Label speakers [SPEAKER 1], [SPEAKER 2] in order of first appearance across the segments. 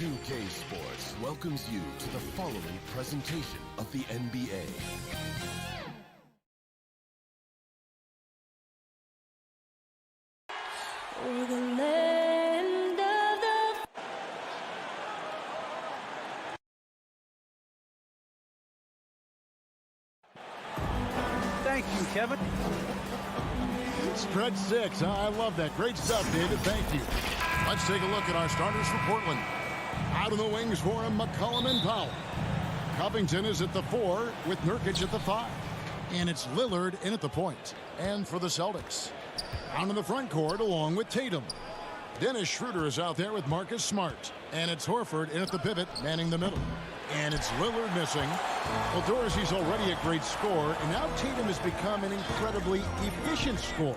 [SPEAKER 1] 2K Sports welcomes you to the following presentation of the NBA.
[SPEAKER 2] For the land of the...
[SPEAKER 3] Thank you, Kevin.
[SPEAKER 4] Stretch six. I love that. Great stuff, David. Thank you. Let's take a look at our starters for Portland. Out of the wings for him, McCollum and Powell. Covington is at the 4 with Nurkic at the 5. And it's Lillard in at the point. And for the Celtics, down in the front court along with Tatum. Dennis Schroeder is out there with Marcus Smart. And it's Horford in at the pivot, manning the middle. And it's Lillard missing. Well, Dorsey's already a great scorer, and now Tatum has become an incredibly efficient scorer.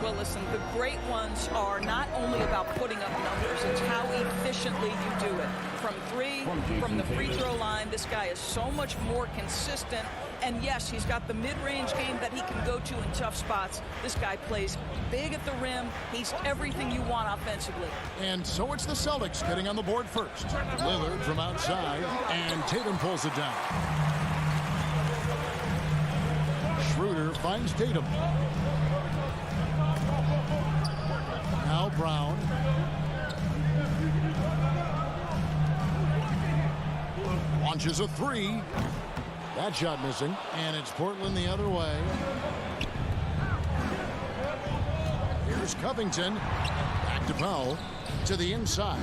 [SPEAKER 5] Well, listen, the great ones are not only about putting up numbers, it's how efficiently you do it. From three, from the free throw line, this guy is so much more consistent. And yes, he's got the mid-range game that he can go to in tough spots. This guy plays big at the rim. He's everything you want offensively.
[SPEAKER 4] And so it's the Celtics getting on the board first. Lillard from outside, and Tatum pulls it down. Schroeder finds Tatum. Now Brown. Launches a 3. That shot missing, and it's Portland the other way. Here's Covington. Back to Powell. To the inside.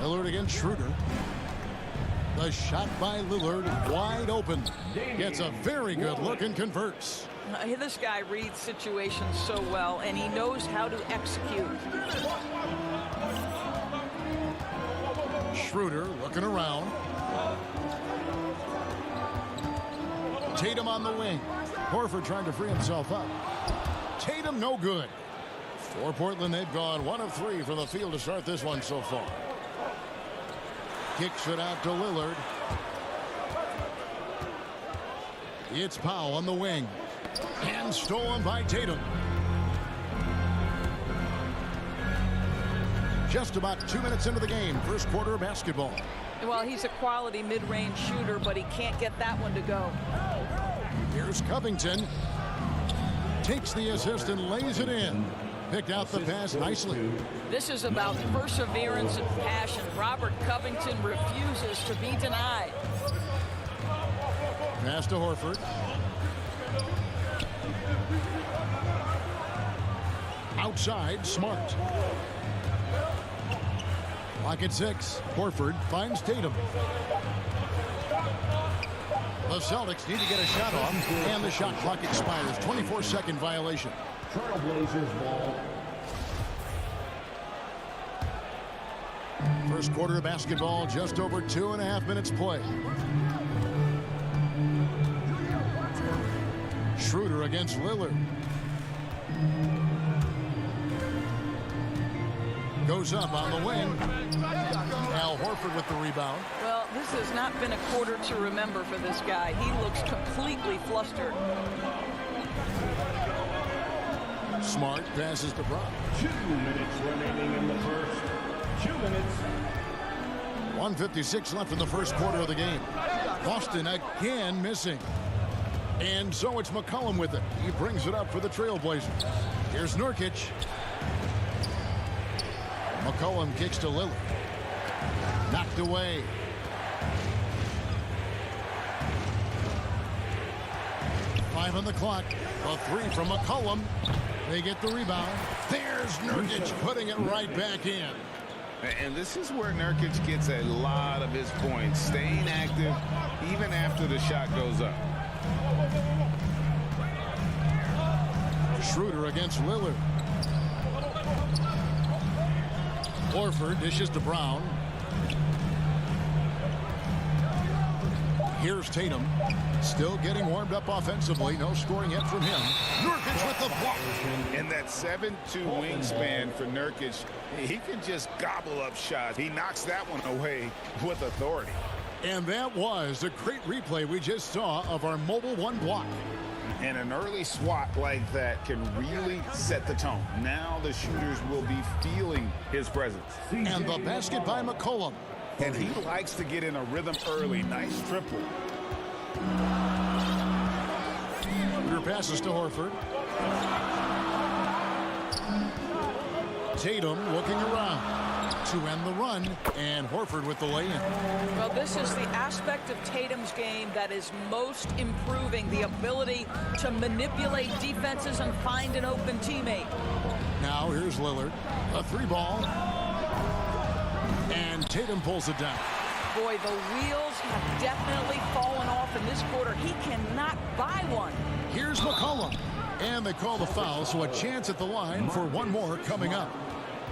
[SPEAKER 4] Lillard against Schroeder. The shot by Lillard, wide open. Gets a very good look and converts.
[SPEAKER 5] This guy reads situations so well, and he knows how to execute.
[SPEAKER 4] Schroeder looking around. Tatum on the wing. Horford trying to free himself up. Tatum no good. For Portland, they've gone 1 of 3 from the field to start this one so far. Kicks it out to Lillard. It's Powell on the wing. And stolen by Tatum. Just about 2 minutes into the game. First quarter of basketball.
[SPEAKER 5] Well, he's a quality mid-range shooter, but he can't get that one to go.
[SPEAKER 4] Here's Covington. Takes the assist and lays it in. Picked out the pass nicely.
[SPEAKER 5] This is about perseverance and passion. Robert Covington refuses to be denied.
[SPEAKER 4] Pass to Horford. Outside, Smart. Clock at 6. Horford finds Tatum. The Celtics need to get a shot off, and the shot clock expires. 24-second violation.
[SPEAKER 6] Trailblazers ball.
[SPEAKER 4] First quarter of basketball, just over 2.5 minutes play. Schroeder against Lillard. Goes up on the wing. Al Horford with the rebound.
[SPEAKER 5] Well, this has not been a quarter to remember for this guy. He looks completely flustered.
[SPEAKER 4] Smart passes to Brown.
[SPEAKER 6] 2 minutes remaining in the first. 2 minutes.
[SPEAKER 4] 1:56 left in the first quarter of the game. Boston again missing. And so it's McCollum with it. He brings it up for the Trailblazers. Here's Nurkic. McCollum kicks to Lillard. Knocked away. Five on the clock. A 3 from McCollum. They get the rebound. There's Nurkic putting it right back in.
[SPEAKER 7] And this is where Nurkic gets a lot of his points, staying active even after the shot goes up.
[SPEAKER 4] Schroeder against Lillard. Horford dishes to Brown. Here's Tatum. Still getting warmed up offensively. No scoring yet from him. Nurkic with the block.
[SPEAKER 7] And that 7'2" wingspan for Nurkic, he can just gobble up shots. He knocks that one away with authority.
[SPEAKER 4] And that was a great replay we just saw of our Mobile One block.
[SPEAKER 7] And an early swat like that can really set the tone. Now the shooters will be feeling his presence.
[SPEAKER 4] And the basket by McCollum.
[SPEAKER 7] And he likes to get in a rhythm early. Nice triple.
[SPEAKER 4] Your passes to Horford. Tatum looking around to end the run, and Horford with the lay-in.
[SPEAKER 5] Well, this is the aspect of Tatum's game that is most improving, the ability to manipulate defenses and find an open teammate.
[SPEAKER 4] Now here's Lillard, a 3-ball, and Tatum pulls it down.
[SPEAKER 5] Boy, the wheels have definitely fallen off in this quarter. He cannot buy one.
[SPEAKER 4] Here's McCollum, and they call the foul, so a chance at the line for one more coming up.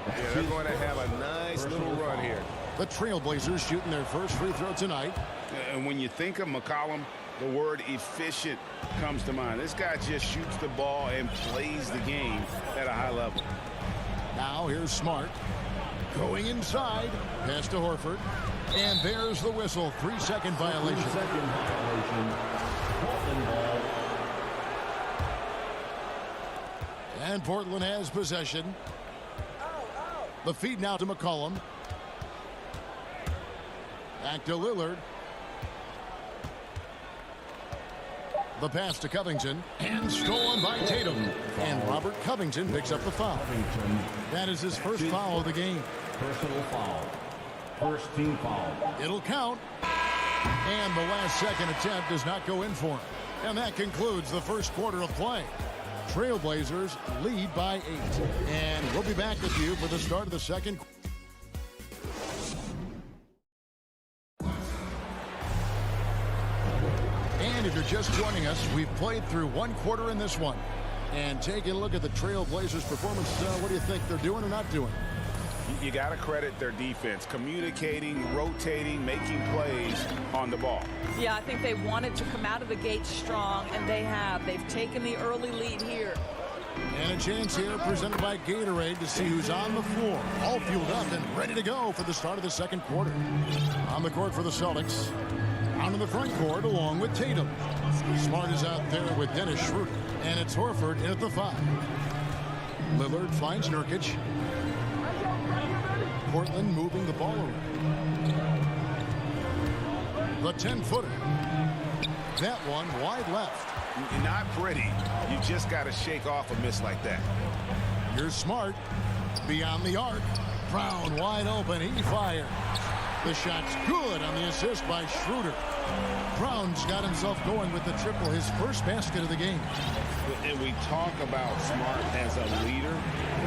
[SPEAKER 7] Yeah, they're going to have a nice little run here.
[SPEAKER 4] The Trailblazers shooting their first free throw tonight.
[SPEAKER 7] And when you think of McCollum, the word efficient comes to mind. This guy just shoots the ball and plays the game at a high level.
[SPEAKER 4] Now here's Smart. Going inside. Pass to Horford. And there's the whistle. 3-second violation.
[SPEAKER 6] 3-second violation. Portland ball.
[SPEAKER 4] And Portland has possession. The feed now to McCollum. Back to Lillard. The pass to Covington. And stolen by Tatum. And Robert Covington picks up the foul. That is his first foul of the game.
[SPEAKER 6] Personal foul. First team foul.
[SPEAKER 4] It'll count. And the last second attempt does not go in for him. And that concludes the first quarter of play. Trailblazers lead by 8. And we'll be back with you for the start of the second. And if you're just joining us, we've played through one quarter in this one. And taking a look at the Trailblazers' performance, what do you think they're doing or not doing?
[SPEAKER 7] You got to credit their defense, communicating, rotating, making plays on the ball.
[SPEAKER 5] Yeah, I think they wanted to come out of the gate strong, and they have. They've taken the early lead here.
[SPEAKER 4] And a chance here presented by Gatorade to see who's on the floor. All fueled up and ready to go for the start of the second quarter. On the court for the Celtics. Out in the front court along with Tatum. Smart is out there with Dennis Schroeder. And it's Horford in at the 5. Lillard finds Nurkic. Portland moving the ball around. The 10-footer. That one wide left.
[SPEAKER 7] Not pretty. You just got to shake off a miss like that.
[SPEAKER 4] Here's Smart. Beyond the arc. Brown wide open. He fires. The shot's good on the assist by Schroeder. Brown's got himself going with the triple, his first basket of the game.
[SPEAKER 7] And we talk about Smart as a leader.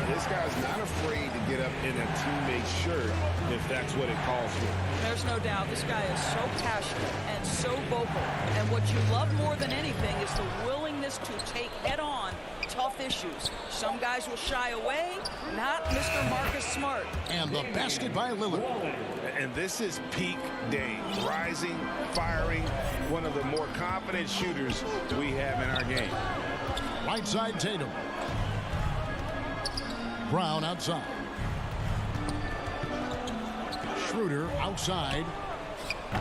[SPEAKER 7] This guy's not afraid to get up in a teammate's shirt if that's what it calls for.
[SPEAKER 5] There's no doubt this guy is so passionate and so vocal. And what you love more than anything is the willingness to take head-on tough issues. Some guys will shy away, not Mr. Marcus Smart.
[SPEAKER 4] And the basket by Lillard.
[SPEAKER 7] And this is peak Dame. Rising, firing, one of the more confident shooters we have in our game.
[SPEAKER 4] Right side Tatum. Brown outside. Schroeder outside.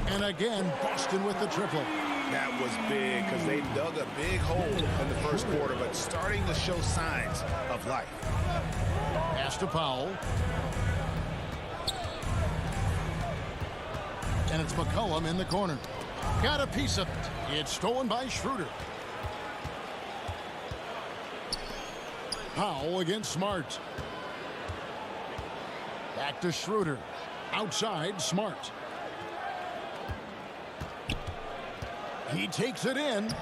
[SPEAKER 4] And again, Boston with the triple.
[SPEAKER 7] That was big because they dug a big hole in the first quarter, but starting to show signs of life.
[SPEAKER 4] Pass to Powell. And it's McCollum in the corner. Got a piece of it. It's stolen by Schroeder. Powell against Smart. Back to Schroeder. Outside, Smart. He takes it in,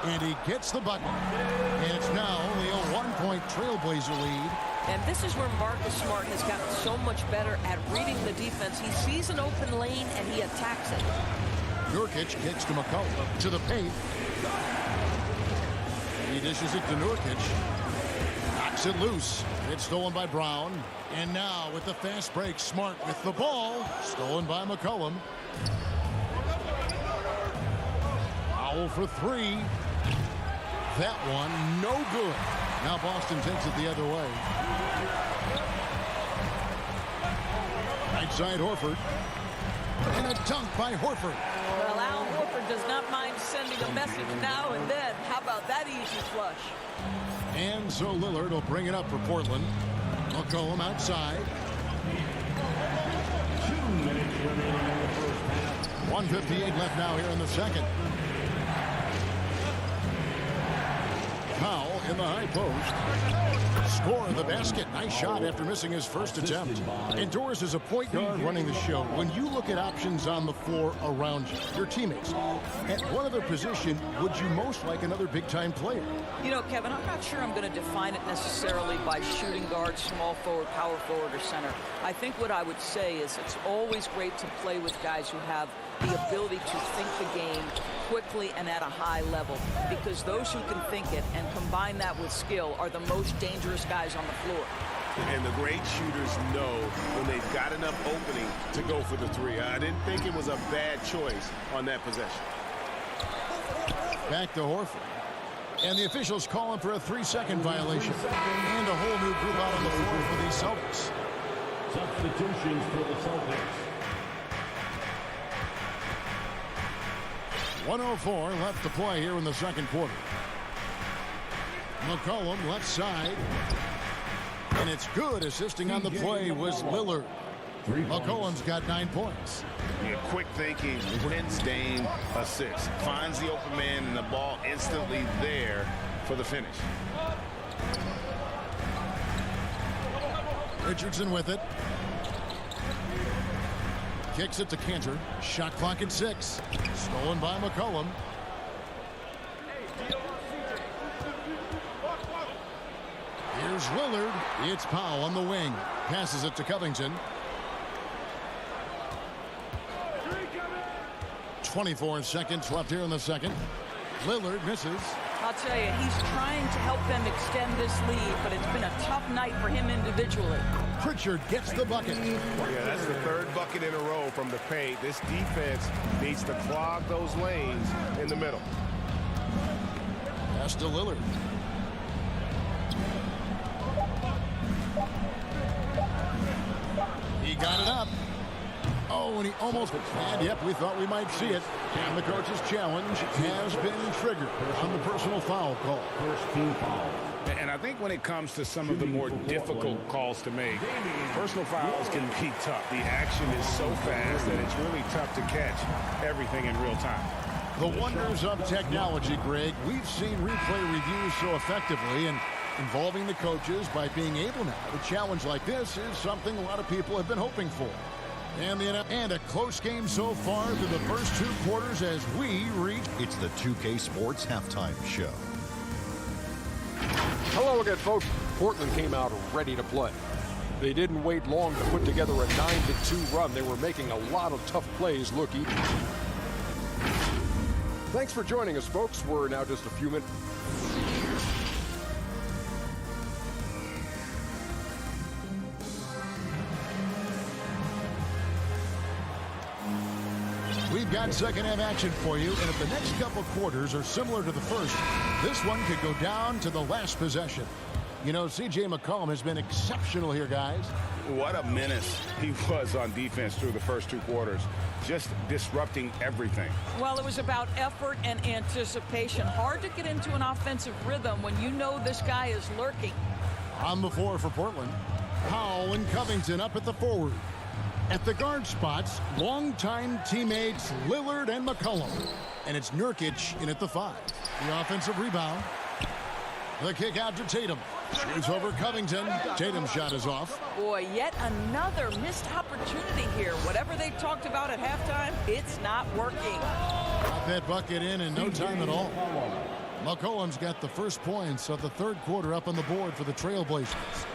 [SPEAKER 4] and he gets the bucket. And it's now only a 1-point Trailblazer lead.
[SPEAKER 5] And this is where Marcus Smart has gotten so much better at reading the defense. He sees an open lane, and he attacks it.
[SPEAKER 4] Nurkic kicks to McCollum to the paint. He dishes it to Nurkic. Knocks it loose. It's stolen by Brown. And now with the fast break, Smart with the ball. Stolen by McCollum. Foul for 3. That one, no good. Now Boston takes it the other way. Right side Horford. And a dunk by Horford.
[SPEAKER 5] Well, Al Horford Horford does not mind sending a message now and then. How about that easy flush?
[SPEAKER 4] And so Lillard will bring it up for Portland. McCollum outside.
[SPEAKER 6] 2 minutes remaining in the first half.
[SPEAKER 4] 1:58 left now here in the second. Powell in the high post. Score the basket. Nice shot after missing his first attempt. And Doris, as a point guard running the show, when you look at options on the floor around you, your teammates, at what other position would you most like another big-time player?
[SPEAKER 5] You know, Kevin, I'm not sure I'm going to define it necessarily by shooting guard, small forward, power forward, or center. I think what I would say is it's always great to play with guys who have the ability to think the game quickly and at a high level, because those who can think it and combine that with skill are the most dangerous guys on the floor.
[SPEAKER 7] And the great shooters know when they've got enough opening to go for the three. I didn't think it was a bad choice on that possession.
[SPEAKER 4] Back to Horford. And the officials call him for a 3-second violation. And a whole new group out on the floor for the Celtics.
[SPEAKER 6] Substitutions for the Celtics.
[SPEAKER 4] 1:04 left to play here in the second quarter. McCollum left side. And it's good. Assisting on the play was Lillard. McCollum's got 9 points.
[SPEAKER 7] Yeah, quick thinking, wins Dame assist. Finds the open man and the ball instantly there for the finish.
[SPEAKER 4] Richardson with it. Kicks it to Cantor. Shot clock at 6. Stolen by McCollum. Here's Lillard. It's Powell on the wing. Passes it to Covington. 24 seconds left here in the second. Lillard misses.
[SPEAKER 5] I'll tell you, he's trying to help them extend this lead, but it's been a tough night for him individually.
[SPEAKER 4] Pritchard gets the bucket.
[SPEAKER 7] Yeah, that's the third bucket in a row from the paint. This defense needs to clog those lanes in the middle.
[SPEAKER 4] Pass to Lillard. He got it up. Oh, and he almost, and yep, we thought we might see it. And the coach's challenge has been triggered on the personal foul call.
[SPEAKER 6] First team foul.
[SPEAKER 7] And I think when it comes to some of the more difficult calls to make, personal fouls can be tough. The action is so fast that it's really tough to catch everything in real time.
[SPEAKER 4] The wonders of technology, Greg. We've seen replay reviews so effectively, and involving the coaches by being able now to challenge like this is something a lot of people have been hoping for. And a close game so far through the first 2 quarters as we reach.
[SPEAKER 8] It's the 2K Sports Halftime Show.
[SPEAKER 9] Hello again, folks. Portland came out ready to play. They didn't wait long to put together a 9-2 run. They were making a lot of tough plays look easy. Thanks for joining us, folks. We're now just a few minutes.
[SPEAKER 4] We've got second half action for you, and if the next couple quarters are similar to the first, this one could go down to the last possession. You know, C.J. McCollum has been exceptional here, guys.
[SPEAKER 7] What a menace he was on defense through the first 2 quarters, just disrupting everything.
[SPEAKER 5] Well, it was about effort and anticipation. Hard to get into an offensive rhythm when you know this guy is lurking.
[SPEAKER 4] On the floor for Portland, Powell and Covington up at the forward. At the guard spots, longtime teammates Lillard and McCollum. And it's Nurkic in at the 5. The offensive rebound. The kick out to Tatum. Shoots over Covington. Tatum's shot is off.
[SPEAKER 5] Boy, yet another missed opportunity here. Whatever they talked about at halftime, it's not working.
[SPEAKER 4] Got that bucket in no time at all. McCollum's got the first points of the third quarter up on the board for the Trailblazers.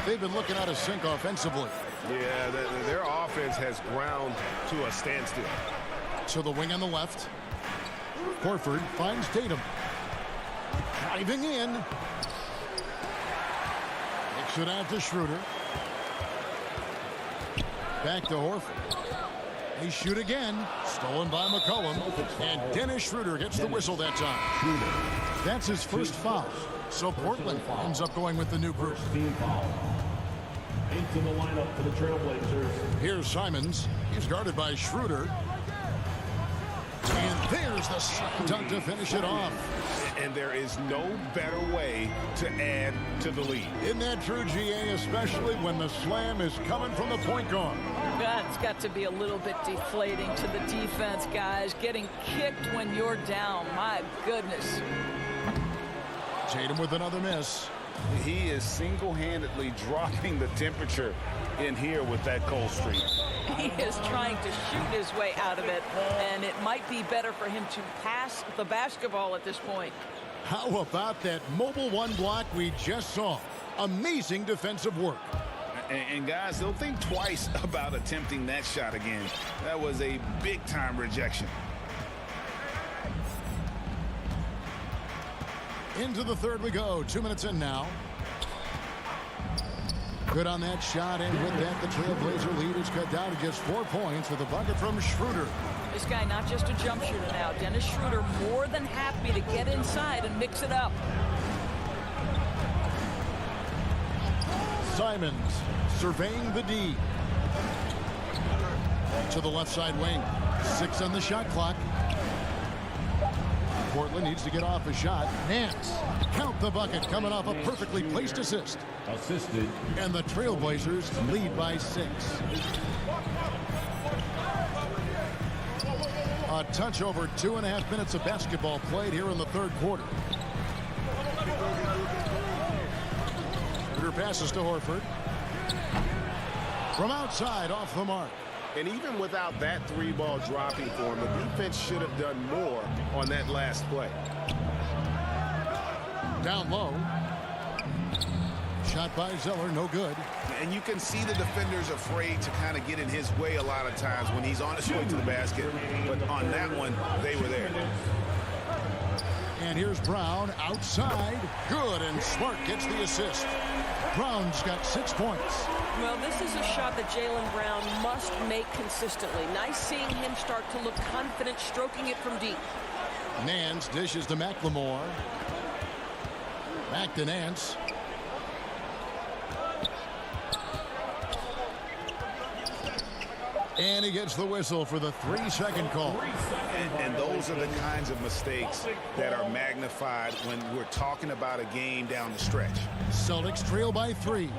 [SPEAKER 4] They've been looking out of sync offensively.
[SPEAKER 7] Yeah, their offense has ground to a standstill.
[SPEAKER 4] To the wing on the left. Horford finds Tatum. Driving in. Kicks it out to Schroeder. Back to Horford. They shoot again. Stolen by McCollum. And Dennis Schroeder gets the whistle that time. That's his first foul. So Portland ends up going with the new group.
[SPEAKER 6] Team foul. Into the lineup for the Trailblazers.
[SPEAKER 4] Here's Simons. He's guarded by Schroeder. And There's the slam dunk to finish it off.
[SPEAKER 7] And there is no better way to add to the lead.
[SPEAKER 4] Isn't that true, GA, especially when the slam is coming from the point guard?
[SPEAKER 5] That's got to be a little bit deflating to the defense, guys. Getting kicked when you're down. My goodness.
[SPEAKER 4] Tatum with another miss.
[SPEAKER 7] He is single-handedly dropping the temperature in here with that cold streak.
[SPEAKER 5] He is trying to shoot his way out of it, and it might be better for him to pass the basketball at this point.
[SPEAKER 4] How about that mobile one block we just saw? Amazing defensive work.
[SPEAKER 7] And guys, they'll think twice about attempting that shot again. That was a big-time rejection.
[SPEAKER 4] Into the third we go. 2 minutes in now. Good on that shot, and with that, the Trailblazer lead is cut down to just 4 points with a bucket from Schroeder.
[SPEAKER 5] This guy not just a jump shooter now. Dennis Schroeder more than happy to get inside and mix it up.
[SPEAKER 4] Simons surveying the D. To the left side wing. 6 on the shot clock. Portland needs to get off a shot. Nance, count the bucket, coming off a perfectly placed assist.
[SPEAKER 6] Assisted.
[SPEAKER 4] And the Trailblazers lead by 6. A touch over 2.5 minutes of basketball played here in the third quarter. Schroeder passes to Horford. From outside, off the mark.
[SPEAKER 10] And even without that 3-ball dropping for him, the defense should have done more on that last play.
[SPEAKER 4] Down low. Shot by Zeller, no good.
[SPEAKER 7] And you can see the defenders afraid to kind of get in his way a lot of times when he's on his way to the basket. But on that one, they were there.
[SPEAKER 4] And here's Brown outside. Good, and Smart gets the assist. Brown's got 6 points.
[SPEAKER 11] Well, this is a shot that Jaylen Brown must make consistently. Nice seeing him start to look confident, stroking it from deep.
[SPEAKER 4] Nance dishes to McLemore. Back to Nance. And he gets the whistle for the 3-second call.
[SPEAKER 7] And those are the kinds of mistakes that are magnified when we're talking about a game down the stretch.
[SPEAKER 4] Celtics trail by 3.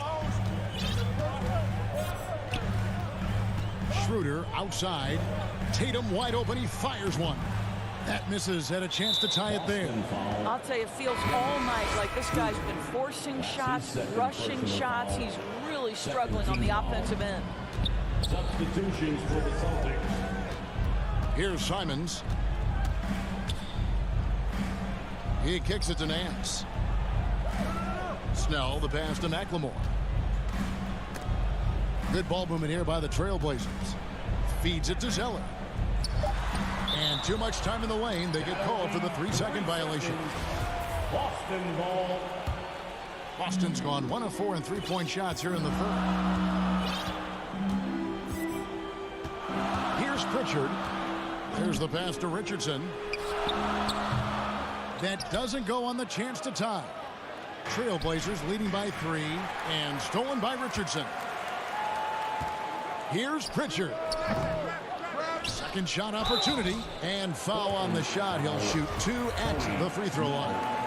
[SPEAKER 4] Schroeder outside. Tatum wide open. He fires one. That misses. Had a chance to tie it there.
[SPEAKER 5] I'll tell you, it feels all night like this guy's been forcing shots, rushing shots. He's really struggling on the offensive end.
[SPEAKER 6] Substitutions for the Celtics.
[SPEAKER 4] Here's Simons. He kicks it to Nance. Snell, the pass to McLemore. Good ball movement here by the Trailblazers. Feeds it to Zeller. And too much time in the lane. They get called for the 3-second violation.
[SPEAKER 6] Boston ball.
[SPEAKER 4] Boston's gone 1 of 4 in 3-point shots here in the third. Here's Pritchard. There's the pass to Richardson. That doesn't go on the chance to tie. Trailblazers leading by 3 and stolen by Richardson. Here's Pritchard. Second shot opportunity and foul on the shot. He'll shoot 2 at the free throw line.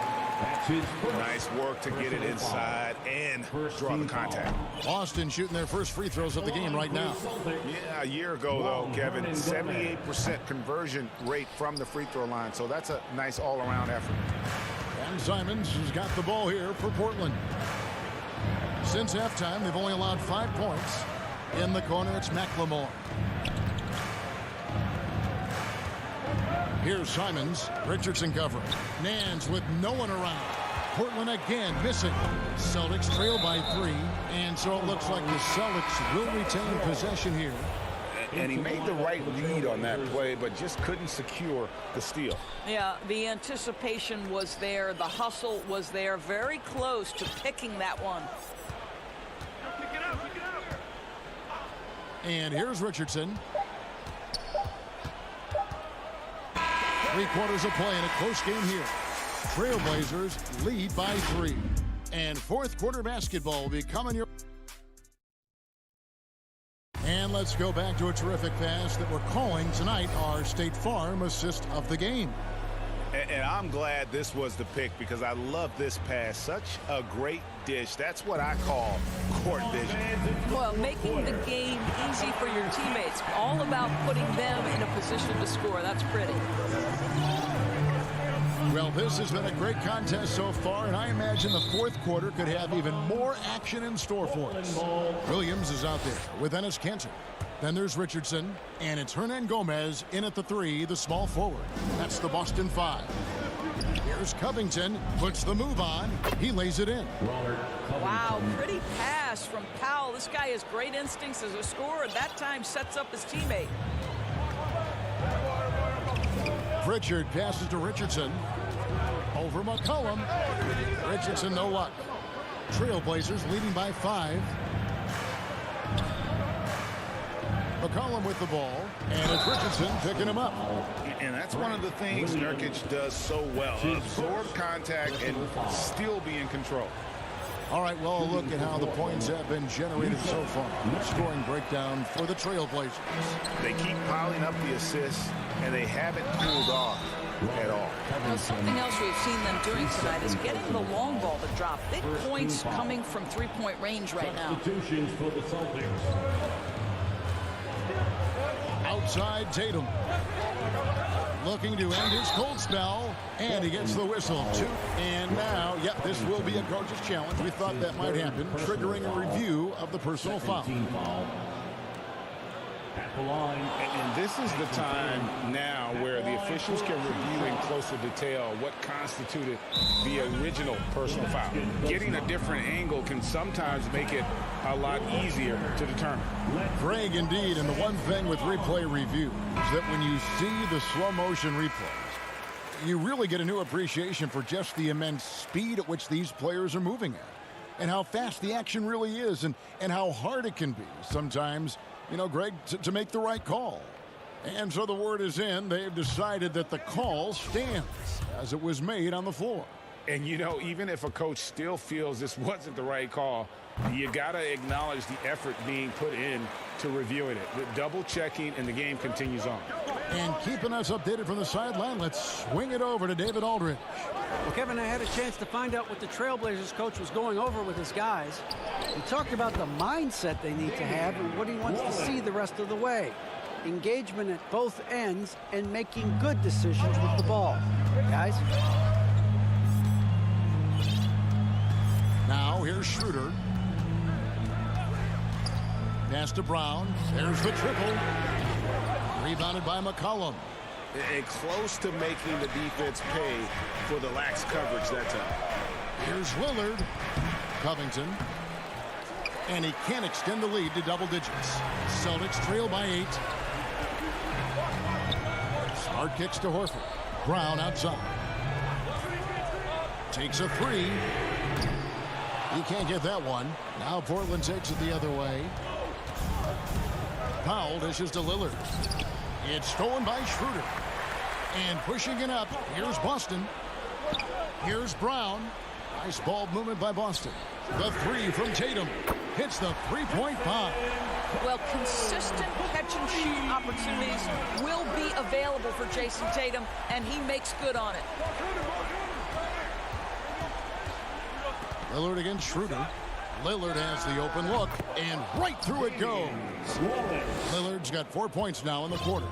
[SPEAKER 7] Nice work to get it inside and draw the contact.
[SPEAKER 4] Boston shooting their first free throws of the game right now.
[SPEAKER 7] Yeah, a year ago, though, Kevin, 78% conversion rate from the free throw line. So that's a nice all-around effort.
[SPEAKER 4] And Simons has got the ball here for Portland. Since halftime, they've only allowed 5 points. In the corner, it's McLemore. Here's Simons. Richardson covering. Nance with no one around. Portland again missing. Celtics trail by 3. And so it looks like the Celtics will retain possession here.
[SPEAKER 7] And he made the right read on that play, but just couldn't secure the steal.
[SPEAKER 5] Yeah, the anticipation was there. The hustle was there. Very close to picking that one.
[SPEAKER 4] And here's Richardson. 3 quarters of play in a close game here. Trailblazers lead by 3. And fourth quarter basketball will be coming your... And let's let's go back to a terrific pass that we're calling tonight our State Farm assist of the game.
[SPEAKER 10] And I'm glad this was the pick because I love this pass. Such a great dish. That's what I call court vision.
[SPEAKER 5] Well, making the game easy for your teammates. All about putting them in a position to score. That's pretty.
[SPEAKER 4] Well, this has been a great contest so far, and I imagine the fourth quarter could have even more action in store for us. Williams is out there with Ennis Cantor. Then there's Richardson, and it's Hernan Gomez in at the 3, the small forward. That's the Boston 5. Here's Covington, puts the move on. He lays it in.
[SPEAKER 5] Wow, pretty pass from Powell. This guy has great instincts as a scorer, and that time sets up his teammate.
[SPEAKER 4] Pritchard passes to Richardson. Over McCollum. Richardson, no luck. Trailblazers leading by 5. McCollum with the ball, and it's Richardson picking him up.
[SPEAKER 10] And that's one of the things Nurkic does so well. Absorb contact and still be in control.
[SPEAKER 4] All right, well, look at how the points have been generated so far. Scoring breakdown for the Trailblazers.
[SPEAKER 10] They keep piling up the assists, and they haven't cooled off at all.
[SPEAKER 5] Now, something else we've seen them doing tonight is getting the long ball to drop. Big points coming from three-point range right now.
[SPEAKER 6] Substitutions for the Celtics.
[SPEAKER 4] Outside Tatum. Looking to end his cold spell, and he gets the whistle. 2. And now, yep, this will be a gorgeous challenge. We thought that might happen, triggering a review of the personal foul.
[SPEAKER 6] At the line.
[SPEAKER 7] And this is the time now where the officials can review in closer detail what constituted the original personal foul. Getting a different angle can sometimes make it a lot easier to determine.
[SPEAKER 4] Greg, indeed, and the one thing with replay review is that when you see the slow motion replays, you really get a new appreciation for just the immense speed at which these players are moving at, and how fast the action really is, and how hard it can be sometimes, you know, Greg, to make the right call. And so the word is in. They've decided that the call stands as it was made on the floor.
[SPEAKER 7] And, you know, even if a coach still feels this wasn't the right call, you got to acknowledge the effort being put in to reviewing it. The double checking, and the game continues on.
[SPEAKER 4] And keeping us updated from the sideline, let's swing it over to David Aldridge.
[SPEAKER 3] Well, Kevin, I had a chance to find out what the Trailblazers coach was going over with his guys. He talked about the mindset they need to have and what he wants to see the rest of the way. Engagement at both ends and making good decisions with the ball. Guys?
[SPEAKER 4] Now here's Schroeder. Pass to Brown. There's the triple. Rebounded by McCollum.
[SPEAKER 10] And close to making the defense pay for the lax coverage that time.
[SPEAKER 4] Here's Lillard. Covington. And he can't extend the lead to double digits. Celtics trail by 8. Smart kicks to Horford. Brown outside. Takes a 3. He can't get that one. Now Portland takes it the other way. Powell dishes to Lillard. It's stolen by Schroeder. And pushing it up, here's Boston. Here's Brown. Nice ball movement by Boston. The 3 from Tatum. Hits the three-point bomb.
[SPEAKER 5] Well, consistent catch-and-shoot opportunities will be available for Jason Tatum, and he makes good on it.
[SPEAKER 4] Lillard against Schroeder. Lillard has the open look, and right through it goes. Lillard's got 4 points now in the quarter.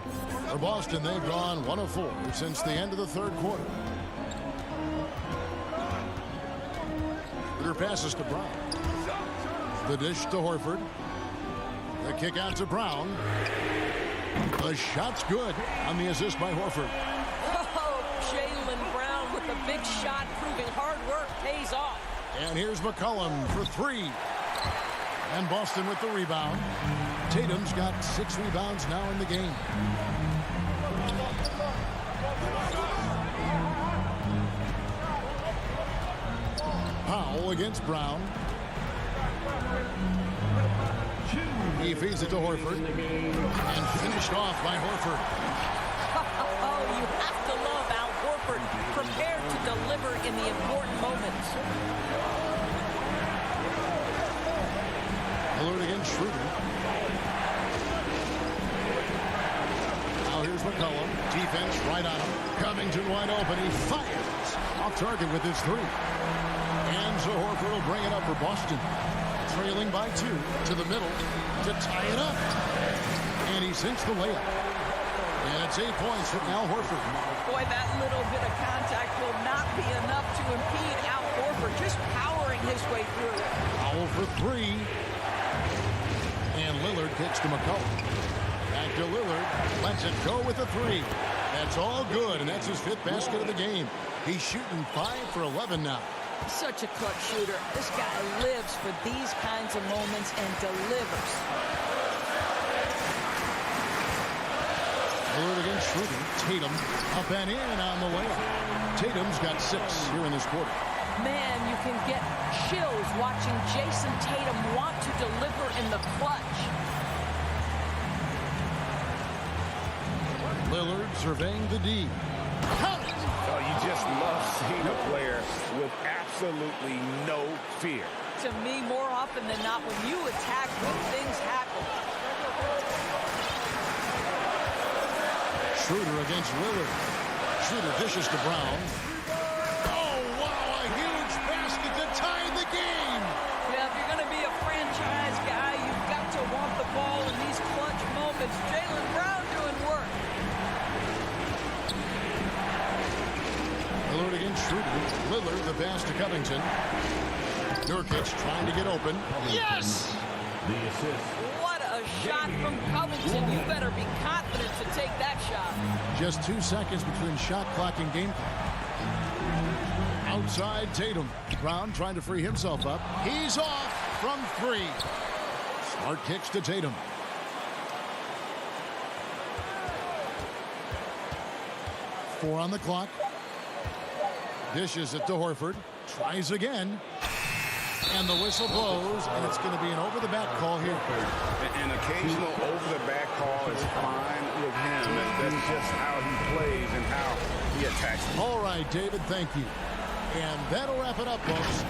[SPEAKER 4] For Boston, they've gone 1 of 4 since the end of the third quarter. Schroeder passes to Brown. The dish to Horford. The kick out to Brown. The shot's good on the assist by Horford.
[SPEAKER 11] Oh, Jaylen Brown with a big shot, proving hard work pays off.
[SPEAKER 4] And here's McCollum for 3. And Boston with the rebound. Tatum's got 6 rebounds now in the game. Powell against Brown. He feeds it to Horford. And finished off by Horford.
[SPEAKER 11] Oh, you have to love Al Horford, prepared to deliver in the important moments.
[SPEAKER 4] Lillard against Schroeder. defense right on him. Covington wide open. He fires. Off target with his three. And so Horford will bring it up for Boston. Trailing by 2 to the middle to tie it up. And he sinks the layup. And it's 8 points for Al Horford.
[SPEAKER 5] Boy, that little bit of contact will not be enough to impede Al Horford, just powering his way through.
[SPEAKER 4] Foul for 3. And Lillard kicks to McCollum. Back to Lillard. Lets it go with a 3. That's all good, and that's his 5th basket of the game. He's shooting 5 for 11 now.
[SPEAKER 5] Such a clutch shooter. This guy lives for these kinds of moments and delivers.
[SPEAKER 4] Lillard against Schroeder. Tatum up and in on the layup. Tatum's got 6 here in this quarter.
[SPEAKER 11] Man, you can get chills watching Jason Tatum want to deliver in the clutch.
[SPEAKER 4] Lillard surveying the D. Count it!
[SPEAKER 10] Oh, you just love seeing a player with absolutely no fear.
[SPEAKER 5] To me, more often than not, when you attack, good things happen.
[SPEAKER 4] Schroeder against Lillard. Schroeder dishes to Brown. Oh, wow, a huge basket to tie the game.
[SPEAKER 5] Yeah, if you're going to be a franchise guy, you've got to want the ball in these clutch moments. Jaylen Brown doing work.
[SPEAKER 4] Lillard against Schroeder. Lillard, the pass to Covington. Nurkic trying to get open. Yes!
[SPEAKER 6] The assist.
[SPEAKER 5] What a shot from Covington. You better be confident to take that shot.
[SPEAKER 4] Just 2 seconds between shot clock and game clock. Outside Tatum. Brown trying to free himself up. He's off from 3. Smart kicks to Tatum. Four on the clock. Dishes it to Horford. Tries again. And the whistle blows, and it's going to be an over-the-back call here.
[SPEAKER 7] An occasional over-the-back call is fine with him. That's just how he plays and how he attacks.
[SPEAKER 4] All right, David, thank you. And that'll wrap it up, folks.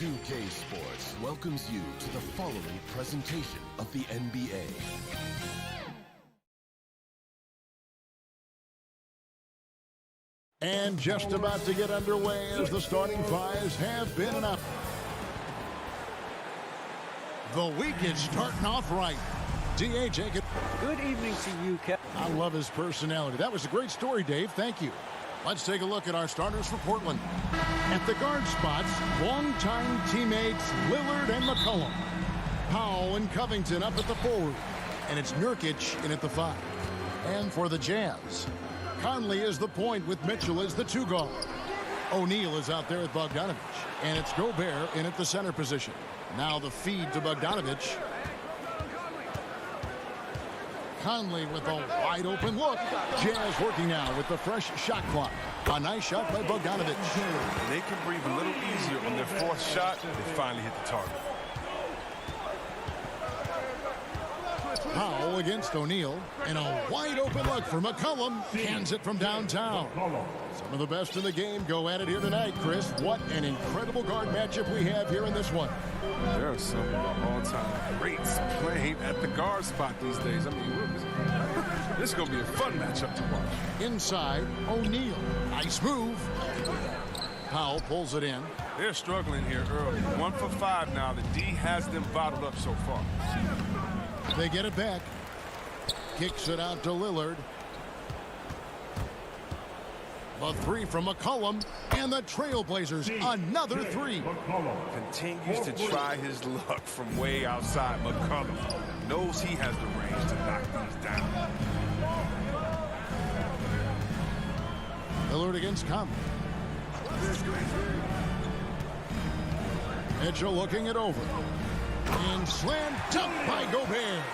[SPEAKER 1] 2K Sports welcomes you to the following presentation of the NBA.
[SPEAKER 4] And just about to get underway as the starting fives have been announced. The week is starting off right. D.A. Jacob.
[SPEAKER 3] Good evening to you, Kevin.
[SPEAKER 4] I love his personality. That was a great story, Dave. Thank you. Let's take a look at our starters for Portland. At the guard spots, longtime teammates Lillard and McCollum. Powell and Covington up at the forward. And it's Nurkic in at the 5. And for the Jazz, Conley is the point with Mitchell as the 2 guard. O'Neal is out there with Bogdanovich. And it's Gobert in at the center position. Now the feed to Bogdanovich. Conley with a wide open look. Jazz working now with the fresh shot clock. A nice shot by Bogdanovich.
[SPEAKER 12] They can breathe a little easier on their 4th shot. They finally hit the target.
[SPEAKER 4] Powell against O'Neal. And a wide open look for McCollum. Hands it from downtown. Some of the best in the game go at it here tonight, Chris. What an incredible guard matchup we have here in this one.
[SPEAKER 12] There are some of our all-time greats playing at the guard spot these days. I mean, this is going to be a fun matchup to watch.
[SPEAKER 4] Inside, O'Neal. Nice move. Powell pulls it in.
[SPEAKER 12] They're struggling here early. 1 for 5 now. The D has them bottled up so far.
[SPEAKER 4] They get it back. Kicks it out to Lillard. A 3 from McCollum. And the Trailblazers, another 3.
[SPEAKER 12] Continues to try his luck from way outside. McCollum knows he has the range to knock these down.
[SPEAKER 4] Lillard against Conley. Mitchell looking it over. And slammed up by Gobert.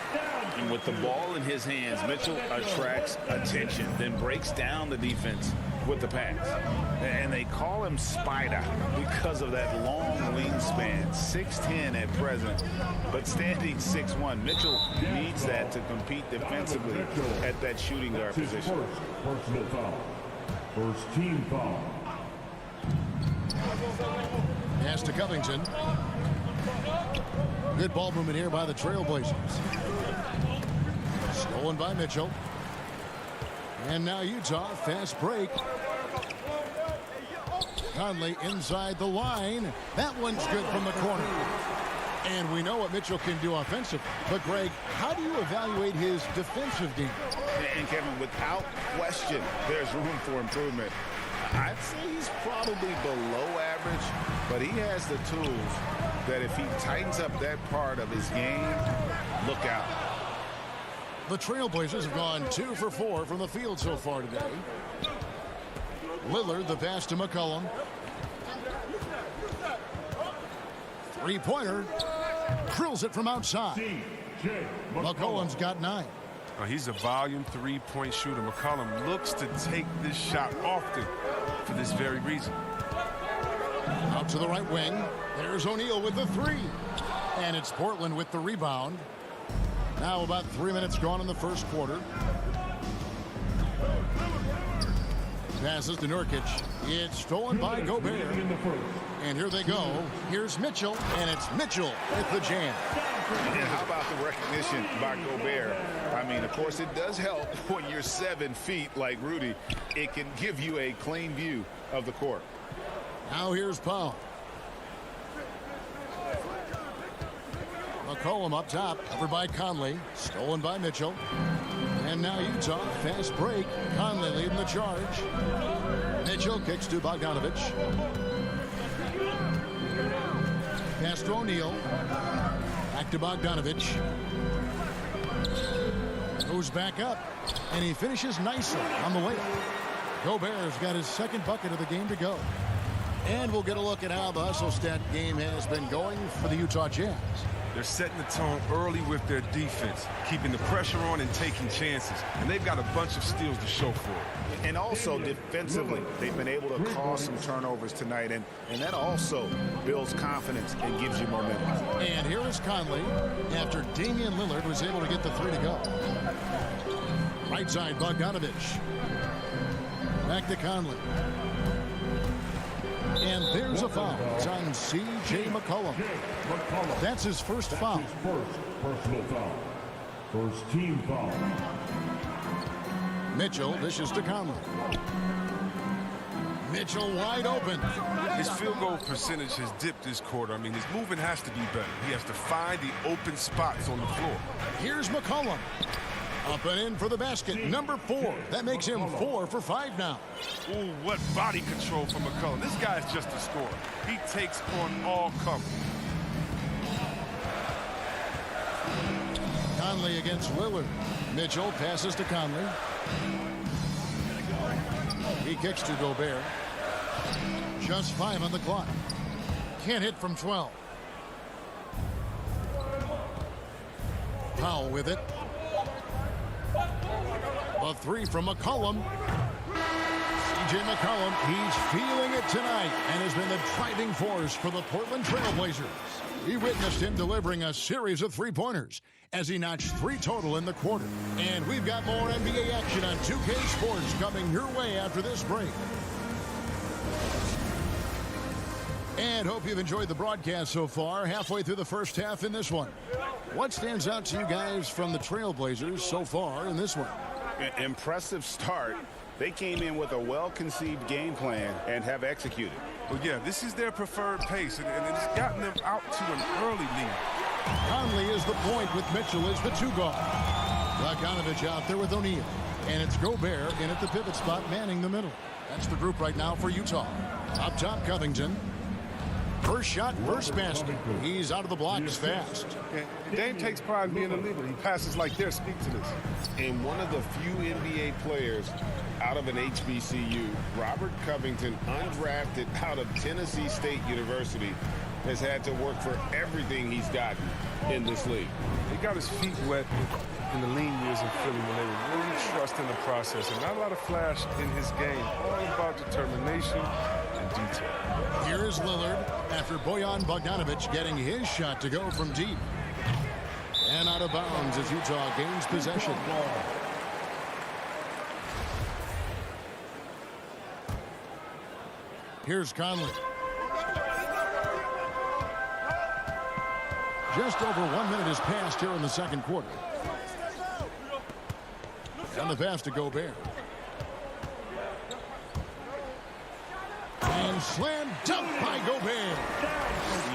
[SPEAKER 10] And with the ball in his hands, Mitchell attracts attention, then breaks down the defense with the pass. And they call him Spider because of that long wingspan, 6'10" at present, but standing 6'1". Mitchell needs that to compete defensively at that shooting guard position.
[SPEAKER 6] Personal foul. First team foul.
[SPEAKER 4] Pass to Covington. Good ball movement here by the Trailblazers. Stolen by Mitchell. And now Utah, fast break. Conley inside the line. That one's good from the corner. And we know what Mitchell can do offensively. But, Greg, how do you evaluate his defensive game?
[SPEAKER 10] And, Kevin, without question, there's room for improvement. I'd say he's probably below average, but he has the tools that if he tightens up that part of his game, look out.
[SPEAKER 4] The Trailblazers have gone 2 for 4 from the field so far today. Lillard, the pass to McCollum. Three-pointer. Drills it from outside. McCollum's got 9.
[SPEAKER 12] He's a volume 3-point shooter. McCollum looks to take this shot often for this very reason.
[SPEAKER 4] Out to the right wing. There's O'Neal with the 3. And it's Portland with the rebound. Now about 3 minutes gone in the first quarter. Passes to Nurkic. It's stolen by Gobert. And here they go. Here's Mitchell. And it's Mitchell with the jam.
[SPEAKER 10] And how about the recognition by Gobert? I mean, of course, it does help when you're 7 feet like Rudy. It can give you a clean view of the court.
[SPEAKER 4] Now here's Powell. McCollum up top, covered by Conley. Stolen by Mitchell. And now Utah, fast break. Conley leading the charge. Mitchell kicks to Bogdanovich. Pass to O'Neal. Back to Bogdanovich. Goes back up. And he finishes nicely on the layup. Gobert's got his second bucket of the game to go. And we'll get a look at how the hustle stat game has been going for the Utah Jazz.
[SPEAKER 12] They're setting the tone early with their defense, keeping the pressure on and taking chances. And they've got a bunch of steals to show for it.
[SPEAKER 10] And also defensively, they've been able to cause some turnovers tonight. And that also builds confidence and gives you momentum.
[SPEAKER 4] And here is Conley after Damian Lillard was able to get the 3 to go. Right side, Bogdanovich. Back to Conley. And there's a foul. It's on C.J. McCollum. That's his first foul.
[SPEAKER 6] First personal foul. First team foul.
[SPEAKER 4] Mitchell dishes to Conley. Mitchell wide open.
[SPEAKER 12] His field goal percentage has dipped this quarter. I mean, his movement has to be better. He has to find the open spots on the floor.
[SPEAKER 4] Here's McCollum. Up and in for the basket. Number 4. That makes him 4 for 5 now.
[SPEAKER 12] Ooh, what body control from McCollum. This guy's just a scorer. He takes on all cover.
[SPEAKER 4] Conley against Lillard. Mitchell passes to Conley. He kicks to Gobert. Just 5 on the clock. Can't hit from 12. Powell with it. A 3 from McCollum. C.J. McCollum, he's feeling it tonight and has been the driving force for the Portland Trail Blazers. We witnessed him delivering a series of three-pointers as he notched 3 total in the quarter. And we've got more NBA action on 2K Sports coming your way after this break. And hope you've enjoyed the broadcast so far, halfway through the first half in this one. What stands out to you guys from the Trailblazers so far in this one?
[SPEAKER 10] Impressive start. They came in with a well-conceived game plan and have executed.
[SPEAKER 12] Well, yeah, this is their preferred pace, and it's gotten them out to an early lead.
[SPEAKER 4] Conley is the point with Mitchell as the 2 guard. Bogdanovich out there with O'Neal. And it's Gobert in at the pivot spot, manning the middle. That's the group right now for Utah. Up top, Covington. First shot, first basket. He's out of the blocks fast.
[SPEAKER 12] Dame takes pride in being a leader. He passes like this. Speak to this.
[SPEAKER 10] And one of the few NBA players out of an HBCU, Robert Covington, undrafted out of Tennessee State University, has had to work for everything he's gotten in this league.
[SPEAKER 12] He got his feet wet in the lean years in Philly when they were really trusting the process. And not a lot of flash in his game. All about determination and detail.
[SPEAKER 4] Here is Lillard after Bojan Bogdanovich getting his shot to go from deep. And out of bounds as Utah gains possession. Here's Conley. Just over 1 minute has passed here in the second quarter. And the pass to Gobert. And slam dunk by Gobert.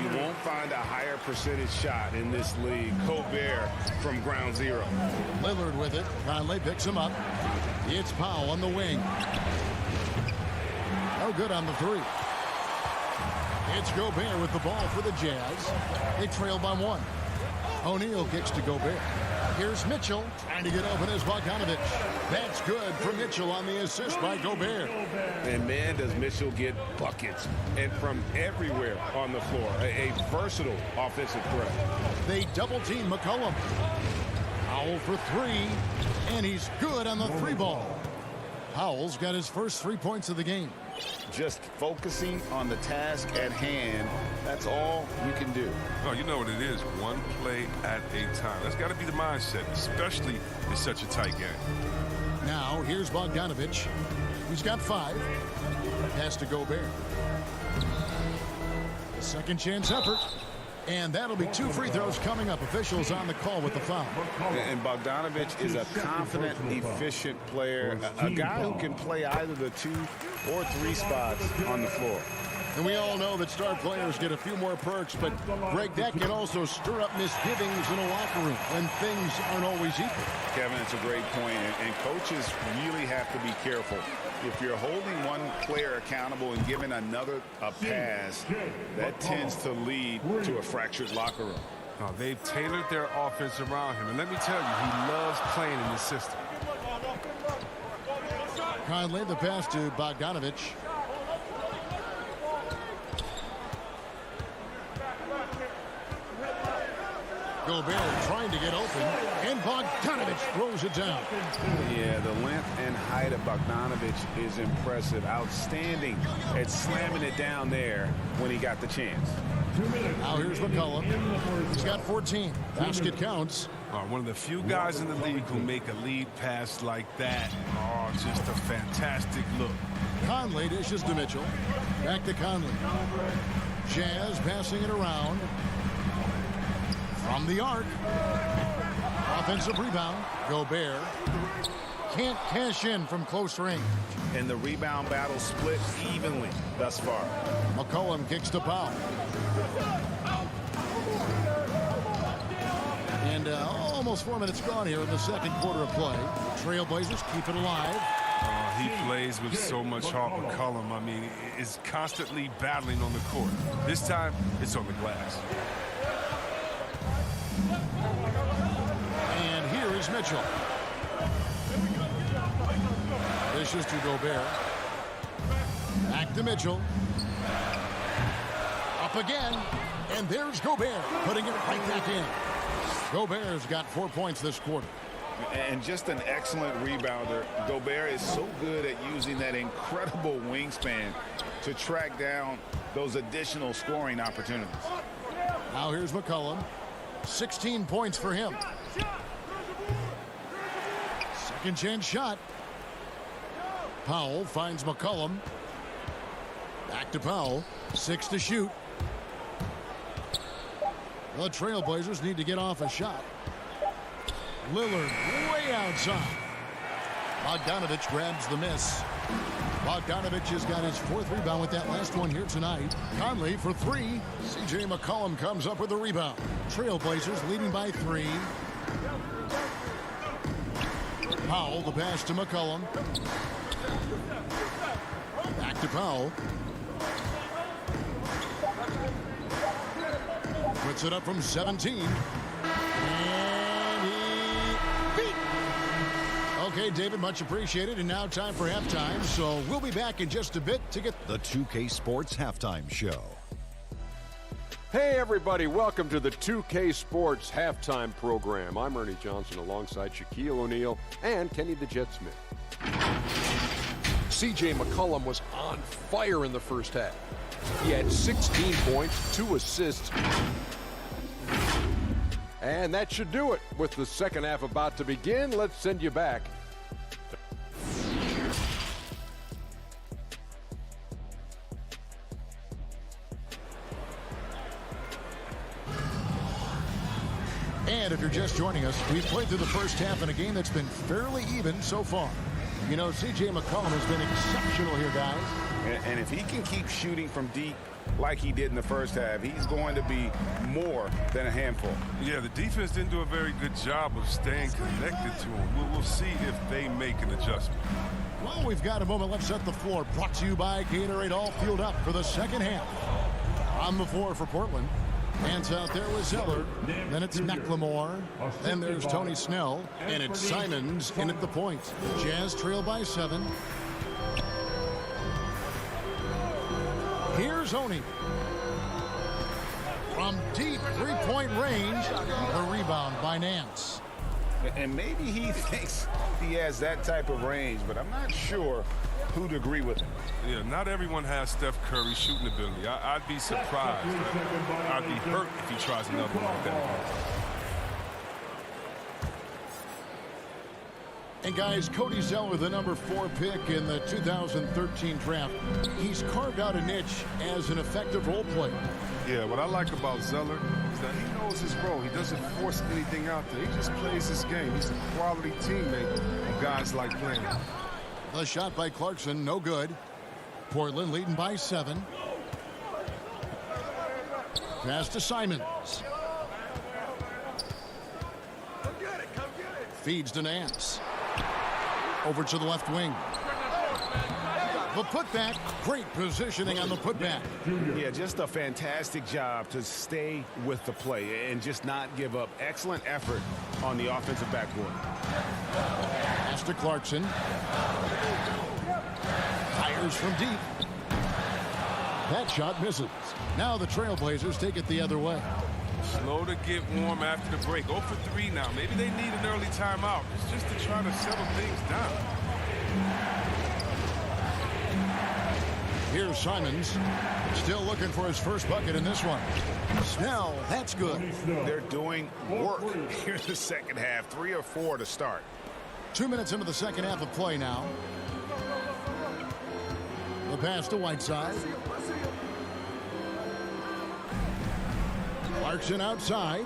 [SPEAKER 10] You won't find a higher percentage shot in this league. Gobert from ground zero.
[SPEAKER 4] Lillard with it. Conley picks him up. It's Powell on the wing. No good on the 3. It's Gobert with the ball for the Jazz. They trail by 1. O'Neal kicks to Gobert. Here's Mitchell trying to get open as Bogdanovich. That's good for Mitchell on the assist by Gobert.
[SPEAKER 10] And man, does Mitchell get buckets and from everywhere on the floor. A versatile offensive threat.
[SPEAKER 4] They double team McCollum. Powell for 3, and he's good on the 3 ball. Powell's got his first 3 points of the game.
[SPEAKER 10] Just focusing on the task at hand, that's all you can do.
[SPEAKER 12] Oh, you know what it is. One play at a time. That's got to be the mindset, especially in such a tight game.
[SPEAKER 4] Now, here's Bogdanovich. He's got 5. Pass to Gobert. Second chance effort. And that'll be 2 free throws coming up. Officials on the call with the foul.
[SPEAKER 10] And Bogdanovich is a confident, efficient player. A guy who can play either the 2 or 3 spots on the floor.
[SPEAKER 4] And we all know that star players get a few more perks, but, Greg, that can also stir up misgivings in a locker room when things aren't always equal.
[SPEAKER 10] Kevin, it's a great point, and coaches really have to be careful. If you're holding one player accountable and giving another a pass, that tends to lead to a fractured locker room.
[SPEAKER 12] Oh, they've tailored their offense around him, and let me tell you, he loves playing in this system.
[SPEAKER 4] Conley, the pass to Bogdanovich. Gobert trying to get open, and Bogdanovich throws it down.
[SPEAKER 10] Yeah, the length and height of Bogdanovich is impressive. Outstanding at slamming it down there when he got the chance.
[SPEAKER 4] Now here's McCollum. He's got 14. Basket counts.
[SPEAKER 12] One of the few guys in the league who make a lead pass like that. Oh, just a fantastic look.
[SPEAKER 4] Conley dishes to Mitchell. Back to Conley. Jazz passing it around. From the arc. Offensive rebound. Gobert. can't cash in from close range.
[SPEAKER 10] And the rebound battle split evenly thus far.
[SPEAKER 4] McCollum kicks to Powell. And almost 4 minutes gone here in the second quarter of play. Trailblazers keep it alive.
[SPEAKER 12] He plays with so much heart. McCollum, I mean, is constantly battling on the court. This time, it's on the glass.
[SPEAKER 4] And here is Mitchell. Dishes to Gobert. Back to Mitchell. Up again. And there's Gobert putting it right back in. Gobert's got 4 points this quarter.
[SPEAKER 10] And just an excellent rebounder. Gobert is so good at using that incredible wingspan to track down those additional scoring opportunities.
[SPEAKER 4] Now here's McCollum. 16 points for him. Second chance shot. Powell finds McCollum. Back to Powell. 6 to shoot. The Trailblazers need to get off a shot. Lillard way outside. Bogdanovich grabs the miss. Bogdanovich has got his 4th rebound with that last one here tonight. Conley for 3. C.J. McCollum comes up with the rebound. Trailblazers leading by 3. Powell, the pass to McCollum. Back to Powell. Puts it up from 17. And he beat. Okay, David, much appreciated. And now time for halftime. So we'll be back in just a bit to get
[SPEAKER 8] the 2K Sports Halftime Show.
[SPEAKER 9] Hey, everybody. Welcome to the 2K Sports Halftime Program. I'm Ernie Johnson alongside Shaquille O'Neal and Kenny the Jet Smith. C.J. McCollum was on fire in the first half. He had 16 points, 2 assists. And that should do it. With the second half about to begin, let's send you back.
[SPEAKER 4] And if you're just joining us, we've played through the first half in a game that's been fairly even so far. You know, C.J. McCollum has been exceptional here, guys.
[SPEAKER 10] And if he can keep shooting from deep like he did in the first half, he's going to be more than a handful.
[SPEAKER 12] Yeah, the defense didn't do a very good job of staying connected to him. We'll see if they make an adjustment.
[SPEAKER 4] Well, we've got a moment left set the floor. Brought to you by Gatorade, all fueled up for the second half. On the floor for Portland. Hands out there with Zeller. Then it's McLemore. Then there's Tony Snell. And it's Simons in at the point. Jazz trail by 7. Here's Oni. From deep three-point range, the rebound by Nance.
[SPEAKER 10] And maybe he thinks he has that type of range, but I'm not sure who'd agree with him.
[SPEAKER 12] Yeah, not everyone has Steph Curry's shooting ability. I'd be surprised. I'd be hurt if he tries another one like that.
[SPEAKER 4] And guys, Cody Zeller, the number 4 pick in the 2013 draft, he's carved out a niche as an effective role player.
[SPEAKER 12] Yeah, what I like about Zeller is that he knows his role. He doesn't force anything out there. He just plays his game. He's a quality teammate, and guys like playing.
[SPEAKER 4] The shot by Clarkson, no good. Portland leading by 7. Pass to Simons. Feeds to Nance. Over to the left wing. The putback. Great positioning on the putback.
[SPEAKER 10] Yeah, just a fantastic job to stay with the play and just not give up. Excellent effort on the offensive backboard.
[SPEAKER 4] Pass to Clarkson. Fires from deep. That shot misses. Now the Trailblazers take it the other way.
[SPEAKER 12] Slow to get warm after the break. 0 for 3 now. Maybe they need an early timeout. It's just to try to settle things down.
[SPEAKER 4] Here's Simons. Still looking for his first bucket in this one. Snell, that's good.
[SPEAKER 10] They're doing work here in the second half. 3 or 4 to start.
[SPEAKER 4] 2 minutes into the second half of play now. The pass to Whiteside. Clarkson outside.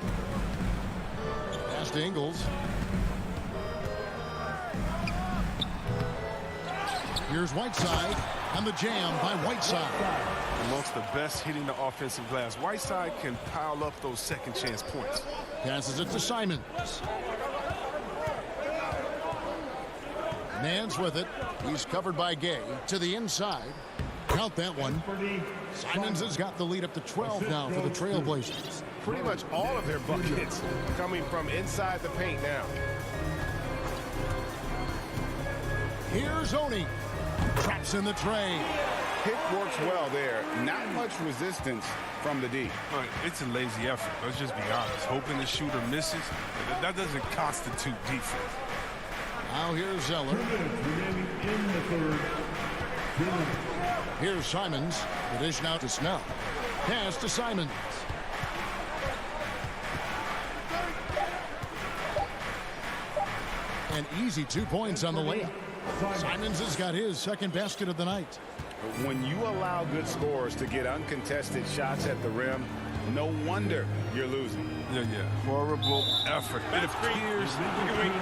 [SPEAKER 4] Pass to Ingles. Here's Whiteside, and the jam by Whiteside.
[SPEAKER 12] Amongst the best hitting the offensive glass, Whiteside can pile up those second chance points.
[SPEAKER 4] Passes it to Simons. Nance with it. He's covered by Gay to the inside. Count that one. Simons has got the lead up to 12 now for the Trailblazers.
[SPEAKER 13] Pretty much all of their buckets coming from inside the paint now.
[SPEAKER 4] Here's Oni. Traps in the tray.
[SPEAKER 7] Pick works well there. Not much resistance from the D.
[SPEAKER 12] Right, it's a lazy effort. Let's just be honest. Hoping the shooter misses, that doesn't constitute defense.
[SPEAKER 4] Now here's Zeller. Here's Simons. The dish now to Snell. Pass to Simons. An easy 2 points on the layup. Simons has got his second basket of the night.
[SPEAKER 7] When you allow good scorers to get uncontested shots at the rim, no wonder you're losing.
[SPEAKER 12] Yeah. Horrible effort. It appears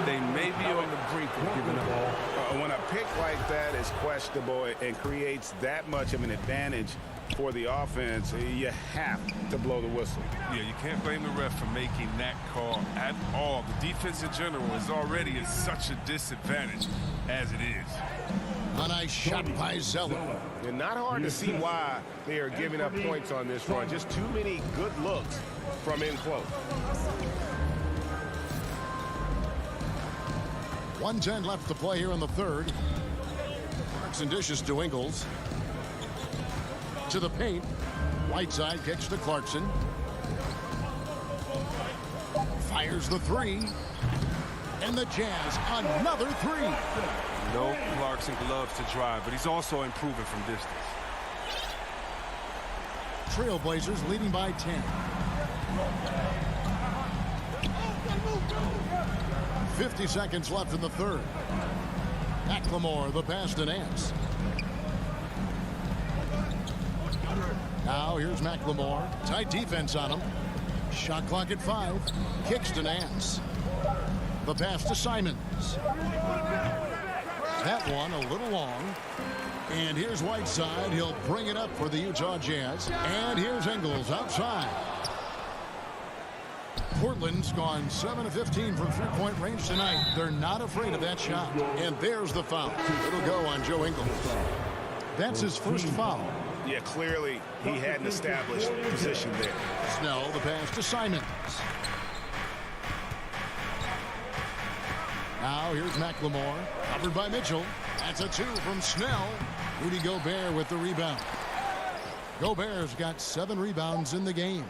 [SPEAKER 12] they may be on the brink of giving up.
[SPEAKER 7] When a pick like that is questionable and creates that much of an advantage for the offense, you have to blow the whistle.
[SPEAKER 12] Yeah, you can't blame the ref for making that call at all. The defense in general is already at such a disadvantage as it is.
[SPEAKER 4] A nice shot by Zeller.
[SPEAKER 13] And not hard to see why they are giving up points on this run. Just too many good looks from in close.
[SPEAKER 4] 1:10 left to play here in the third. Marks and dishes to Ingles. To the paint. Whiteside kicks to Clarkson. Fires the three. And the Jazz, another three.
[SPEAKER 12] No Clarkson gloves to drive, but he's also improving from distance.
[SPEAKER 4] Trailblazers leading by 10. 50 seconds left in the third. McLemore, the pass to Nance. Now here's McLemore. Tight defense on him. Shot clock at 5. Kicks to Nance. The pass to Simons. That one a little long. And here's Whiteside. He'll bring it up for the Utah Jazz. And here's Ingles outside. Portland's gone 7 of 15 from three-point range tonight. They're not afraid of that shot. And there's the foul. It'll go on Joe Ingles. That's his first foul.
[SPEAKER 7] Yeah, clearly he had an established position there.
[SPEAKER 4] Snell, the pass to Simons. Now here's McLemore, covered by Mitchell. That's a 2 from Snell. Rudy Gobert with the rebound. Gobert's got 7 rebounds in the game.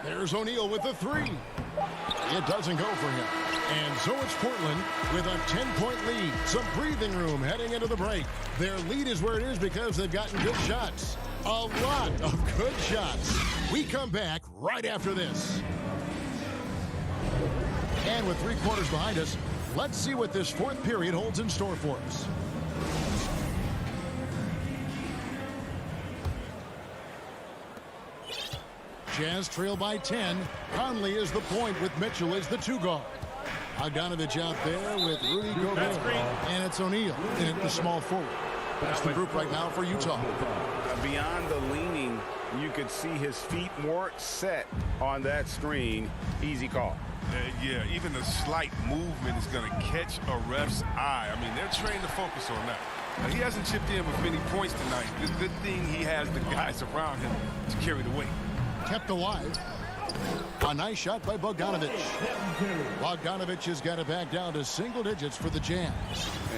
[SPEAKER 4] There's O'Neal with the 3. It doesn't go for him. And so it's Portland with a 10-point lead. Some breathing room heading into the break. Their lead is where it is because they've gotten good shots. A lot of good shots. We come back right after this. And with 3 quarters behind us, let's see what this fourth period holds in store for us. Jazz trail by 10. Conley is the point with Mitchell as the 2 guard. Bogdanovich out there with Rudy Gobert. And it's O'Neal in the small forward. That's the group right now for Utah.
[SPEAKER 7] Beyond the leaning, you could see his feet more set on that screen. Easy call.
[SPEAKER 12] Yeah, even a slight movement is going to catch a ref's eye. I mean, they're trained to focus on that. Now, he hasn't chipped in with many points tonight. The good thing he has the guys around him to carry the weight.
[SPEAKER 4] Kept alive. A nice shot by Bogdanovich. Bogdanovich has got it back down to single digits for the Jazz.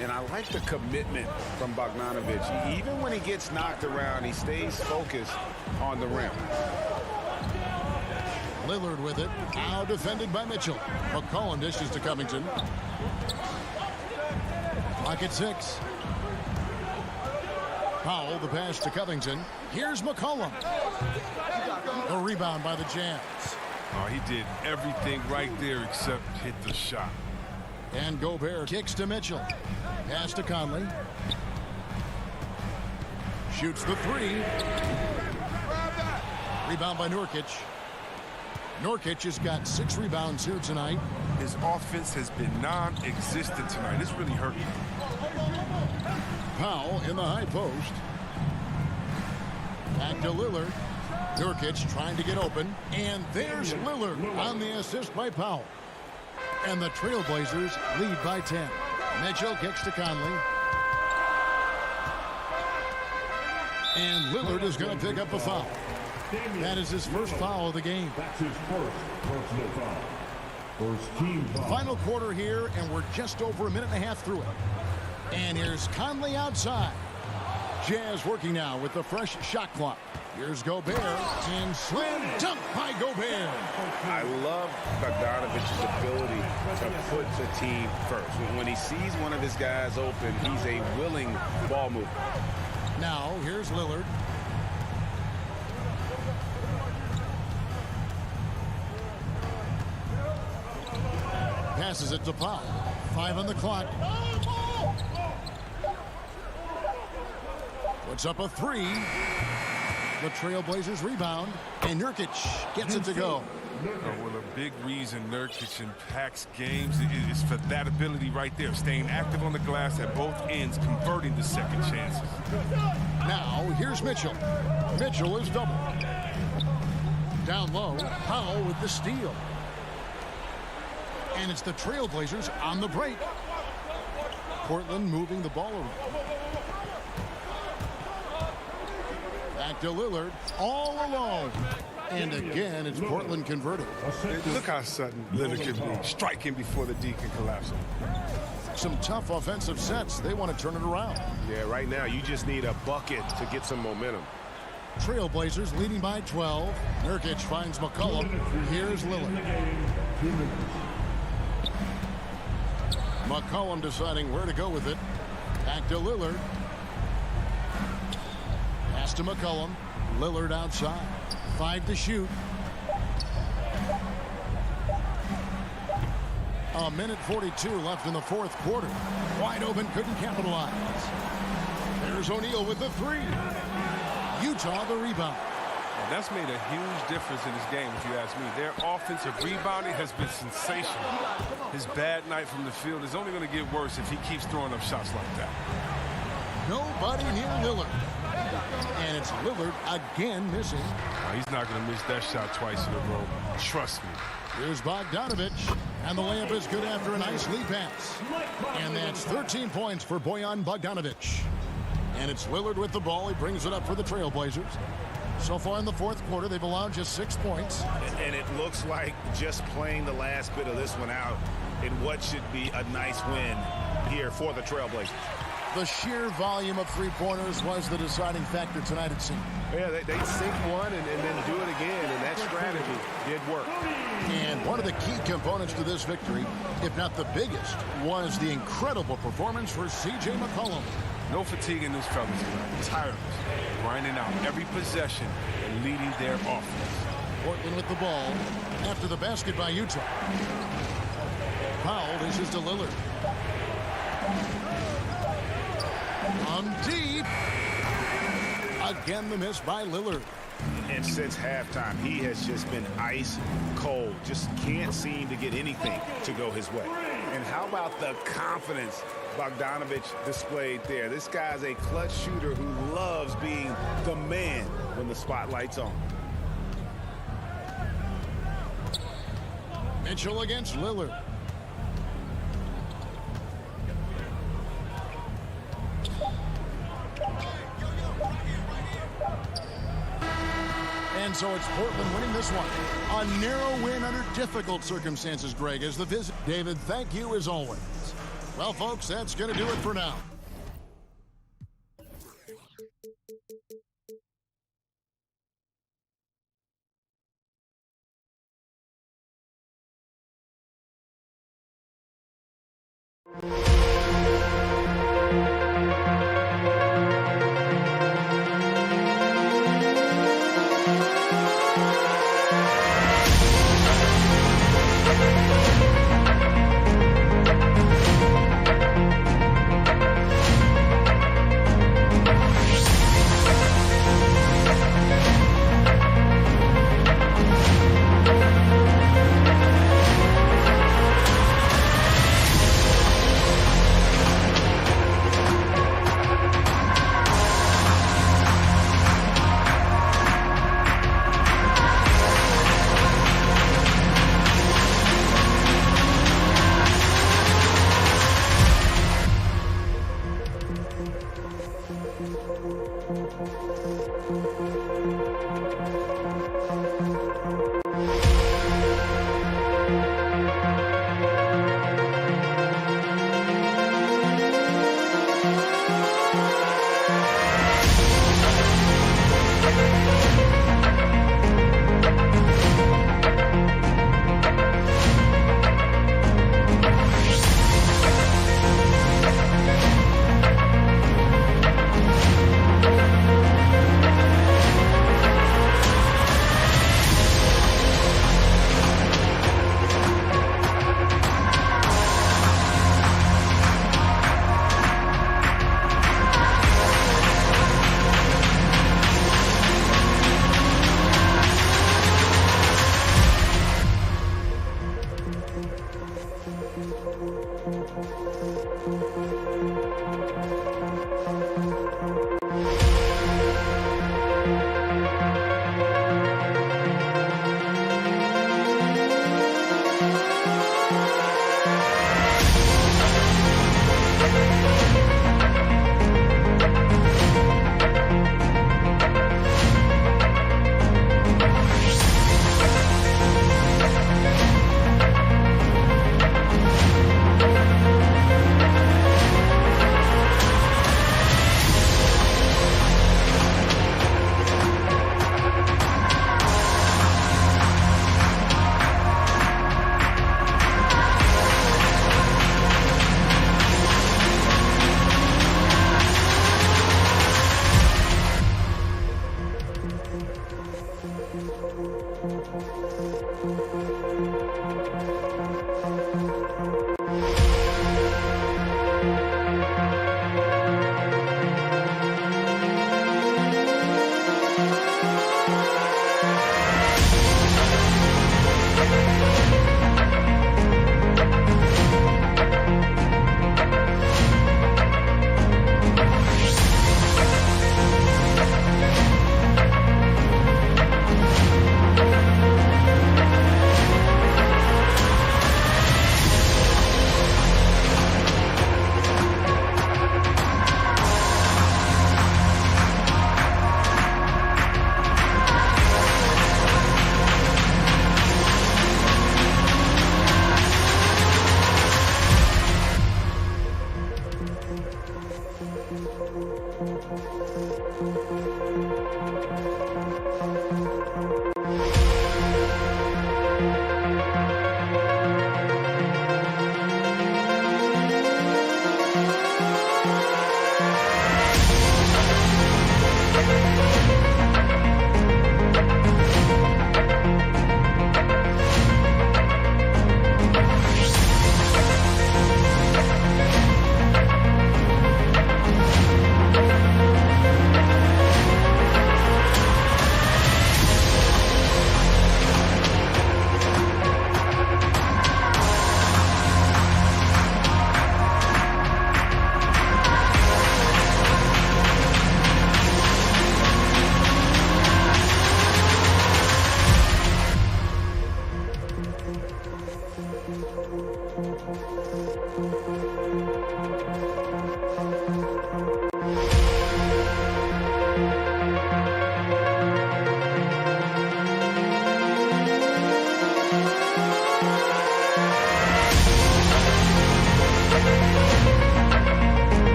[SPEAKER 7] And I like the commitment from Bogdanovich. Even when he gets knocked around, he stays focused on the rim.
[SPEAKER 4] Lillard with it. Now defended by Mitchell. McCollum dishes to Covington. Clock at 6. Powell, the pass to Covington. Here's McCollum. A rebound by the Jazz.
[SPEAKER 12] Oh, he did everything right there except hit the shot.
[SPEAKER 4] And Gobert kicks to Mitchell. Pass to Conley. Shoots the 3. Rebound by Nurkic. Nurkic has got 6 rebounds here tonight.
[SPEAKER 12] His offense has been non-existent tonight. It's really hurting.
[SPEAKER 4] Powell in the high post. Back to Lillard. Nurkic trying to get open. And there's Lillard on the assist by Powell. And the Trailblazers lead by 10. Mitchell kicks to Conley. And Lillard is going to pick up a foul. That is his first foul of the game.
[SPEAKER 6] That's his first personal foul. First team foul.
[SPEAKER 4] Final quarter here, and we're just over a minute and a half through it. And here's Conley outside. Jazz working now with the fresh shot clock. Here's Gobert, and slam dunk by Gobert.
[SPEAKER 10] I love Bogdanovic's ability to put the team first. When he sees one of his guys open, he's a willing ball mover.
[SPEAKER 4] Now, here's Lillard. Passes it to Powell. 5 on the clock. Puts up a 3. The Trailblazers rebound, and Nurkic gets it to go.
[SPEAKER 12] Well, a big reason Nurkic impacts games is for that ability right there, staying active on the glass at both ends, converting the second chances.
[SPEAKER 4] Now, here's Mitchell. Mitchell is double. Down low, Powell with the steal. And it's the Trailblazers on the break. Portland moving the ball around. Back to Lillard, all alone. And again, it's Portland converted.
[SPEAKER 12] Look how sudden Lillard can be, striking before the D can collapse him.
[SPEAKER 4] Some tough offensive sets. They want to turn it around.
[SPEAKER 13] Yeah, right now you just need a bucket to get some momentum.
[SPEAKER 4] Trailblazers leading by 12. Nurkic finds McCollum. Here's Lillard. McCollum deciding where to go with it. Back to Lillard. Pass to McCollum. Lillard outside. 5 to shoot. A minute 42 left in the fourth quarter. Wide open, couldn't capitalize. There's O'Neal with the 3. Utah the rebound.
[SPEAKER 12] Well, that's made a huge difference in this game, if you ask me. Their offensive rebounding has been sensational. His bad night from the field is only going to get worse if he keeps throwing up shots like that.
[SPEAKER 4] Nobody near Lillard. And it's Lillard again missing.
[SPEAKER 12] He's not going to miss that shot twice in a row. Trust me.
[SPEAKER 4] Here's Bogdanovich. And the layup is good after a nice lead pass. And that's 13 points for Bojan Bogdanovich. And it's Lillard with the ball. He brings it up for the Trailblazers. So far in the fourth quarter, they've allowed just 6 points.
[SPEAKER 10] And it looks like just playing the last bit of this one out in what should be a nice win here for the Trailblazers.
[SPEAKER 4] The sheer volume of three-pointers was the deciding factor tonight, it seemed.
[SPEAKER 13] Yeah, they sink one and then do it again, and that strategy did work.
[SPEAKER 4] And one of the key components to this victory, if not the biggest, was the incredible performance for C.J. McCollum.
[SPEAKER 12] No fatigue in this fellas tonight. Tireless, grinding out every possession and leading their offense.
[SPEAKER 4] Portland with the ball after the basket by Utah. Powell dishes to Lillard. From deep. Again, the miss by Lillard.
[SPEAKER 10] And since halftime, he has just been ice cold. Just can't seem to get anything to go his way. And how about the confidence Bogdanovich displayed there? This guy's a clutch shooter who loves being the man when the spotlight's on.
[SPEAKER 4] Mitchell against Lillard. And so it's Portland winning this one. A narrow win under difficult circumstances, Greg, as the visit. David, thank you as always. Well, folks, that's going to do it for now.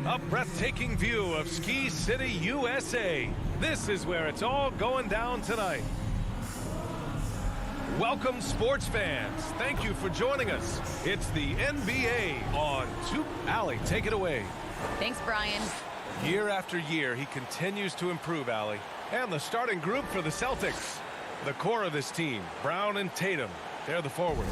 [SPEAKER 14] A breathtaking view of Ski City, USA. This is where it's all going down tonight. Welcome, sports fans. Thank you for joining us. It's the NBA on 2. Allie, take it away.
[SPEAKER 15] Thanks, Brian.
[SPEAKER 14] Year after year, he continues to improve, Allie. And the starting group for the Celtics. The core of this team, Brown and Tatum. They're the forwards.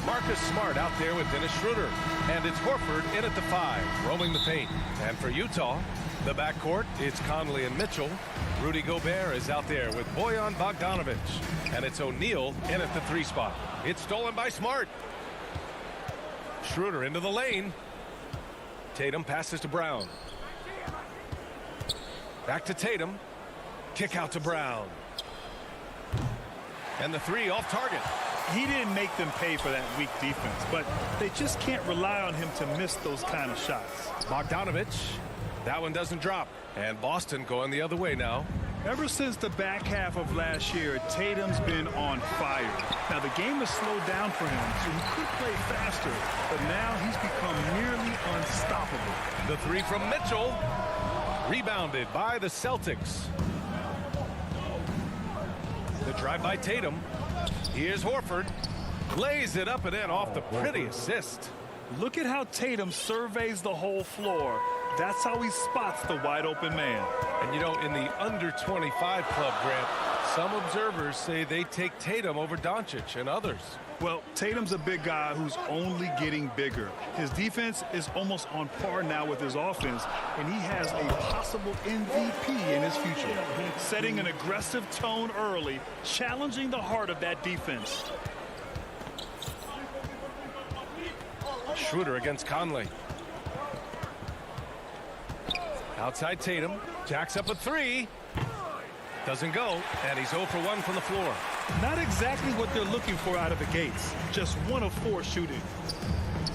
[SPEAKER 14] Marcus Smart out there with Dennis Schroeder. And it's Horford in at the 5, roaming the paint. And for Utah, the backcourt, it's Conley and Mitchell. Rudy Gobert is out there with Bojan Bogdanovic. And it's O'Neal in at the 3 spot. It's stolen by Smart. Schroeder into the lane. Tatum passes to Brown. Back to Tatum. Kick out to Brown. And the 3 off target.
[SPEAKER 16] He didn't make them pay for that weak defense, but they just can't rely on him to miss those kind of shots.
[SPEAKER 14] Bogdanovic. That one doesn't drop. And Boston going the other way now.
[SPEAKER 16] Ever since the back half of last year, Tatum's been on fire. Now, the game has slowed down for him, so he could play faster, but now he's become nearly unstoppable.
[SPEAKER 14] The 3 from Mitchell. Rebounded by the Celtics. The drive by Tatum. Here's Horford. Lays it up and in off the pretty assist.
[SPEAKER 16] Look at how Tatum surveys the whole floor. That's how he spots the wide open man.
[SPEAKER 14] And you know, in the under 25 club, Grant, some observers say they take Tatum over Doncic and others.
[SPEAKER 16] Well, Tatum's a big guy who's only getting bigger. His defense is almost on par now with his offense, and he has a possible MVP in his future. Setting an aggressive tone early, challenging the heart of that defense.
[SPEAKER 14] Schroeder against Conley. Outside Tatum. Jacks up a three. Doesn't go, and he's 0 for 1 from the floor.
[SPEAKER 16] Not exactly what they're looking for out of the gates. Just 1 of 4 shooting.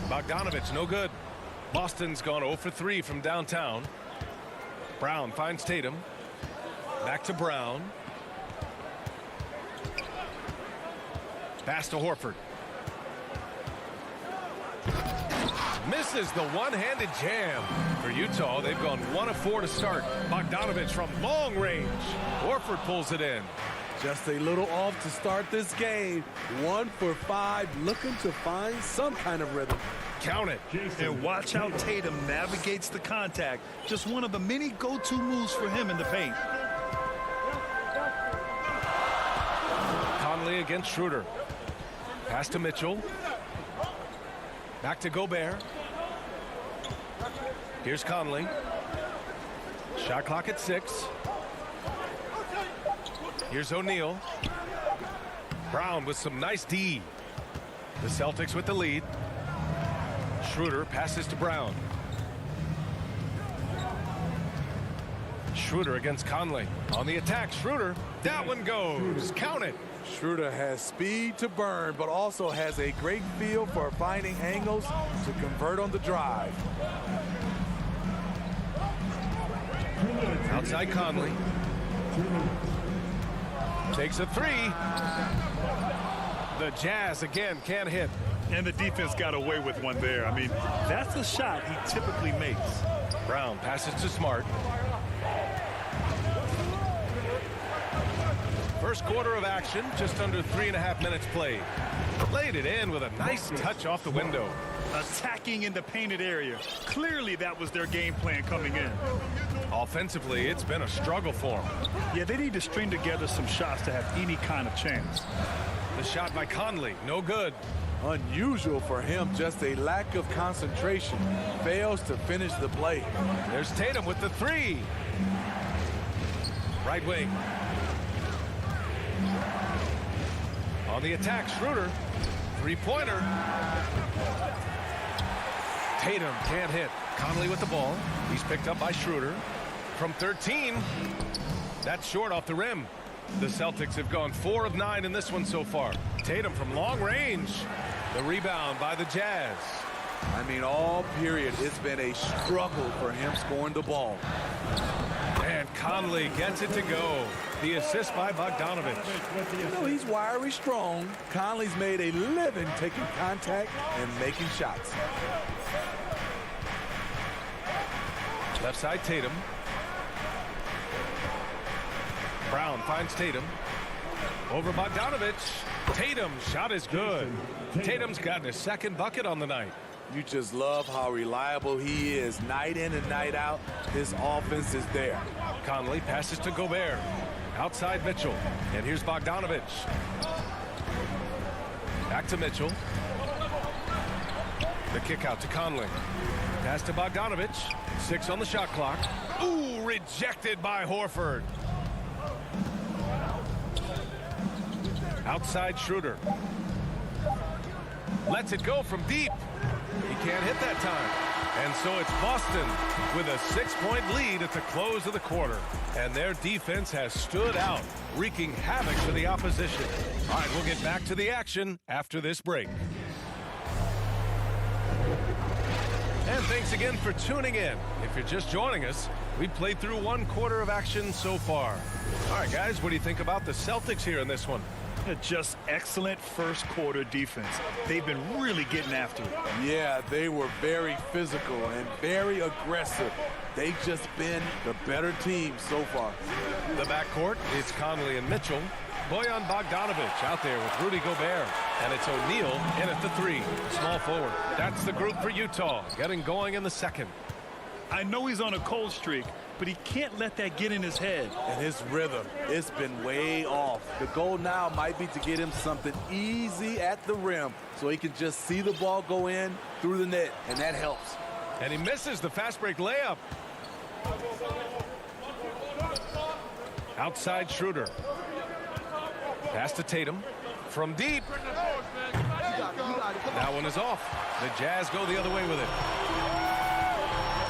[SPEAKER 14] Bogdanovich, no good. Boston's gone 0 for 3 from downtown. Brown finds Tatum. Back to Brown. Pass to Horford. Misses the one-handed jam. For Utah, they've gone 1 of 4 to start. Bogdanovich from long range. Horford pulls it in.
[SPEAKER 15] Just a little off to start this game. 1 for 5, looking to find some kind of rhythm.
[SPEAKER 14] Count it.
[SPEAKER 16] And watch how Tatum navigates the contact. Just one of the many go-to moves for him in the paint.
[SPEAKER 14] Conley against Schroeder. Pass to Mitchell. Back to Gobert. Here's Conley. Shot clock at 6. Here's O'Neal. Brown with some nice D. The Celtics with the lead. Schroeder passes to Brown. Schroeder against Conley. On the attack, Schroeder. That one goes. Count it.
[SPEAKER 15] Schroeder has speed to burn, but also has a great feel for finding angles to convert on the drive.
[SPEAKER 14] Outside Conley. Takes a 3. The Jazz again can't hit.
[SPEAKER 16] And the defense got away with one there. I mean, that's a shot he typically makes.
[SPEAKER 14] Brown passes to Smart. First quarter of action, just under 3.5 minutes played. Laid it in with a nice touch off the window.
[SPEAKER 16] Attacking in the painted area. Clearly that was their game plan coming in.
[SPEAKER 14] Offensively, it's been a struggle for them.
[SPEAKER 16] Yeah, they need to string together some shots to have any kind of chance.
[SPEAKER 14] The shot by Conley, no good.
[SPEAKER 15] Unusual for him, just a lack of concentration. Fails to finish the play.
[SPEAKER 14] There's Tatum with the 3. Right wing. On the attack, Schroeder. 3-pointer. Tatum can't hit. Conley with the ball. He's picked up by Schroeder. From 13. That's short off the rim. The Celtics have gone 4 of 9 in this one so far. Tatum from long range. The rebound by the Jazz.
[SPEAKER 15] I mean, all period, it's been a struggle for him scoring the ball.
[SPEAKER 14] And Conley gets it to go. The assist by Bogdanovich.
[SPEAKER 15] You know, he's wiry strong. Conley's made a living taking contact and making shots.
[SPEAKER 14] Left side, Tatum. Brown finds Tatum. Over Bogdanovich. Tatum's shot is good. Tatum's gotten his second bucket on the night.
[SPEAKER 15] You just love how reliable he is. Night in and night out, his offense is there.
[SPEAKER 14] Conley passes to Gobert. Outside Mitchell. And here's Bogdanovich. Back to Mitchell. The kick out to Conley. Pass to Bogdanovich. 6 on the shot clock. Ooh, rejected by Horford. Outside Schroeder. Lets it go from deep. He can't hit that time. And so it's Boston with a 6-point lead at the close of the quarter. And their defense has stood out, wreaking havoc for the opposition. All right, we'll get back to the action after this break. And thanks again for tuning in. If you're just joining us, we played through 1 quarter of action so far. All right, guys, what do you think about the Celtics here in this one?
[SPEAKER 16] Just excellent first quarter defense. They've been really getting after it.
[SPEAKER 15] Yeah, they were very physical and very aggressive. They've just been the better team so far.
[SPEAKER 14] The backcourt is Conley and Mitchell. Bojan Bogdanovich out there with Rudy Gobert. And it's O'Neal in at the 3. Small forward. That's the group for Utah, getting going in the second.
[SPEAKER 16] I know he's on a cold streak, but he can't let that get in his head.
[SPEAKER 15] And his rhythm, it's been way off. The goal now might be to get him something easy at the rim so he can just see the ball go in through the net, and that helps.
[SPEAKER 14] And he misses the fast break layup. Outside Schroeder. Pass to Tatum. From deep. That one is off. The Jazz go the other way with it.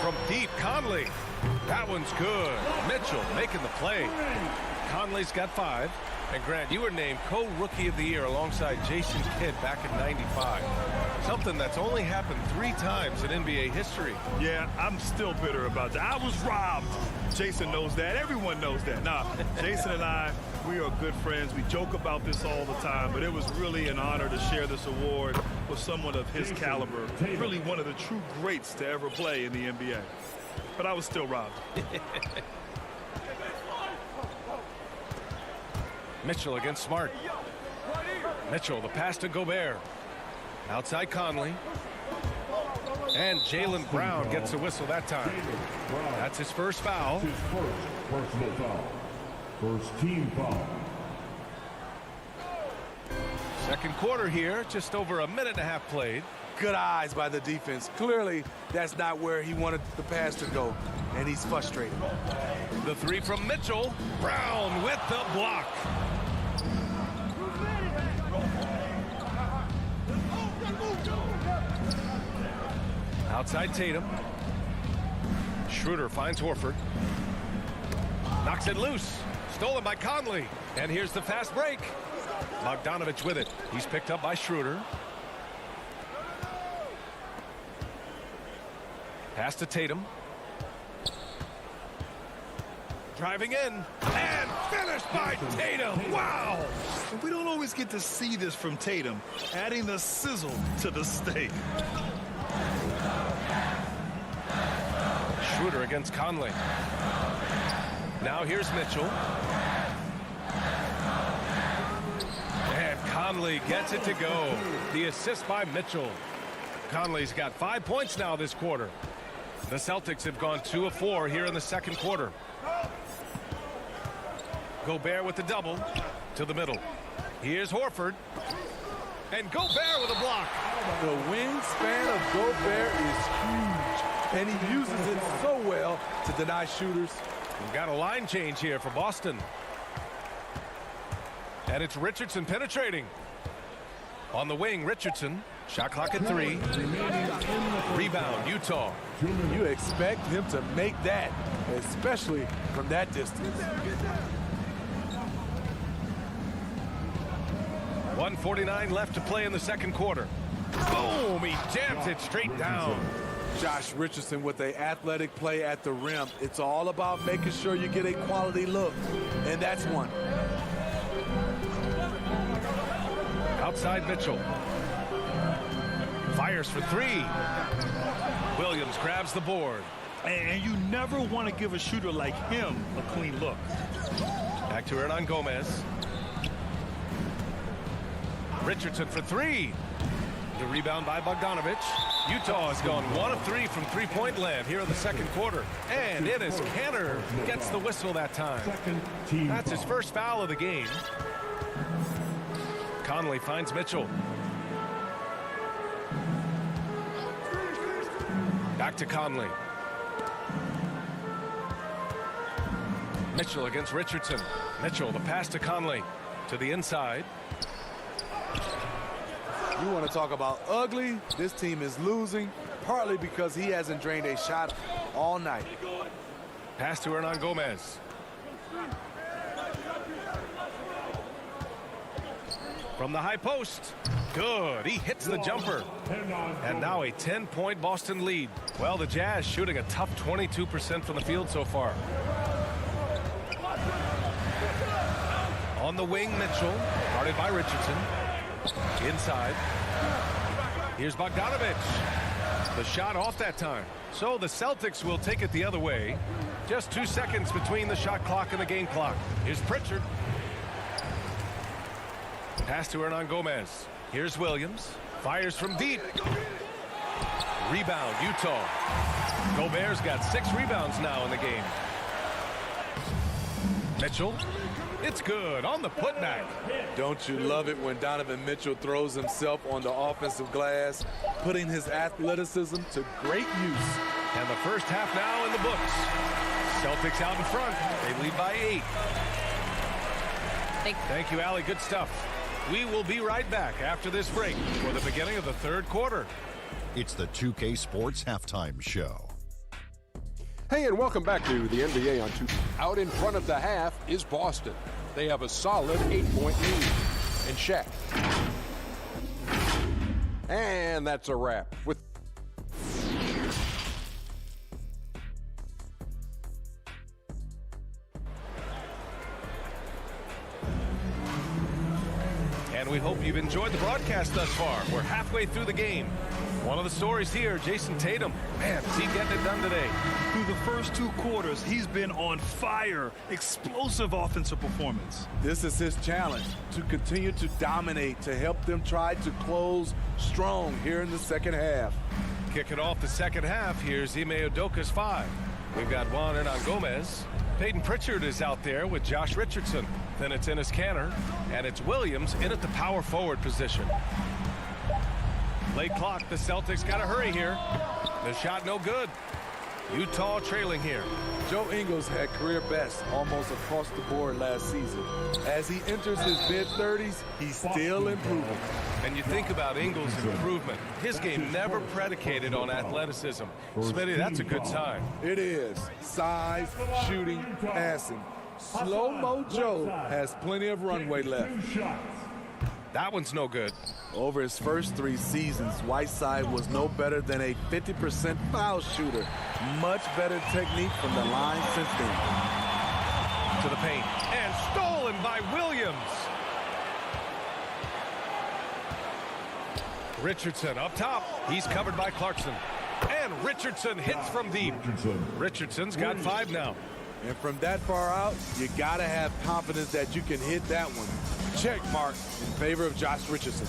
[SPEAKER 14] From deep, Conley. That one's good. Mitchell making the play. Conley's got 5. And Grant, you were named co-rookie of the year alongside Jason Kidd back in '95. Something that's only happened 3 times in NBA history.
[SPEAKER 16] Yeah, I'm still bitter about that. I was robbed. Jason knows that. Everyone knows that. Nah, Jason and I, we are good friends. We joke about this all the time, but it was really an honor to share this award with someone of his caliber. Really one of the true greats to ever play in the NBA. But I was still robbed.
[SPEAKER 14] Mitchell against Smart. Mitchell, the pass to Gobert. Outside Conley. And Jaylen Brown gets a whistle that time. That's his first foul.
[SPEAKER 6] His first personal foul. First team foul.
[SPEAKER 14] Second quarter here, just over a minute and a half played.
[SPEAKER 15] Good eyes by the defense. Clearly, that's not where he wanted the pass to go, and he's frustrated.
[SPEAKER 14] The 3 from Mitchell. Brown with the block. Outside Tatum. Schroeder finds Horford. Knocks it loose. Stolen by Conley. And here's the fast break. Bogdanovich with it. He's picked up by Schroeder. Pass to Tatum. Driving in. And finished by Tatum. Wow!
[SPEAKER 16] We don't always get to see this from Tatum, adding the sizzle to the steak.
[SPEAKER 14] Schroeder against Conley. Now here's Mitchell. And Conley gets it to go. The assist by Mitchell. Conley's got 5 points now this quarter. The Celtics have gone 2 of 4 here in the second quarter. Gobert with the double to the middle. Here's Horford. And Gobert with a block.
[SPEAKER 15] The wingspan of Gobert is huge, and he uses it so well to deny shooters.
[SPEAKER 14] We've got a line change here for Boston. And it's Richardson penetrating. On the wing, Richardson. Shot clock at 3. Rebound, Utah.
[SPEAKER 15] You expect him to make that, especially from that distance.
[SPEAKER 14] 1:49 left to play in the second quarter. Boom! He jams it straight down.
[SPEAKER 15] Josh Richardson with an athletic play at the rim. It's all about making sure you get a quality look, and that's one.
[SPEAKER 14] Outside Mitchell. Fires for 3. Williams grabs the board.
[SPEAKER 16] And you never want to give a shooter like him a clean look.
[SPEAKER 14] Back to Hernan Gomez. Richardson for 3. The rebound by Bogdanovich. Utah has gone 1 of 3 from three-point land here in the second quarter. And it is Kanter gets the whistle that time. That's his first foul of the game. Conley finds Mitchell. Back to Conley. Mitchell against Richardson. Mitchell, the pass to Conley. To the inside.
[SPEAKER 15] You want to talk about ugly? This team is losing, partly because he hasn't drained a shot all night.
[SPEAKER 14] Pass to Hernan Gomez. From the high post. Good. He hits the jumper. And now a 10-point Boston lead. Well, the Jazz shooting a tough 22% from the field so far. On the wing, Mitchell. Guarded by Richardson. Inside. Here's Bogdanovich. The shot off that time. So the Celtics will take it the other way. Just 2 seconds between the shot clock and the game clock. Here's Pritchard. Pass to Hernan Gomez. Here's Williams. Fires from deep. Rebound, Utah. Gobert's got 6 rebounds now in the game. Mitchell. It's good on the putback.
[SPEAKER 15] Don't you love it when Donovan Mitchell throws himself on the offensive glass, putting his athleticism to great use.
[SPEAKER 14] And the first half now in the books. Celtics out in front. They lead by 8. Thank you, Allie. Good stuff. We will be right back after this break for the beginning of the third quarter.
[SPEAKER 8] It's the 2K Sports Halftime Show.
[SPEAKER 9] Hey, and welcome back to the NBA on 2. Out in front of the half is Boston. They have a solid 8-point lead. And Shaq. And that's a wrap. With
[SPEAKER 14] And we hope you've enjoyed the broadcast thus far. We're halfway through the game. One of the stories here, Jason Tatum. Man, is he getting it done today?
[SPEAKER 16] Through the first 2 quarters, he's been on fire. Explosive offensive performance.
[SPEAKER 15] This is his challenge, to continue to dominate, to help them try to close strong here in the second half.
[SPEAKER 14] Kicking off the second half, here's Ime Udoka's 5. We've got Juan Hernan-Gomez. Peyton Pritchard is out there with Josh Richardson. Then it's Enes Kanter, and it's Williams in at the power forward position. Late clock, the Celtics got to hurry here. The shot no good. Utah trailing here.
[SPEAKER 15] Joe Ingles had career best almost across the board last season. As he enters his mid-30s, he's still improving.
[SPEAKER 14] And you think about Ingles' improvement. His game never predicated on athleticism. Smitty, that's a good sign.
[SPEAKER 15] It is. Size, shooting, passing. Slow-mo Joe has plenty of runway left.
[SPEAKER 14] That one's no good.
[SPEAKER 15] Over his first 3 seasons, Whiteside was no better than a 50% foul shooter. Much better technique from the line since then.
[SPEAKER 14] To the paint. And stolen by Williams. Richardson up top. He's covered by Clarkson. And Richardson hits from deep. Richardson's got 5 now.
[SPEAKER 15] And from that far out, you got to have confidence that you can hit that one. Check mark in favor of Josh Richardson.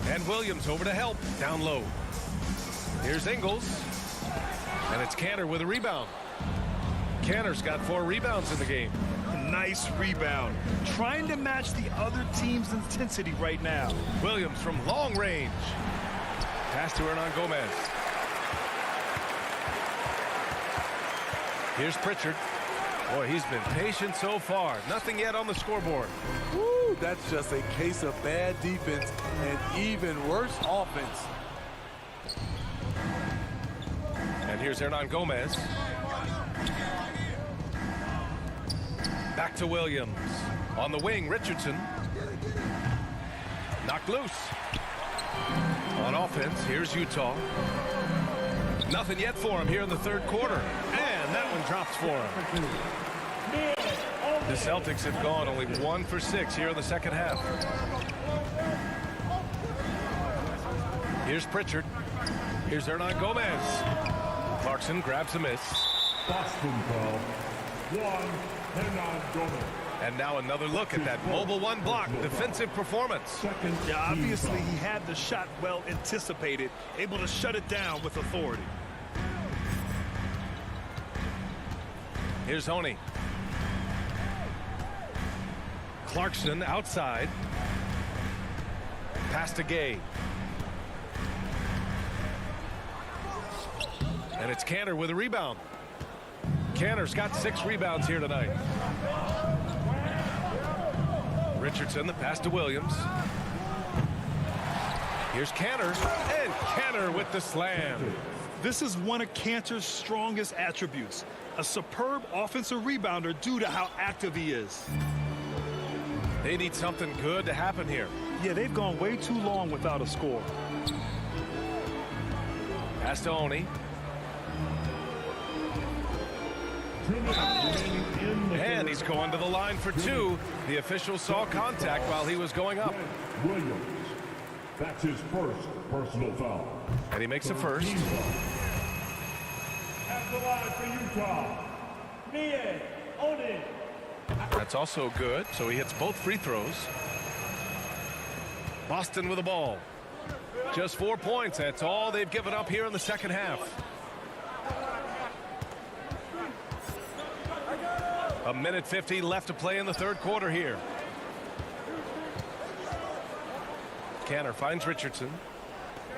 [SPEAKER 14] And Williams over to help. Down low. Here's Ingles. And it's Kanter with a rebound. Kanter's got 4 rebounds in the game.
[SPEAKER 16] Nice rebound. Trying to match the other team's intensity right now.
[SPEAKER 14] Williams from long range. Pass to Hernan-Gomez. Here's Pritchard. Boy, he's been patient so far. Nothing yet on the scoreboard.
[SPEAKER 15] Woo, that's just a case of bad defense and even worse offense.
[SPEAKER 14] And here's Hernan-Gomez. Back to Williams. On the wing, Richardson. Knocked loose. On offense, here's Utah. Nothing yet for him here in the third quarter. And that one drops for him. The Celtics have gone only 1 for 6 here in the second half. Here's Pritchard. Here's Hernan-Gomez. Clarkson grabs a miss.
[SPEAKER 6] Boston foul. Juan Hernan-Gomez.
[SPEAKER 14] And now another look at that mobile 1 block defensive performance.
[SPEAKER 16] Yeah, obviously he had the shot well anticipated, able to shut it down with authority.
[SPEAKER 14] Here's Honey. Clarkson outside. Pass to Gay. And it's Kanter with a rebound. Kanter's got 6 rebounds here tonight. Richardson, the pass to Williams. Here's Kanter, and Kanter with the slam.
[SPEAKER 16] This is one of Kanter's strongest attributes. A superb offensive rebounder due to how active he is.
[SPEAKER 14] They need something good to happen here.
[SPEAKER 16] Yeah, they've gone way too long without a score.
[SPEAKER 14] Pass to Oni. And he's going to the line for 2. The official saw contact while he was going up.
[SPEAKER 6] Williams. That's his first personal foul.
[SPEAKER 14] And he makes a first.
[SPEAKER 6] At the line for Utah, Oni.
[SPEAKER 14] That's also good, so he hits both free throws. Boston with the ball. Just 4 points. That's all they've given up here in the second half. A minute 50 left to play in the third quarter here. Canner finds Richardson.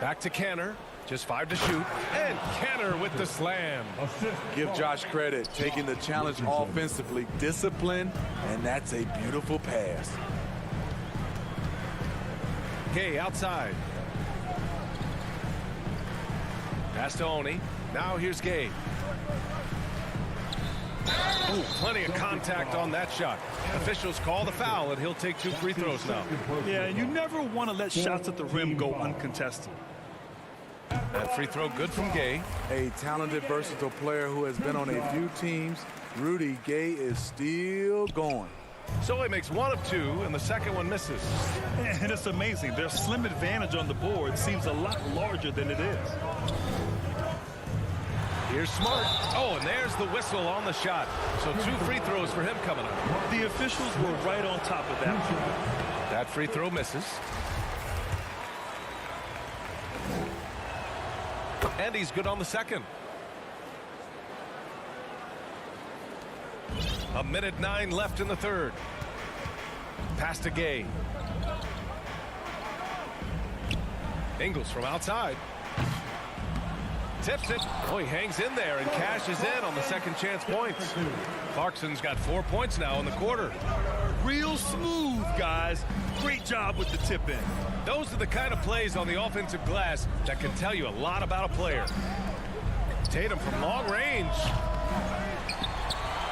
[SPEAKER 14] Back to Canner. Just 5 to shoot. And Canner with the slam.
[SPEAKER 15] Give Josh credit, taking the challenge offensively, discipline, and that's a beautiful pass.
[SPEAKER 14] Gay outside. Pass to Oni. Now here's Gay. Ooh, plenty of contact on that shot. Officials call the foul, and he'll take 2 free throws now.
[SPEAKER 16] Yeah, you never want to let shots at the rim go uncontested.
[SPEAKER 14] That free throw good from Gay.
[SPEAKER 15] A talented, versatile player who has been on a few teams. Rudy Gay is still going.
[SPEAKER 14] So he makes 1 of 2, and the second one misses.
[SPEAKER 16] And it's amazing. Their slim advantage on the board seems a lot larger than it is.
[SPEAKER 14] Here's Smart. Oh, and there's the whistle on the shot. So 2 free throws for him coming up.
[SPEAKER 16] The officials were right on top of that.
[SPEAKER 14] That free throw misses. And he's good on the second. A minute 9 left in the third. Pass to Gay. Ingles from outside. Tips it. Oh, he hangs in there and cashes in on the second chance points. Clarkson's got 4 points now in the quarter.
[SPEAKER 16] Real smooth, guys. Great job with the tip in.
[SPEAKER 14] Those are the kind of plays on the offensive glass that can tell you a lot about a player. Tatum from long range.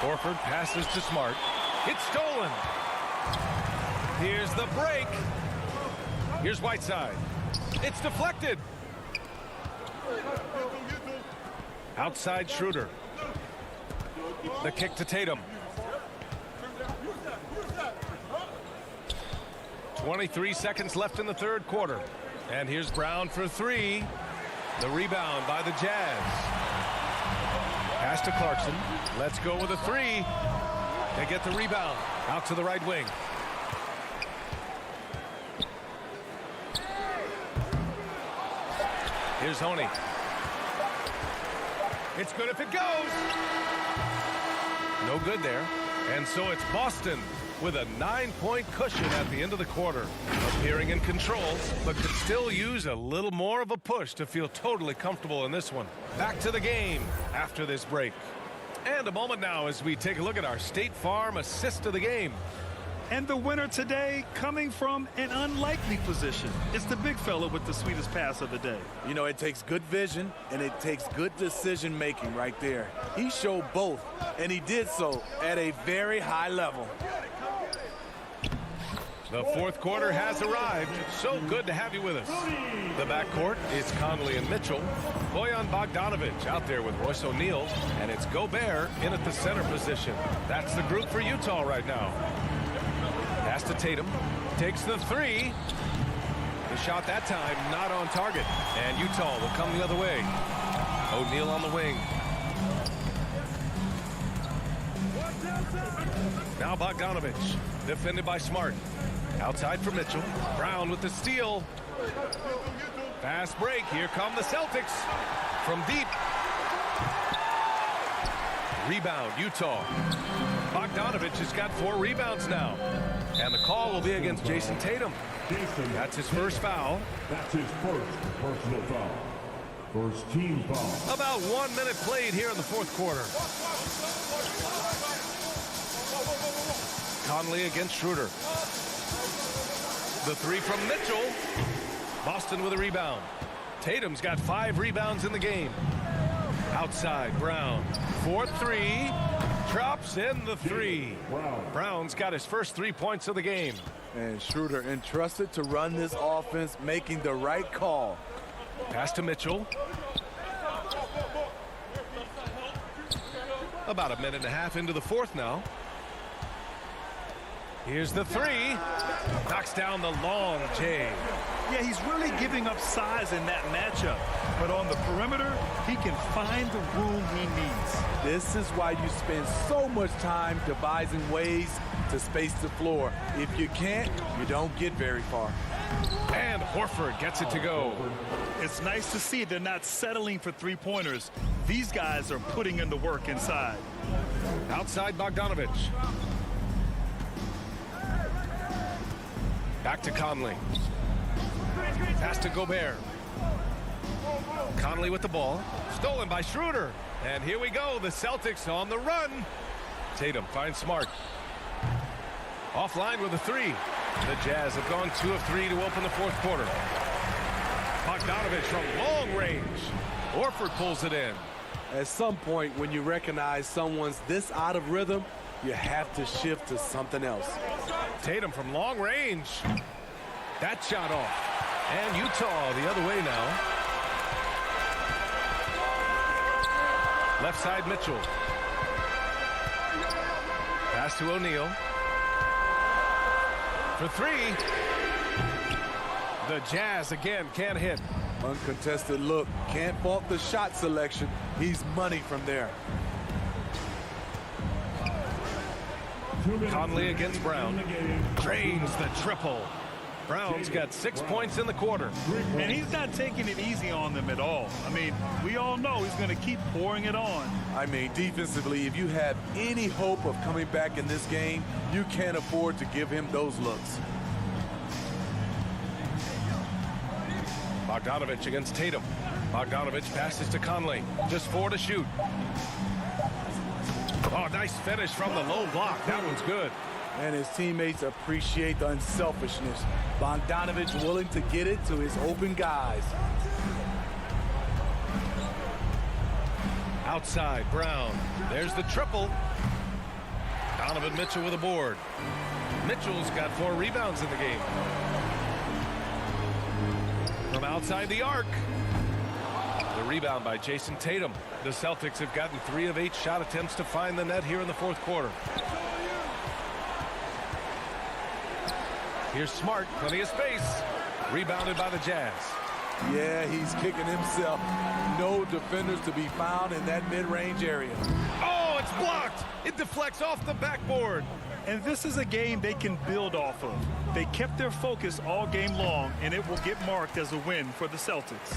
[SPEAKER 14] Horford passes to Smart. It's stolen. Here's the break. Here's Whiteside. It's deflected. Outside Schroeder. The kick to Tatum. 23 seconds left in the third quarter. And here's Brown for 3. The rebound by the Jazz. Pass to Clarkson. Let's go with a 3. They get the rebound. Out to the right wing. Here's Honey. It's good if it goes. No good there. And so it's Boston with a 9-point cushion at the end of the quarter. Appearing in control, but could still use a little more of a push to feel totally comfortable in this one. Back to the game after this break. And a moment now as we take a look at our State Farm assist of the game.
[SPEAKER 16] And the winner today coming from an unlikely position. It's the big fella with the sweetest pass of the day.
[SPEAKER 15] You know, it takes good vision and it takes good decision making right there. He showed both, and he did so at a very high level.
[SPEAKER 14] The fourth quarter has arrived. So good to have you with us. The backcourt is Conley and Mitchell. Bojan Bogdanovic out there with Royce O'Neal. And it's Gobert in at the center position. That's the group for Utah right now. Pass to Tatum. Takes the 3. The shot that time not on target. And Utah will come the other way. O'Neal on the wing. Now Bogdanovic. Defended by Smart. Outside for Mitchell. Brown with the steal. Fast break. Here come the Celtics. From deep. Rebound, Utah. Bogdanovic has got 4 rebounds now. And the call will be against Jason Tatum. That's his first foul.
[SPEAKER 6] That's his first personal foul. First team foul.
[SPEAKER 14] About 1 minute played here in the fourth quarter. Conley against Schroeder. The 3 from Mitchell. Boston with a rebound. Tatum's got 5 rebounds in the game. Outside, Brown. 4-3. Drops in the 3. Brown's got his first 3 points of the game.
[SPEAKER 15] And Schroeder entrusted to run this offense, making the right call.
[SPEAKER 14] Pass to Mitchell. About a minute and a half into the fourth now. Here's the 3. Knocks down the long J.
[SPEAKER 16] Yeah, he's really giving up size in that matchup. But on the perimeter, he can find the room he needs.
[SPEAKER 15] This is why you spend so much time devising ways to space the floor. If you can't, you don't get very far.
[SPEAKER 14] And Horford gets it to go.
[SPEAKER 16] It's nice to see they're not settling for 3-pointers. These guys are putting in the work inside.
[SPEAKER 14] Outside Bogdanovich. Back to Conley. Pass to Gobert. Conley with the ball. Stolen by Schroeder. And here we go. The Celtics on the run. Tatum finds Smart. Offline with a three. The Jazz have gone 2 of 3 to open the fourth quarter. Bogdanovich from long range. Horford pulls it in.
[SPEAKER 15] At some point, when you recognize someone's this out of rhythm, you have to shift to something else.
[SPEAKER 14] Tatum from long range. That shot off. And Utah the other way now. Left side Mitchell. Pass to O'Neal. For three. The Jazz again can't hit.
[SPEAKER 15] Uncontested look. Can't fault the shot selection. He's money from there.
[SPEAKER 14] Conley against Brown. Drains the triple. Brown's got 6 points in the quarter.
[SPEAKER 16] And he's not taking it easy on them at all. I mean, we all know he's going to keep pouring it on.
[SPEAKER 15] I mean, defensively, if you have any hope of coming back in this game, you can't afford to give him those looks.
[SPEAKER 14] Bogdanovich against Tatum. Bogdanovich passes to Conley. Just 4 to shoot. Oh, nice finish from the low block. That one's good.
[SPEAKER 15] And his teammates appreciate the unselfishness. Bogdanovich willing to get it to his open guys.
[SPEAKER 14] Outside, Brown. There's the triple. Donovan Mitchell with a board. Mitchell's got 4 rebounds in the game. From outside the arc. The rebound by Jason Tatum. The Celtics have gotten 3 of 8 shot attempts to find the net here in the fourth quarter. Here's Smart, plenty of space. Rebounded by the Jazz.
[SPEAKER 15] Yeah, he's kicking himself. No defenders to be found in that mid-range area.
[SPEAKER 14] Oh, it's blocked. It deflects off the backboard.
[SPEAKER 16] And this is a game they can build off of. They kept their focus all game long, and it will get marked as a win for the Celtics.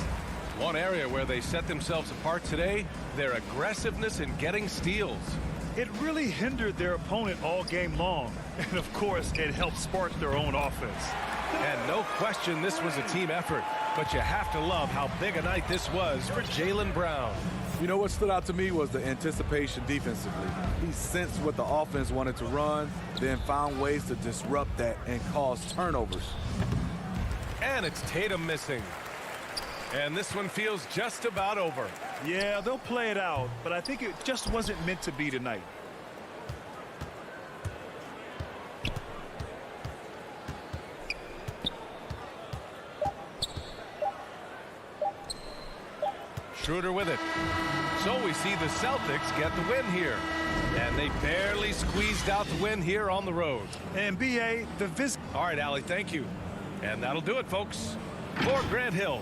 [SPEAKER 14] One area where they set themselves apart today, their aggressiveness in getting steals.
[SPEAKER 16] It really hindered their opponent all game long. And, of course, it helped spark their own offense.
[SPEAKER 14] And no question this was a team effort. But you have to love how big a night this was for Jaylen Brown.
[SPEAKER 15] You know what stood out to me was the anticipation defensively. He sensed what the offense wanted to run, then found ways to disrupt that and cause turnovers.
[SPEAKER 14] And it's Tatum missing. And this one feels just about over.
[SPEAKER 16] Yeah, they'll play it out, but I think it just wasn't meant to be tonight.
[SPEAKER 14] Schroeder with it. So we see the Celtics get the win here. And they barely squeezed out the win here on the road.
[SPEAKER 16] And B.A., the visit.
[SPEAKER 14] All right, Allie, thank you. And that'll do it, folks. For Grant Hill.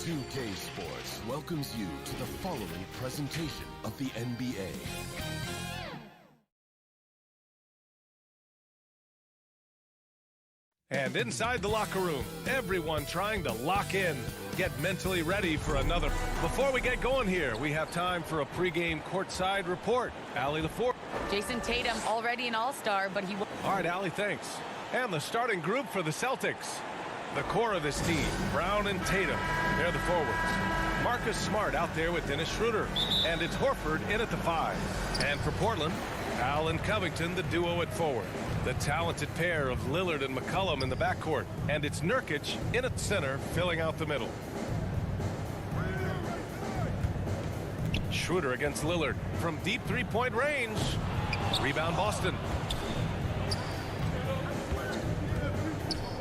[SPEAKER 1] 2K Sports welcomes you to the following presentation of the NBA.
[SPEAKER 14] And inside the locker room, everyone trying to lock in, get mentally ready for another. Before we get going here, we have time for a pregame courtside report. Allie LaForge.
[SPEAKER 17] Jason Tatum already an all-star, but he...
[SPEAKER 14] All right, Allie, thanks. And the starting group for the Celtics. The core of this team, Brown and Tatum, they're the forwards. Marcus Smart out there with Dennis Schroeder. And it's Horford in at the 5. And for Portland, Al and Covington, the duo at forward. The talented pair of Lillard and McCollum in the backcourt. And it's Nurkic in at center, filling out the middle. Schroeder against Lillard from deep three-point range. Rebound Boston.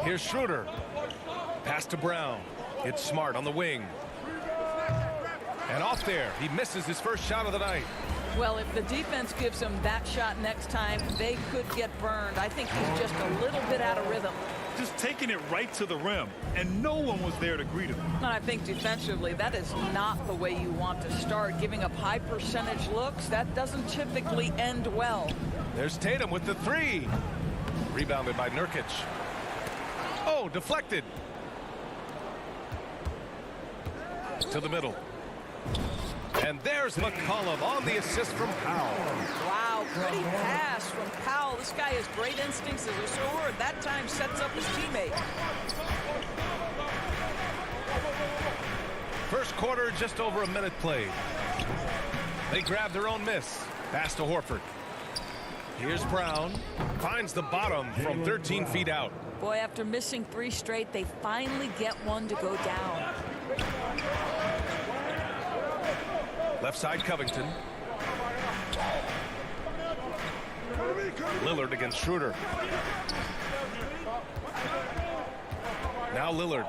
[SPEAKER 14] Here's Schroeder. Pass to Brown. It's Smart on the wing. And off there, he misses his first shot of the night.
[SPEAKER 5] Well, if the defense gives him that shot next time, they could get burned. I think he's just a little bit out of rhythm.
[SPEAKER 16] Just taking it right to the rim, and no one was there to greet him.
[SPEAKER 5] And I think defensively, that is not the way you want to start. Giving up high percentage looks, that doesn't typically end well.
[SPEAKER 14] There's Tatum with the 3. Rebounded by Nurkic. Oh, deflected. To the middle. And there's McCollum on the assist from Powell.
[SPEAKER 5] Wow, pretty pass from Powell. This guy has great instincts as a scorer. That time sets up his teammate.
[SPEAKER 14] First quarter, just over a minute played. They grab their own miss. Pass to Horford. Here's Brown. Finds the bottom from 13 feet out.
[SPEAKER 5] Boy, after missing 3 straight, they finally get one to go down.
[SPEAKER 14] Left side, Covington. Lillard against Schroeder. Now Lillard.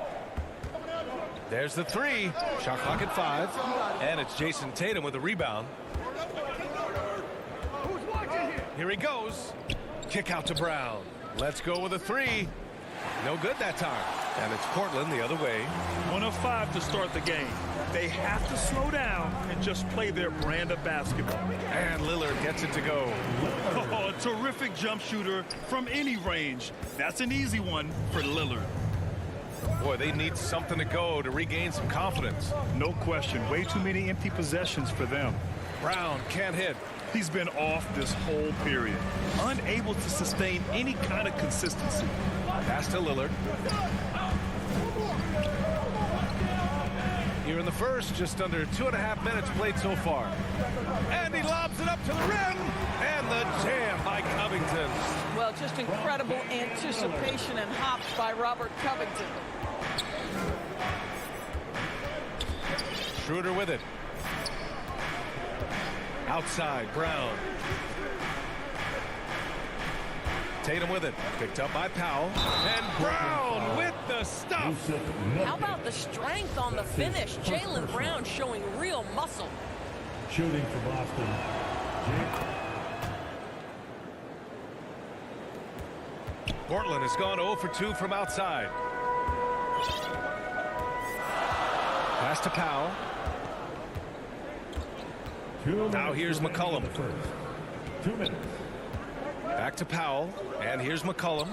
[SPEAKER 14] There's the 3. Shot clock at 5. And it's Jason Tatum with a rebound. Here he goes. Kick out to Brown. Let's go with a 3. No good that time. And it's Portland the other way.
[SPEAKER 16] 1 of 5 to start the game. They have to slow down and just play their brand of basketball.
[SPEAKER 14] And Lillard gets it to go.
[SPEAKER 16] Oh, a terrific jump shooter from any range. That's an easy one for Lillard.
[SPEAKER 14] Boy, they need something to go to regain some confidence.
[SPEAKER 16] No question. Way too many empty possessions for them.
[SPEAKER 14] Brown can't hit.
[SPEAKER 16] He's been off this whole period. Unable to sustain any kind of consistency.
[SPEAKER 14] Pass to Lillard. Here in the first, just under 2.5 minutes played so far. And he lobs it up to the rim. And the jam by Covington.
[SPEAKER 5] Well, just incredible anticipation and hops by Robert Covington.
[SPEAKER 14] Schroeder with it. Outside, Brown. Tatum with it. Picked up by Powell. And Brown with the stuff.
[SPEAKER 11] How about the strength on the finish? Jaylen Brown showing real muscle.
[SPEAKER 6] Shooting for Boston.
[SPEAKER 14] Portland has gone 0 for 2 from outside. Pass to Powell. Now here's McCollum.
[SPEAKER 6] 2 minutes.
[SPEAKER 14] Back to Powell, and here's McCollum.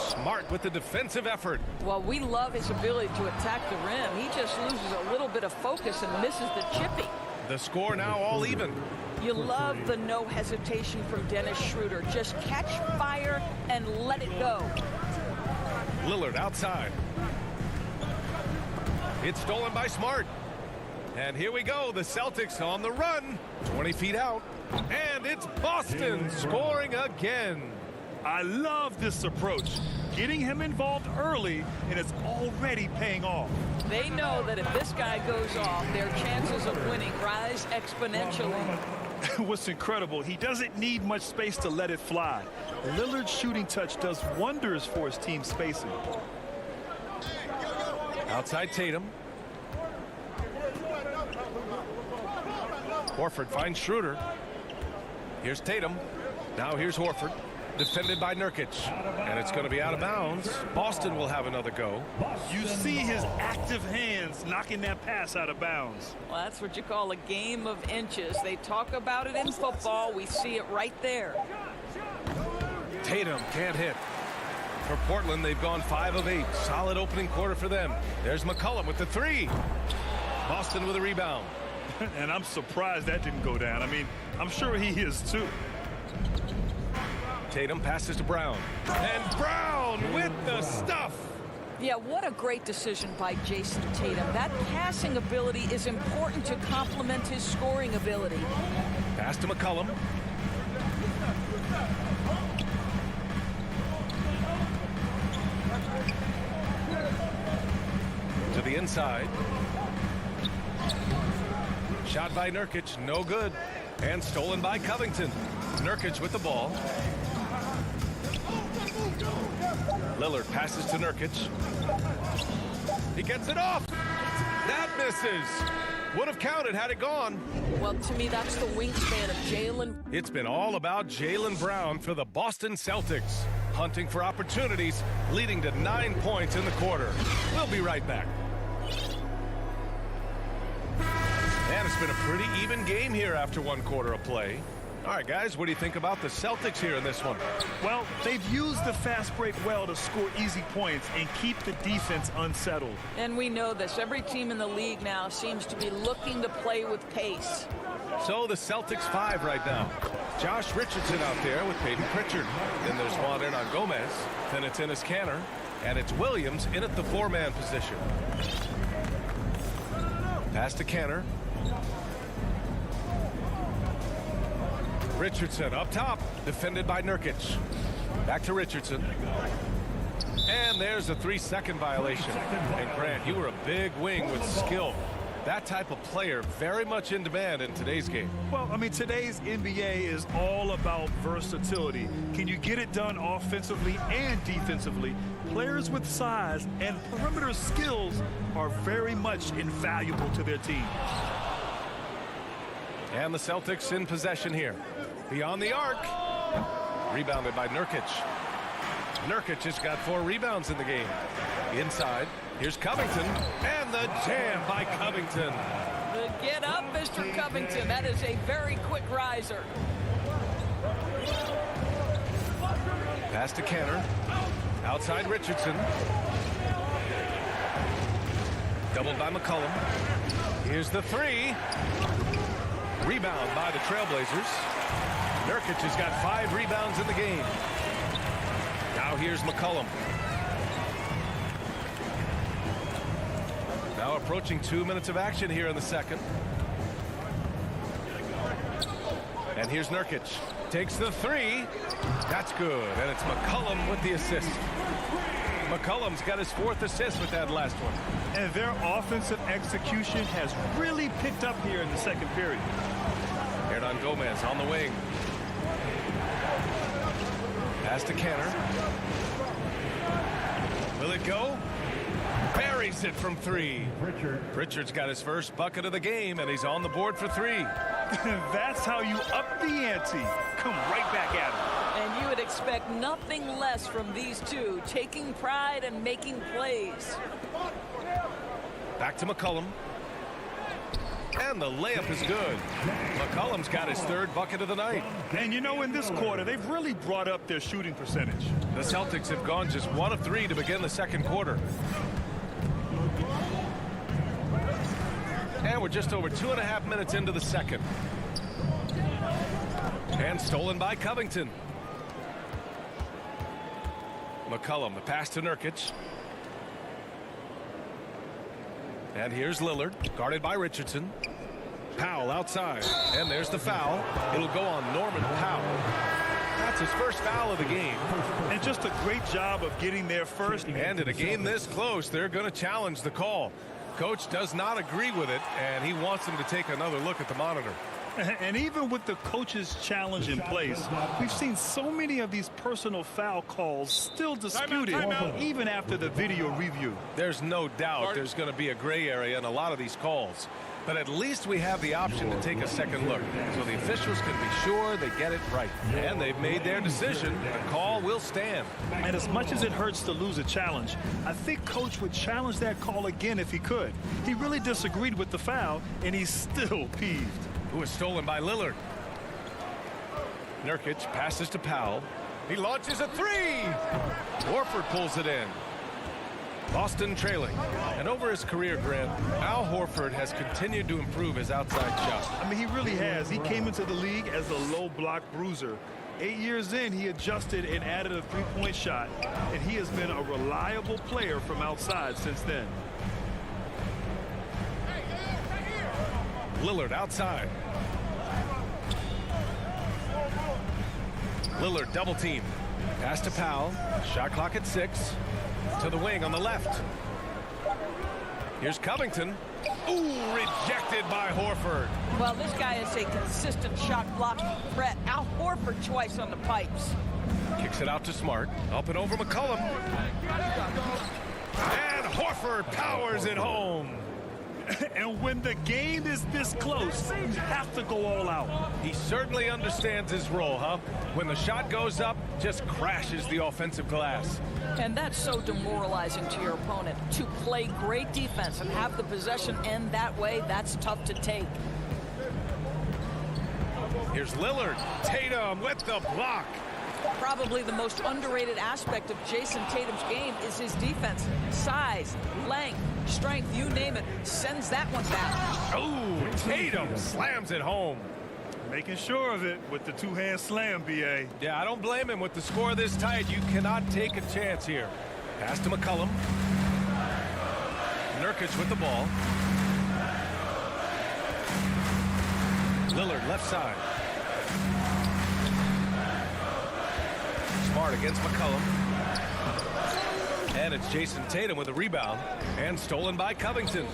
[SPEAKER 14] Smart with the defensive effort.
[SPEAKER 5] Well, we love his ability to attack the rim. He just loses a little bit of focus and misses the chippy.
[SPEAKER 14] The score now all even.
[SPEAKER 5] You love the no hesitation from Dennis Schroeder. Just catch fire and let it go.
[SPEAKER 14] Lillard outside. It's stolen by Smart. And here we go. The Celtics on the run. 20 feet out. And it's Boston scoring again.
[SPEAKER 16] I love this approach. Getting him involved early, and it's already paying off.
[SPEAKER 5] They know that if this guy goes off, their chances of winning rise exponentially.
[SPEAKER 16] What's incredible, he doesn't need much space to let it fly. Lillard's shooting touch does wonders for his team spacing.
[SPEAKER 14] Outside Tatum. Horford finds Schroeder. Here's Tatum. Now here's Horford. Defended by Nurkic. And it's going to be out of bounds. Boston will have another go.
[SPEAKER 16] You see his active hands knocking that pass out of bounds.
[SPEAKER 5] Well, that's what you call a game of inches. They talk about it in football. We see it right there.
[SPEAKER 14] Tatum can't hit. For Portland, they've gone 5 of 8. Solid opening quarter for them. There's McCollum with the 3. Boston with a rebound.
[SPEAKER 16] And I'm surprised that didn't go down. I mean, I'm sure he is too.
[SPEAKER 14] Tatum passes to Brown. And Brown with the stuff.
[SPEAKER 5] Yeah, what a great decision by Jason Tatum. That passing ability is important to complement his scoring ability.
[SPEAKER 14] Pass to McCollum. To the inside. Shot by Nurkic, no good. And stolen by Covington. Nurkic with the ball. Lillard passes to Nurkic. He gets it off. That misses. Would have counted had it gone.
[SPEAKER 5] Well, to me, that's the wingspan of Jaylen.
[SPEAKER 14] It's been all about Jaylen Brown for the Boston Celtics. Hunting for opportunities, leading to 9 points in the quarter. We'll be right back. And it's been a pretty even game here after 1 quarter of play. All right, guys, what do you think about the Celtics here in this one?
[SPEAKER 16] Well, they've used the fast break well to score easy points and keep the defense unsettled.
[SPEAKER 5] And we know this. Every team in the league now seems to be looking to play with pace.
[SPEAKER 14] So the Celtics 5 right now. Josh Richardson out there with Peyton Pritchard. Then there's Juan Hernan Gomez. Then it's Enes Kanter. And it's Williams in at the 4-man position. Pass to Kanter. Richardson up top, defended by Nurkic. Back to Richardson. And there's a 3-second violation. And Grant, you were a big wing with skill. That type of player very much in demand in today's game.
[SPEAKER 16] Well, I mean, today's NBA is all about versatility. Can you get it done offensively and defensively? Players with size and perimeter skills are very much invaluable to their team.
[SPEAKER 14] And the Celtics in possession here. Beyond the arc. Rebounded by Nurkic. Nurkic has got 4 rebounds in the game. Inside. Here's Covington. And the jam by Covington.
[SPEAKER 5] Get up, Mr. Covington. That is a very quick riser.
[SPEAKER 14] Pass to Kanter. Outside Richardson. Doubled by McCollum. Here's the 3. Rebound by the Trailblazers. Nurkic has got 5 rebounds in the game. Now here's McCollum. Now approaching 2 minutes of action here in the second. And here's Nurkic. Takes the 3. That's good. And it's McCollum with the assist. McCollum's got his 4th assist with that last one.
[SPEAKER 16] And their offensive execution has really picked up here in the second period.
[SPEAKER 14] Hernan Gomez on the wing. Pass to Kanter. Will it go? Buries it from 3. Pritchard's got his first bucket of the game, and he's on the board for 3.
[SPEAKER 16] That's how you up the ante. Come right back at him.
[SPEAKER 5] And you would expect nothing less from these two, taking pride and making plays.
[SPEAKER 14] Back to McCollum. And the layup is good. McCollum's got his third bucket of the night.
[SPEAKER 16] And you know, in this quarter, they've really brought up their shooting percentage.
[SPEAKER 14] The Celtics have gone just 1 of 3 to begin the second quarter. And we're just over 2.5 minutes into the second. And stolen by Covington. McCollum, the pass to Nurkic. And here's Lillard, guarded by Richardson. Powell outside, and there's the foul. It'll go on Norman Powell. That's his first foul of the game.
[SPEAKER 16] And just a great job of getting there first.
[SPEAKER 14] And in a game this close, they're going to challenge the call. Coach does not agree with it, and he wants him to take another look at the monitor.
[SPEAKER 16] And even with the coach's challenge in place, we've seen so many of these personal foul calls still disputed, even after the video review.
[SPEAKER 14] There's no doubt there's going to be a gray area in a lot of these calls. But at least we have the option to take a second look, so the officials can be sure they get it right. And they've made their decision. The call will stand.
[SPEAKER 16] And as much as it hurts to lose a challenge, I think Coach would challenge that call again if he could. He really disagreed with the foul, and he's still peeved.
[SPEAKER 14] Who was stolen by Lillard. Nurkic passes to Powell. He launches a three. Horford pulls it in. Boston trailing. And over his career, Grant, Al Horford has continued to improve his outside shot.
[SPEAKER 16] I mean, he really has. He came into the league as a low block bruiser. 8 years in, he adjusted and added a three-point shot, and he has been a reliable player from outside since then.
[SPEAKER 14] Lillard outside. Lillard double team. Pass to Powell. Shot clock at 6. To the wing on the left. Here's Covington. Ooh, rejected by Horford.
[SPEAKER 5] Well, this guy is a consistent shot blocking threat. Al Horford twice on the pipes.
[SPEAKER 14] Kicks it out to Smart. Up and over McCollum. And Horford powers it home.
[SPEAKER 16] And when the game is this close, you have to go all out.
[SPEAKER 14] He certainly understands his role, huh? When the shot goes up, just crashes the offensive glass.
[SPEAKER 5] And that's so demoralizing to your opponent. To play great defense and have the possession end that way, that's tough to take.
[SPEAKER 14] Here's Lillard. Tatum with the block.
[SPEAKER 5] Probably the most underrated aspect of Jason Tatum's game is his defense. Size, length, strength, you name it, sends that one back.
[SPEAKER 14] Oh, Tatum slams it home.
[SPEAKER 16] Making sure of it with the two-hand slam, B.A.
[SPEAKER 14] Yeah, I don't blame him. With the score this tight, you cannot take a chance here. Pass to McCollum. Nurkic with the ball. Lillard left side. Smart against McCollum. And it's Jason Tatum with a rebound. And stolen by Covington.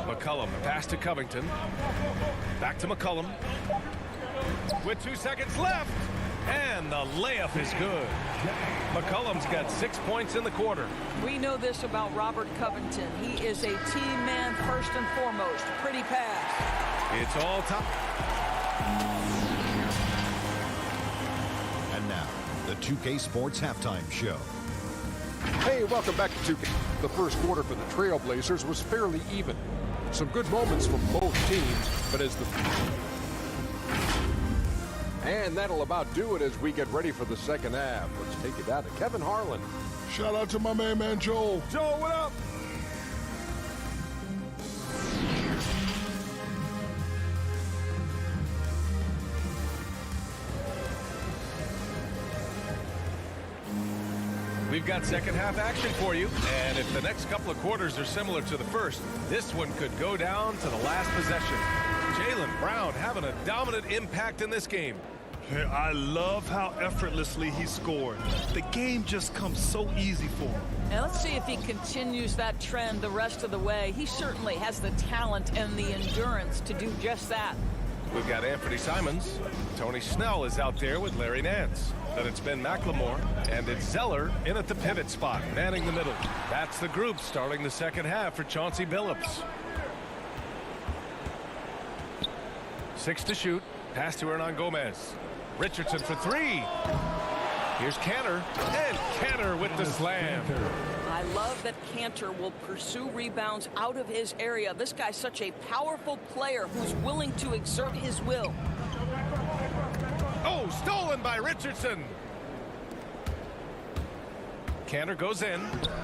[SPEAKER 14] McCollum, pass to Covington. Back to McCollum. With 2 seconds left. And the layup is good. McCollum's got 6 points in the quarter.
[SPEAKER 5] We know this about Robert Covington. He is a team man first and foremost. Pretty pass.
[SPEAKER 14] It's all top.
[SPEAKER 8] And now, the 2K Sports Halftime Show.
[SPEAKER 9] Hey, welcome back to 2K. The first quarter for the Trailblazers was fairly even. Some good moments from both teams, but as the... And that'll about do it as we get ready for the second half. Let's take it down to Kevin Harlan.
[SPEAKER 4] Shout out to my man Joel.
[SPEAKER 9] Joel, what up?
[SPEAKER 14] We've got second half action for you, and if the next couple of quarters are similar to the first, this one could go down to the last possession. Jaylen Brown having a dominant impact in this game.
[SPEAKER 16] I love how effortlessly he scored. The game just comes so easy for him.
[SPEAKER 5] Now let's see if he continues that trend the rest of the way. He certainly has the talent and the endurance to do just that.
[SPEAKER 14] We've got Anthony Simons. Tony Snell is out there with Larry Nance. Then it's Ben McLemore, and it's Zeller in at the pivot spot, manning the middle. That's the group starting the second half for Chauncey Billups. 6 to shoot. Pass to Hernan Gomez. Richardson for 3. Here's Cantor, and Cantor with the slam.
[SPEAKER 5] I I love that Cantor will pursue rebounds out of his area. This guy's such a powerful player who's willing to exert his will.
[SPEAKER 14] Oh, stolen by Richardson. Cantor goes in,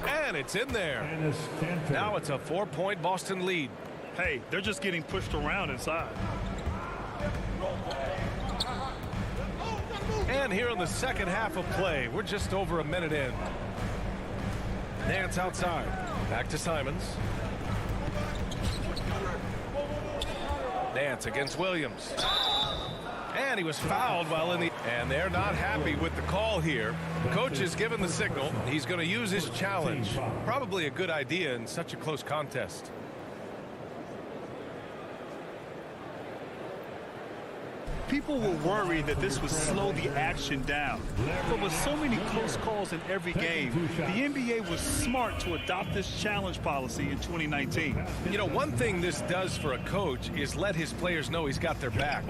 [SPEAKER 14] and it's in there. Now it's a 4-point Boston lead.
[SPEAKER 16] Hey, they're just getting pushed around inside.
[SPEAKER 14] And here in the second half of play, we're just over a minute in. Nance outside. Back to Simons. Nance against Williams. And he was fouled while in the... And they're not happy with the call here. Coach is given the signal. He's going to use his challenge. Probably a good idea in such a close contest.
[SPEAKER 16] People were worried that this would slow the action down. But with so many close calls in every game, the NBA was smart to adopt this challenge policy in 2019.
[SPEAKER 14] You know, one thing this does for a coach is let his players know he's got their back.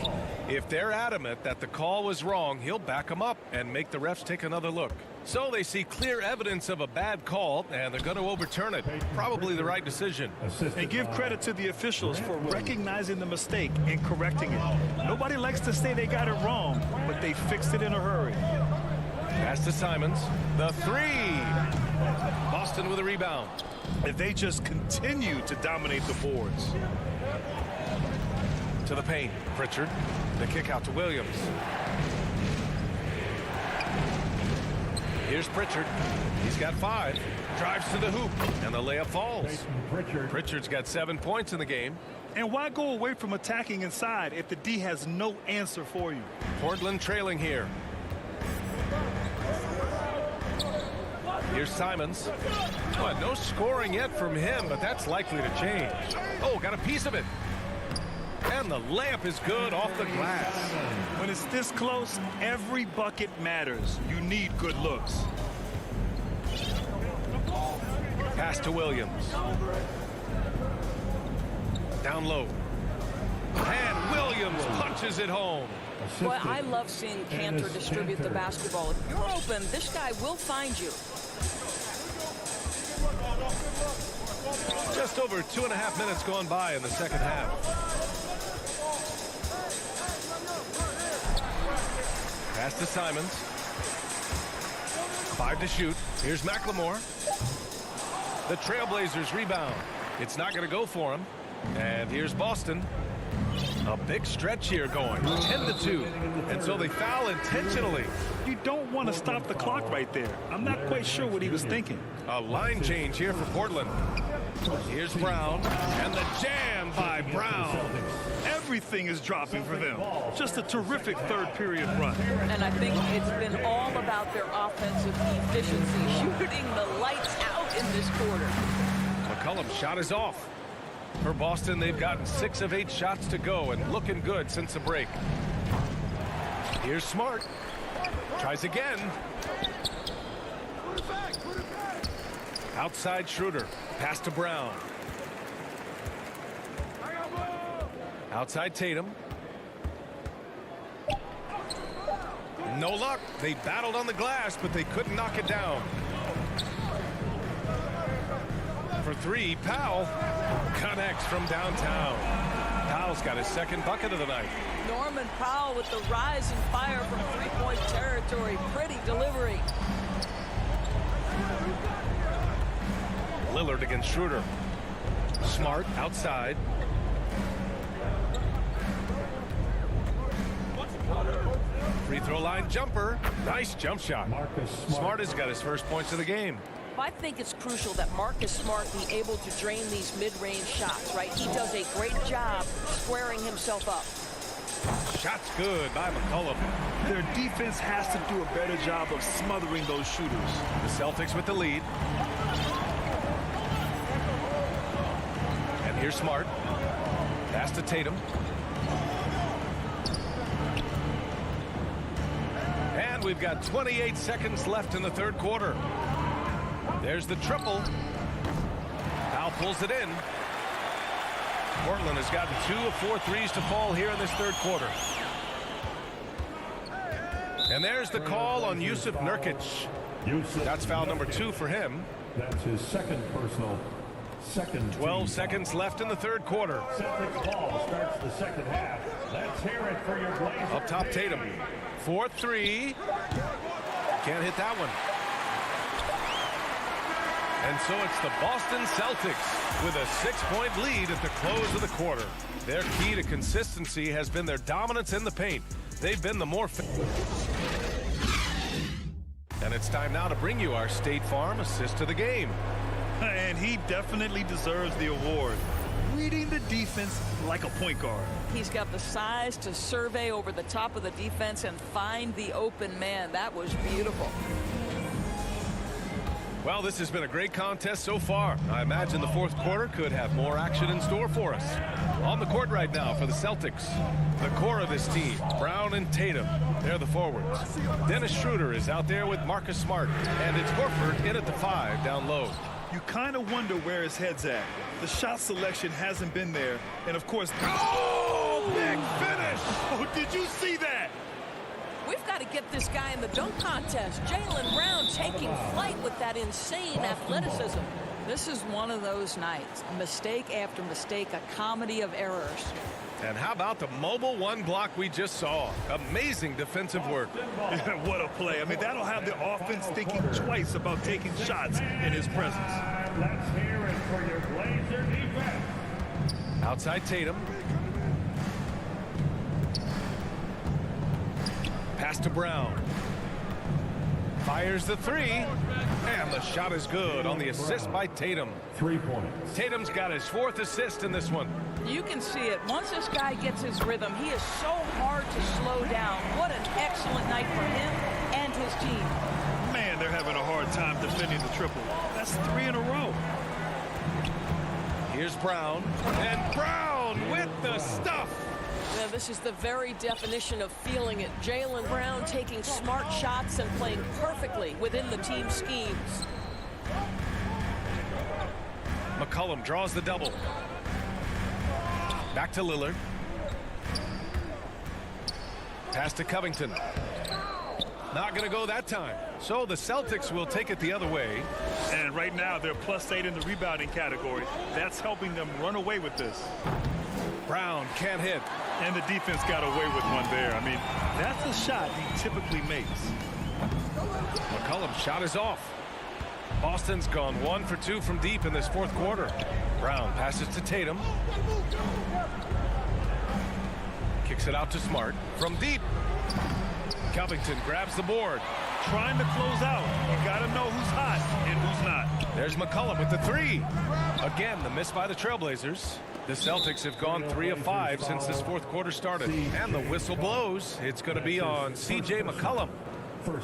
[SPEAKER 14] If they're adamant that the call was wrong, he'll back them up and make the refs take another look. So they see clear evidence of a bad call, and they're going to overturn it. Probably the right decision.
[SPEAKER 16] And give credit to the officials for recognizing the mistake and correcting it. Nobody likes to say they got it wrong, but they fixed it in a hurry.
[SPEAKER 14] Pass to Simons. The three. Boston with a rebound.
[SPEAKER 16] If they just continue to dominate the boards.
[SPEAKER 14] To the paint. Pritchard. The kick out to Williams. Here's Pritchard. He's got 5. Drives to the hoop. And the layup falls. Pritchard's got 7 points in the game.
[SPEAKER 16] And why go away from attacking inside if the D has no answer for you?
[SPEAKER 14] Portland trailing here. Here's Simons. Well, no scoring yet from him, but that's likely to change. Oh, got a piece of it. And the layup is good off the glass.
[SPEAKER 16] When it's this close, every bucket matters. You need good looks.
[SPEAKER 14] Pass to Williams. Down low. And Williams punches it home.
[SPEAKER 5] Boy, I love seeing Cantor distribute the basketball. If you're open, this guy will find you.
[SPEAKER 14] Just over 2.5 minutes gone by in the second half. Pass to Simons. 5 to shoot. Here's McLemore. The Trailblazers rebound. It's not going to go for him. And here's Boston. A big stretch here going. 10-2. And so they foul intentionally.
[SPEAKER 16] You don't want to stop the clock right there. I'm not quite sure what he was thinking.
[SPEAKER 14] A line change here for Portland. Here's Brown. And the jam by Brown.
[SPEAKER 16] Everything is dropping for them. Just a terrific third period run.
[SPEAKER 5] And I think it's been all about their offensive efficiency, shooting the lights out in this quarter.
[SPEAKER 14] McCollum's shot is off. For Boston, they've gotten 6 of 8 shots to go and looking good since the break. Here's Smart. Tries again. Outside Schroeder. Pass to Brown. Outside Tatum. No luck. They battled on the glass, but they couldn't knock it down. For 3, Powell connects from downtown. Powell's got his second bucket of the night.
[SPEAKER 5] Norman Powell with the rise and fire from three-point territory. Pretty delivery.
[SPEAKER 14] Lillard against Schroeder. Smart outside. Free throw line jumper. Nice jump shot. Smart has got his first points of the game.
[SPEAKER 11] I think it's crucial that Marcus Smart be able to drain these mid-range shots, right? He does a great job squaring himself up.
[SPEAKER 14] Shot's good by McCollum.
[SPEAKER 16] Their defense has to do a better job of smothering those shooters.
[SPEAKER 14] The Celtics with the lead. And here's Smart. Pass to Tatum. And we've got 28 seconds left in the third quarter. There's the triple. Powell pulls it in. Portland has gotten 2 of 4 threes to fall here in this third quarter. And there's the call on Yusuf Nurkic. That's foul number 2 for him.
[SPEAKER 6] That's his second personal.
[SPEAKER 14] 12 seconds left in the third quarter.
[SPEAKER 6] Celtics ball starts the second half. Let's hear it for your Blazers.
[SPEAKER 14] Up top, Tatum. 4-3. Can't hit that one. And so it's the Boston Celtics with a 6-point lead at the close of the quarter. Their key to consistency has been their dominance in the paint. They've been the more... And it's time now to bring you our State Farm assist to the game.
[SPEAKER 16] And he definitely deserves the award. Reading the defense like a point guard.
[SPEAKER 5] He's got the size to survey over the top of the defense and find the open man. That was beautiful.
[SPEAKER 14] Well, this has been a great contest so far. I imagine the fourth quarter could have more action in store for us. On the court right now for the Celtics, the core of this team, Brown and Tatum. They're the forwards. Dennis Schroeder is out there with Marcus Smart, and it's Horford in at the 5 down low.
[SPEAKER 16] You kind of wonder where his head's at. The shot selection hasn't been there. And, of course, oh, big finish! Oh, did you see that?
[SPEAKER 11] We've got to get this guy in the dunk contest. Jaylen Brown taking flight with that insane athleticism.
[SPEAKER 5] This is one of those nights. Mistake after mistake, a comedy of errors.
[SPEAKER 14] And how about the mobile one block we just saw? Amazing defensive work.
[SPEAKER 16] What a play. I mean, that'll have the offense thinking twice about taking shots in his presence.
[SPEAKER 6] Let's hear it for your Blazer defense.
[SPEAKER 14] Outside Tatum. Pass to Brown. Fires the 3. And the shot is good on the assist by Tatum.
[SPEAKER 6] 3 points.
[SPEAKER 14] Tatum's got his 4th assist in this one.
[SPEAKER 5] You can see it. Once this guy gets his rhythm, he is so hard to slow down. What an excellent night for him and his team.
[SPEAKER 16] Man, they're having a hard time defending the triple. That's 3 in a row.
[SPEAKER 14] Here's Brown. And Brown with the stuff.
[SPEAKER 11] Now, this is the very definition of feeling it. Jaylen Brown taking smart shots and playing perfectly within the team schemes.
[SPEAKER 14] McCollum draws the double. Back to Lillard. Pass to Covington. Not going to go that time. So the Celtics will take it the other way.
[SPEAKER 16] And right now they're +8 in the rebounding category. That's helping them run away with this.
[SPEAKER 14] Brown can't hit.
[SPEAKER 16] And the defense got away with one there. I mean, that's a shot he typically makes.
[SPEAKER 14] McCollum's shot is off. Boston's gone 1 for 2 from deep in this fourth quarter. Brown passes to Tatum. Kicks it out to Smart. From deep. Covington grabs the board.
[SPEAKER 16] Trying to close out. You got to know who's hot and who's not.
[SPEAKER 14] There's McCollum with the 3. Again, the miss by the Trailblazers. The Celtics have gone 3 of 5 since this fourth quarter started. And the whistle blows. It's going to be on C.J. McCollum.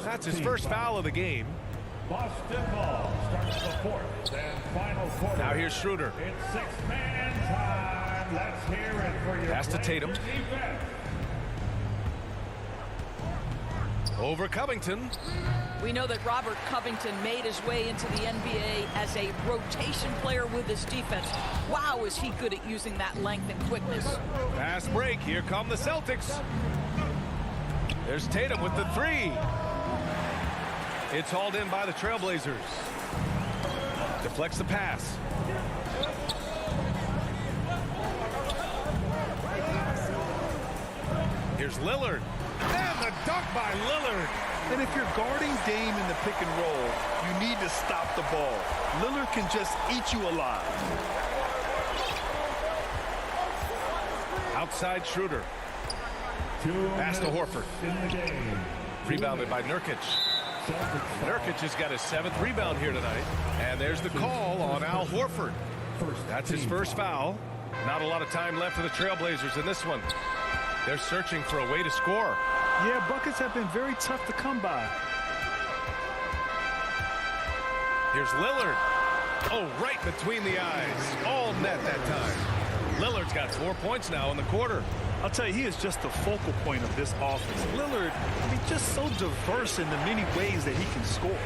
[SPEAKER 14] That's his first foul of the game.
[SPEAKER 6] Boston ball starts the fourth and final quarter.
[SPEAKER 14] Now here's Schroeder.
[SPEAKER 6] It's six-man time. Let's hear it for your
[SPEAKER 14] pass to Tatum.
[SPEAKER 6] Defense.
[SPEAKER 14] Over Covington.
[SPEAKER 5] We know that Robert Covington made his way into the NBA as a rotation player with his defense. Wow, is he good at using that length and quickness.
[SPEAKER 14] Fast break. Here come the Celtics. There's Tatum with the 3. It's hauled in by the Trailblazers. Deflects the pass. Here's Lillard. And the dunk by Lillard.
[SPEAKER 16] And if you're guarding Dame in the pick and roll, you need to stop the ball. Lillard can just eat you alive.
[SPEAKER 14] Outside Schroeder. Pass to Horford. Rebounded by Nurkic. Nurkic has got his 7th rebound here tonight. And there's the call on Al Horford. That's his first foul. Not a lot of time left for the Trailblazers in this one. They're searching for a way to score.
[SPEAKER 16] Yeah, buckets have been very tough to come by.
[SPEAKER 14] Here's Lillard. Oh, right between the eyes. All net that time. Lillard's got 4 points now in the quarter.
[SPEAKER 16] I'll tell you, he is just the focal point of this offense. Lillard, he's just so diverse in the many ways that he can score.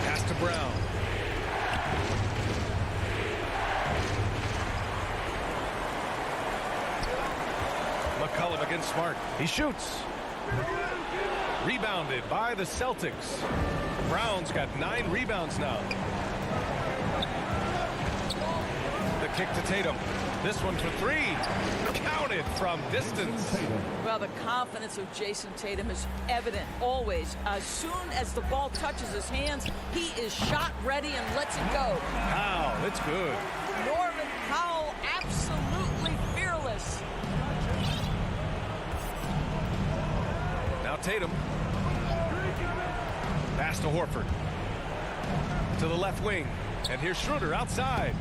[SPEAKER 14] Pass to Brown. McCollum against Smart. He shoots. Rebounded by the Celtics. Brown's got 9 rebounds now. The kick to Tatum. This one for 3. Counted from distance.
[SPEAKER 5] Well, the confidence of Jason Tatum is evident always. As soon as the ball touches his hands, he is shot ready and lets it go.
[SPEAKER 14] Wow, that's good.
[SPEAKER 5] Norman Powell, absolutely fearless.
[SPEAKER 14] Now Tatum. Pass to Horford. To the left wing. And here's Schroeder outside.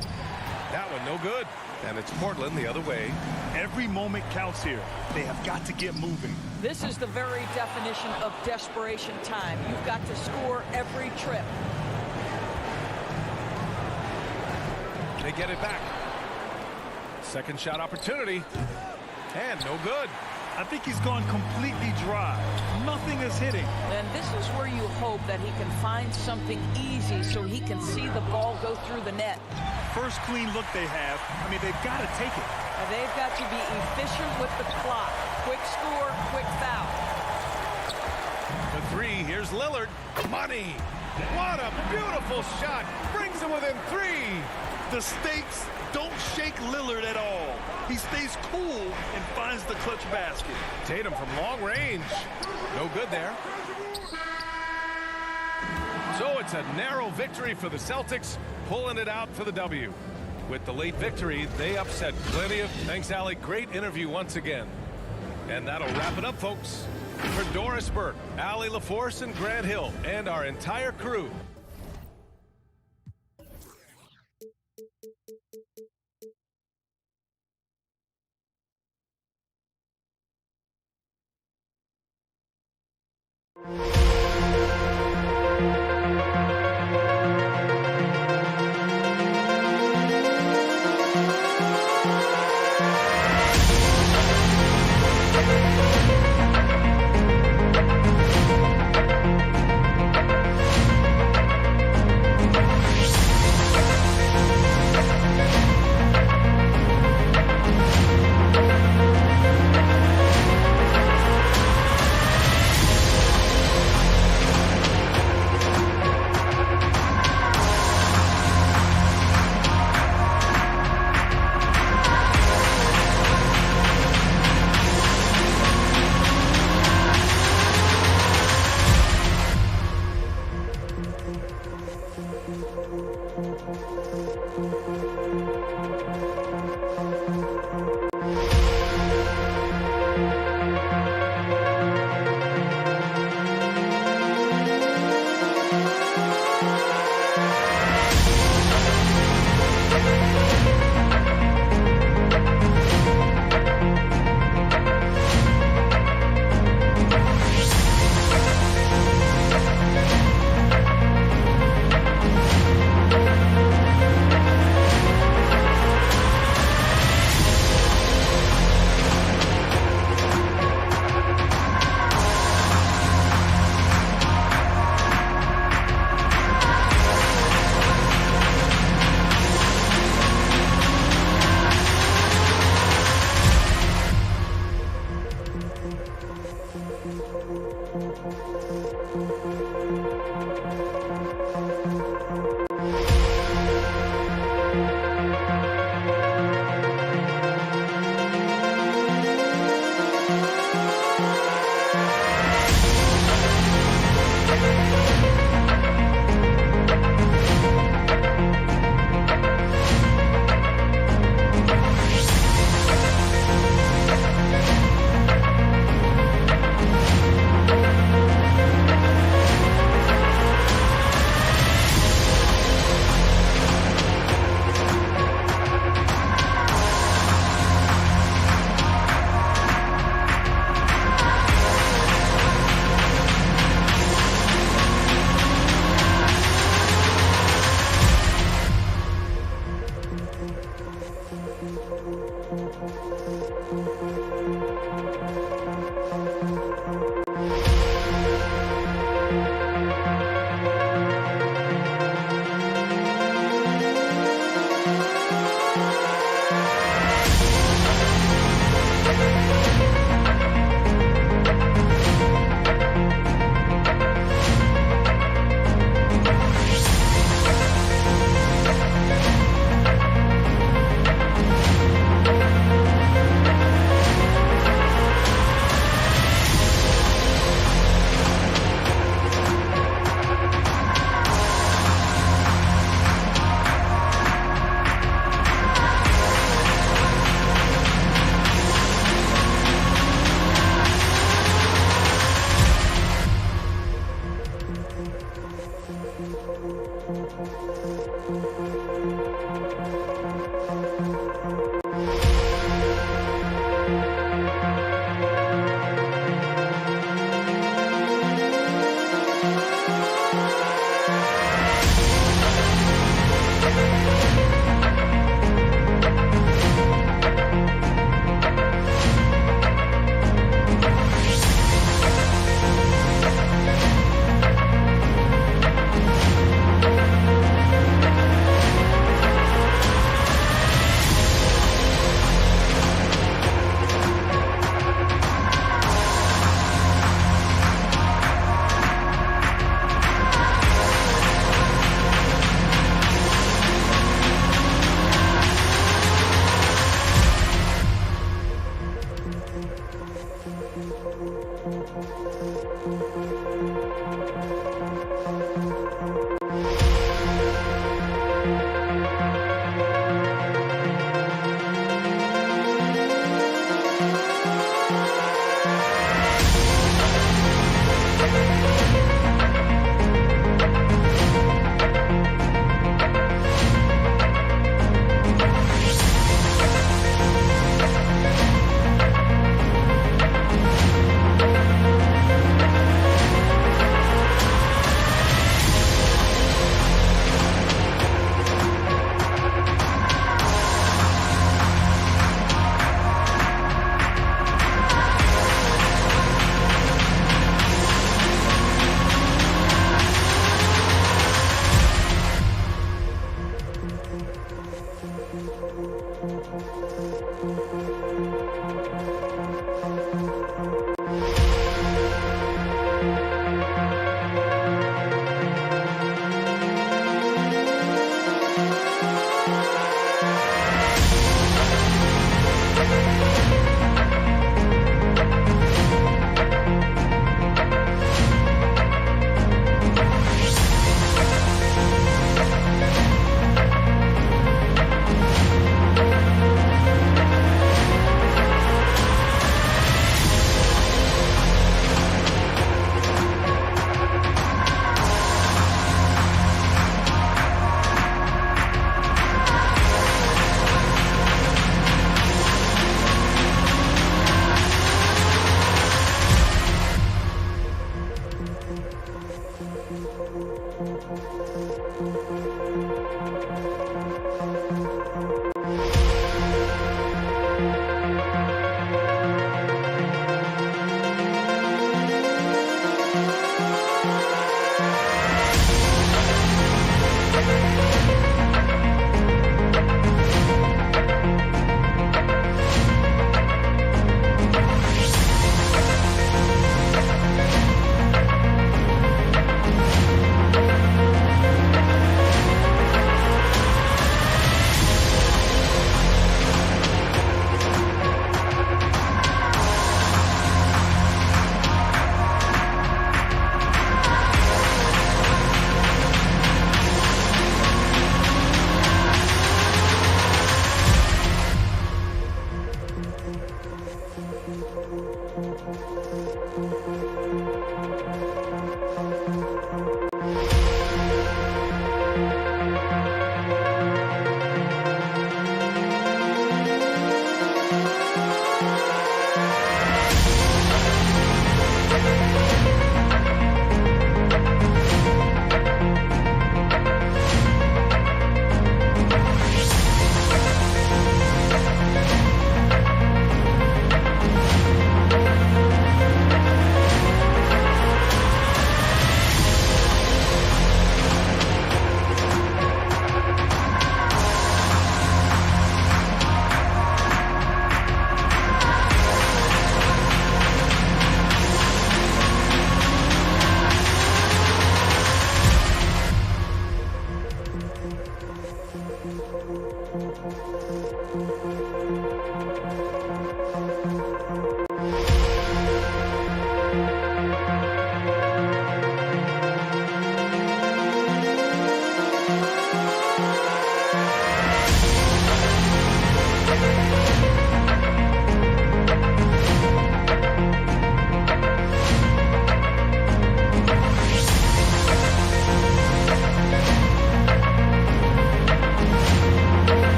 [SPEAKER 14] That one no good. And it's Portland the other way.
[SPEAKER 16] Every moment counts here. They have got to get moving.
[SPEAKER 5] This is the very definition of desperation time. You've got to score every trip.
[SPEAKER 14] They get it back. Second shot opportunity. And no good.
[SPEAKER 16] I think he's gone completely dry. Nothing is hitting.
[SPEAKER 5] And this is where you hope that he can find something easy so he can see the ball go through the net.
[SPEAKER 16] First clean look they have. I mean, they've got to take it.
[SPEAKER 5] And they've got to be efficient with the clock. Quick score, quick foul.
[SPEAKER 14] The 3, here's Lillard. Money. What a beautiful shot. Brings it within 3.
[SPEAKER 16] The stakes don't shake Lillard at all. He stays cool and finds the clutch basket.
[SPEAKER 14] Tatum from long range. No good there. So it's a narrow victory for the Celtics, pulling it out for the W. With the late victory, they upset plenty of... Thanks, Allie. Great interview once again. And that'll wrap it up, folks. For Doris Burke, Allie LaForce, and Grant Hill, and our entire crew.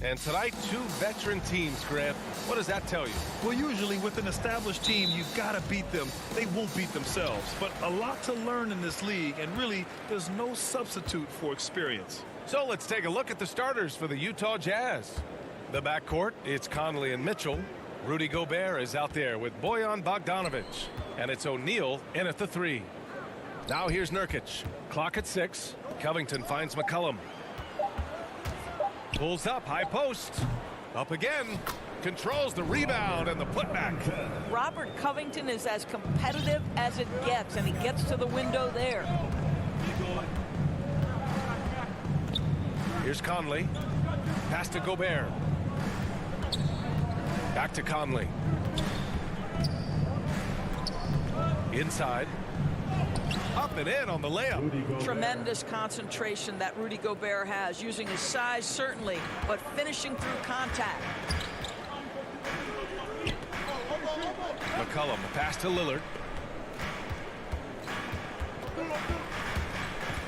[SPEAKER 14] And tonight, 2 veteran teams, Grant. What does that tell you?
[SPEAKER 16] Well, usually with an established team, you've got to beat them. They won't beat themselves. But a lot to learn in this league, and really, there's no substitute for experience.
[SPEAKER 14] So let's take a look at the starters for the Utah Jazz. The backcourt, it's Conley and Mitchell. Rudy Gobert is out there with Bojan Bogdanovic. And it's O'Neal in at the 3. Now here's Nurkic. Clock at 6. Covington finds McCollum. Pulls up, high post. Up again. Controls the rebound and the putback.
[SPEAKER 5] Robert Covington is as competitive as it gets, and he gets to the window there.
[SPEAKER 14] Here's Conley. Pass to Gobert. Back to Conley. Inside. Up and in on the layup.
[SPEAKER 5] Tremendous concentration that Rudy Gobert has, using his size certainly, but finishing through contact.
[SPEAKER 14] McCollum, the pass to Lillard.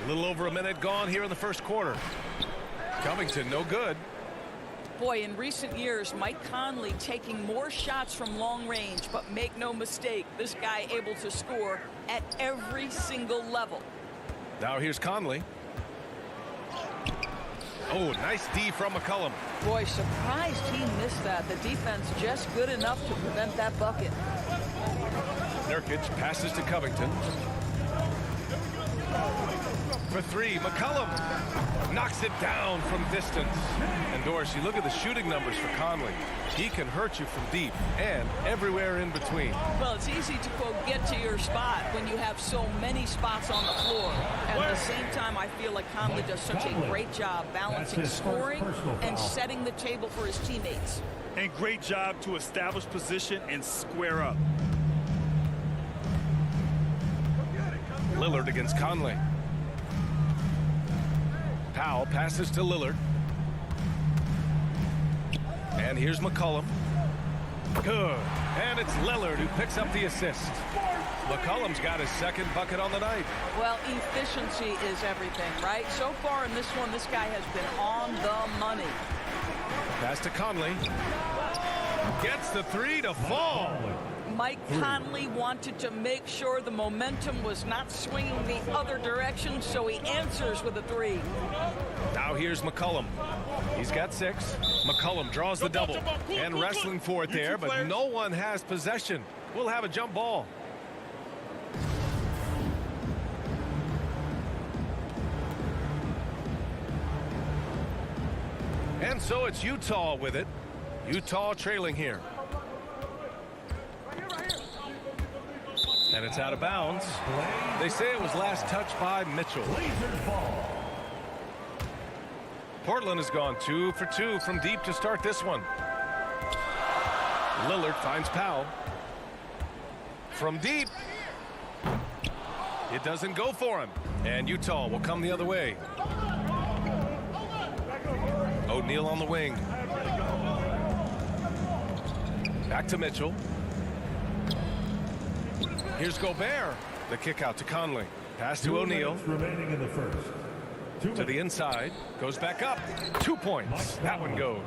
[SPEAKER 14] A little over a minute gone here in the first quarter. Covington, no good.
[SPEAKER 5] Boy, in recent years, Mike Conley taking more shots from long range, but make no mistake, this guy able to score at every single level.
[SPEAKER 14] Now here's Conley. Oh, nice D from McCollum.
[SPEAKER 5] Boy, surprised he missed that. The defense just good enough to prevent that bucket.
[SPEAKER 14] Nurkic passes to Covington. For 3, McCollum knocks it down from distance. And Doris, you look at the shooting numbers for Conley. He can hurt you from deep and everywhere in between.
[SPEAKER 5] Well, it's easy to, quote, get to your spot when you have so many spots on the floor. At the same time, I feel like Conley does such a great job balancing scoring and setting the table for his teammates.
[SPEAKER 16] And great job to establish position and square up.
[SPEAKER 14] Lillard against Conley. Powell passes to Lillard. And here's McCollum. Good. And it's Lillard who picks up the assist. McCollum's got his second bucket on the night.
[SPEAKER 5] Well, efficiency is everything, right? So far in this one, this guy has been on the money.
[SPEAKER 14] Pass to Conley. Gets the 3 to fall.
[SPEAKER 5] Mike Conley wanted to make sure the momentum was not swinging the other direction, so he answers with a 3.
[SPEAKER 14] Now here's McCollum. He's got 6. McCollum draws the double and wrestling for it there, but no one has possession. We'll have a jump ball. And so it's Utah with it. Utah trailing here. And it's out of bounds. They say it was last touched by Mitchell. Portland has gone 2 for 2 from deep to start this one. Lillard finds Powell. From deep. It doesn't go for him. And Utah will come the other way. O'Neal on the wing. Back to Mitchell. Here's Gobert. The kick out to Conley. Pass to O'Neal.
[SPEAKER 6] Remaining in the first.
[SPEAKER 14] To the inside. Goes back up. 2 points. That one goes.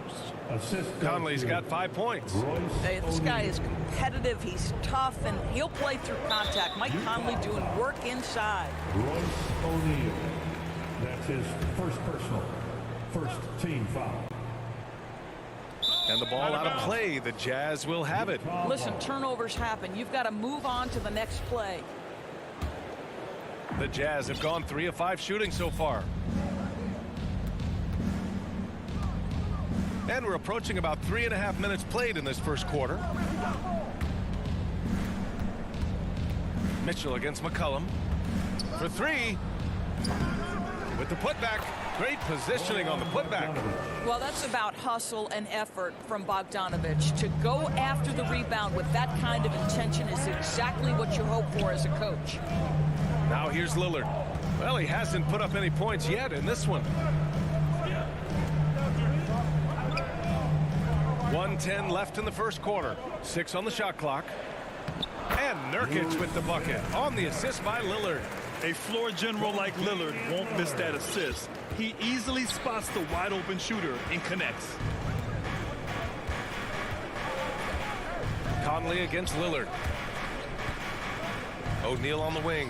[SPEAKER 14] Conley's got 5 points.
[SPEAKER 5] Hey, this guy is competitive. He's tough, and he'll play through contact. Mike Conley doing work inside.
[SPEAKER 6] Royce O'Neal. That's his first personal. First team foul.
[SPEAKER 14] And the ball out of play. The Jazz will have it.
[SPEAKER 5] Listen, turnovers happen. You've got to move on to the next play.
[SPEAKER 14] The Jazz have gone 3 of 5 shooting so far. And we're approaching about 3.5 minutes played in this first quarter. Mitchell against McCollum. For 3. With the putback. Great positioning on the putback.
[SPEAKER 5] Well, that's about hustle and effort from Bogdanovic. To go after the rebound with that kind of intention is exactly what you hope for as a coach.
[SPEAKER 14] Now here's Lillard. Well, he hasn't put up any points yet in this one. 1:10 left in the first quarter. 6 on the shot clock. And Nurkic with the bucket on the assist by Lillard.
[SPEAKER 16] A floor general like Lillard won't miss that assist. He easily spots the wide open shooter and connects.
[SPEAKER 14] Conley against Lillard. O'Neal on the wing.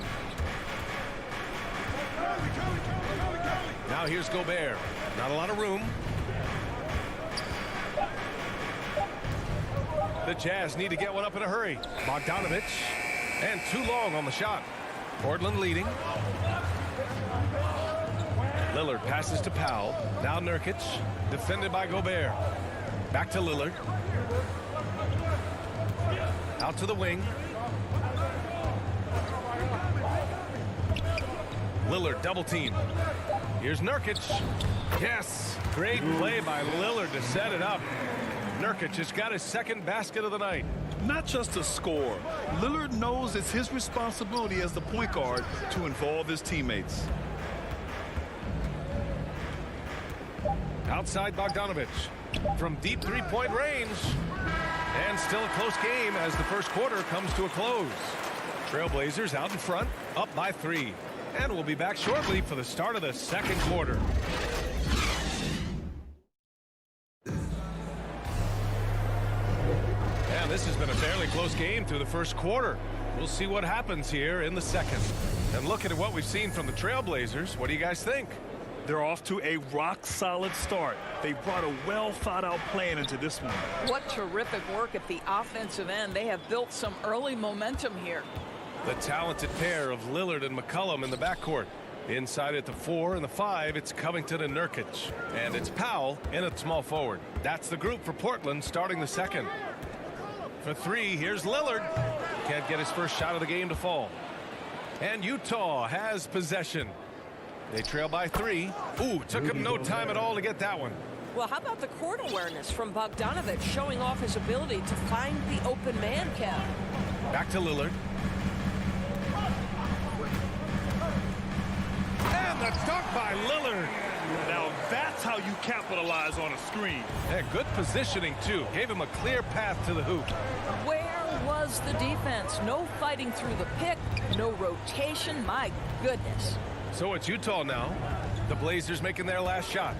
[SPEAKER 14] Now here's Gobert. Not a lot of room. The Jazz need to get one up in a hurry. Bogdanovich. And too long on the shot. Portland leading. Lillard passes to Powell. Now Nurkic. Defended by Gobert. Back to Lillard. Out to the wing. Lillard double team. Here's Nurkic. Yes. Great play by Lillard to set it up. Nurkic has got his second basket of the night.
[SPEAKER 16] Not just a score. Lillard knows it's his responsibility as the point guard to involve his teammates.
[SPEAKER 14] Outside Bogdanovich. From deep three-point range. And still a close game as the first quarter comes to a close. Trailblazers out in front, up by 3. And we'll be back shortly for the start of the second quarter. And this has been a fairly close game through the first quarter. We'll see what happens here in the second. And looking at what we've seen from the Trailblazers, what do you guys think?
[SPEAKER 16] They're off to a rock-solid start. They brought a well-thought-out plan into this one.
[SPEAKER 5] What terrific work at the offensive end. They have built some early momentum here.
[SPEAKER 14] The talented pair of Lillard and McCollum in the backcourt. Inside at the 4 and the 5, it's Covington and Nurkic. And it's Powell in at small forward. That's the group for Portland starting the second. For 3, here's Lillard. Can't get his first shot of the game to fall. And Utah has possession. They trail by 3. Ooh, took him no time at all to get that one.
[SPEAKER 11] Well, how about the court awareness from Bogdanovich, showing off his ability to find the open man, Kev?
[SPEAKER 14] Back to Lillard. And the dunk by Lillard.
[SPEAKER 16] Now that's how you capitalize on a screen.
[SPEAKER 14] And good positioning, too. Gave him a clear path to the hoop.
[SPEAKER 5] Where was the defense? No fighting through the pick, no rotation. My goodness.
[SPEAKER 14] So it's Utah now. The Blazers making their last shot.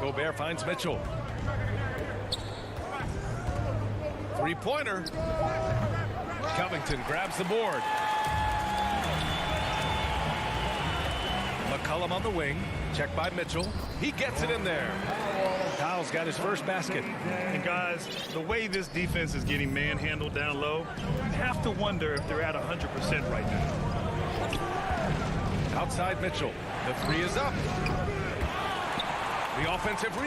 [SPEAKER 14] Gobert finds Mitchell. Three-pointer. Covington grabs the board. McCollum on the wing. Check by Mitchell. He gets it in there. Powell's got his first basket.
[SPEAKER 16] And guys, the way this defense is getting manhandled down low, you have to wonder if they're at 100% right now.
[SPEAKER 14] Outside Mitchell. The 3 is up. The offensive rebound.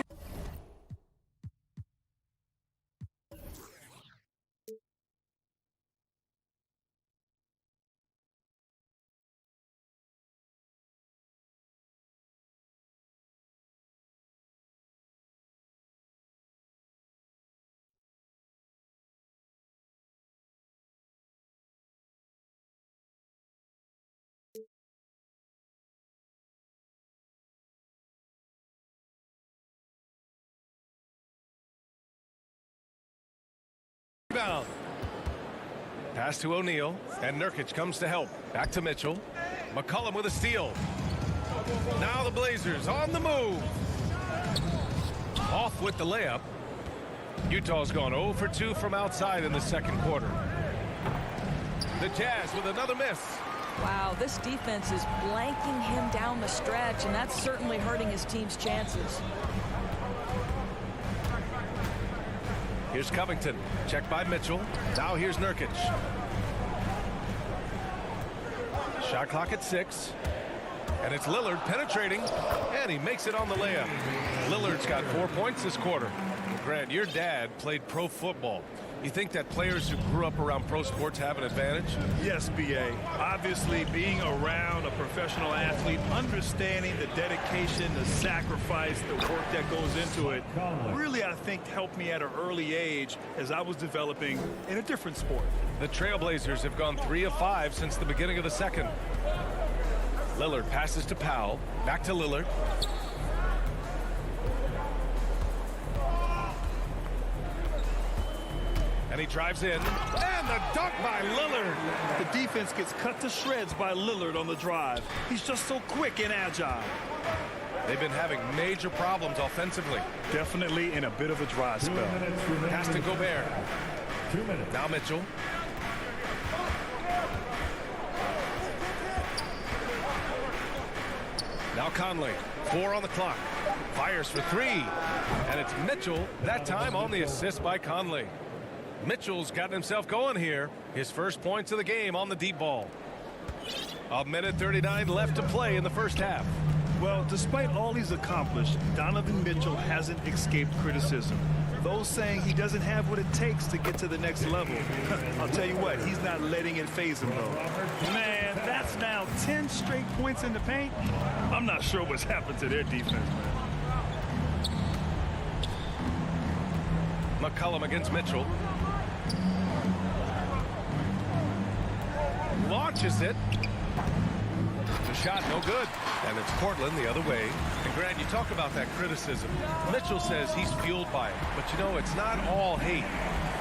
[SPEAKER 14] Pass to O'Neal, and Nurkic comes to help. Back to Mitchell. McCollum with a steal. Now the Blazers on the move. Off with the layup. Utah's gone 0 for 2 from outside in the second quarter. The Jazz with another miss.
[SPEAKER 5] Wow, this defense is blanking him down the stretch, and that's certainly hurting his team's chances.
[SPEAKER 14] Here's Covington. Checked by Mitchell. Now here's Nurkic. Shot clock at 6. And it's Lillard penetrating. And he makes it on the layup. Lillard's got 4 points this quarter. Grant, your dad played pro football. You think that players who grew up around pro sports have an advantage?
[SPEAKER 16] Yes, B.A. Obviously, being around a professional athlete, understanding the dedication, the sacrifice, the work that goes into it, really, I think, helped me at an early age as I was developing in a different sport.
[SPEAKER 14] The Trailblazers have gone 3 of 5 since the beginning of the second. Lillard passes to Powell. Back to Lillard. And he drives in. And the dunk by Lillard.
[SPEAKER 16] The defense gets cut to shreds by Lillard on the drive. He's just so quick and agile.
[SPEAKER 14] They've been having major problems offensively.
[SPEAKER 16] Definitely in a bit of a dry spell.
[SPEAKER 14] Pass to Gobert.
[SPEAKER 6] 2 minutes.
[SPEAKER 14] Now Mitchell. Now Conley. 4 on the clock. Fires for 3. And it's Mitchell, that time on the assist by Conley. Mitchell's gotten himself going here. His first points of the game on the deep ball. 1:39 left to play in the first half.
[SPEAKER 16] Well, despite all he's accomplished, Donovan Mitchell hasn't escaped criticism. Those saying he doesn't have what it takes to get to the next level. I'll tell you what, he's not letting it faze him, though. Man, that's now 10 straight points in the paint. I'm not sure what's happened to their defense, man.
[SPEAKER 14] McCollum against Mitchell. Launches it. The shot no good. And it's Portland the other way. And Grant, you talk about that criticism. Mitchell says he's fueled by it. But you know, it's not all hate.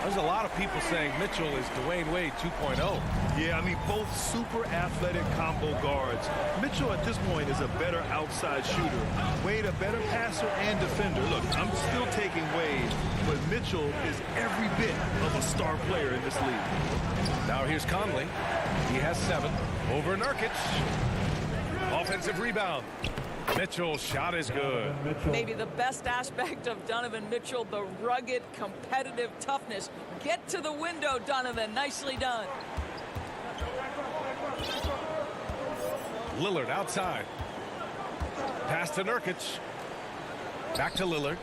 [SPEAKER 14] There's a lot of people saying Mitchell is Dwayne Wade 2.0.
[SPEAKER 16] Yeah, I mean, both super athletic combo guards. Mitchell at this point is a better outside shooter. Wade a better passer and defender. Look, I'm still taking Wade, but Mitchell is every bit of a star player in this league.
[SPEAKER 14] Now here's Conley. He has 7 over Nurkic. Offensive rebound. Mitchell's shot is good.
[SPEAKER 5] Maybe the best aspect of Donovan Mitchell, the rugged, competitive toughness. Get to the window, Donovan. Nicely done.
[SPEAKER 14] Lillard outside. Pass to Nurkic. Back to Lillard.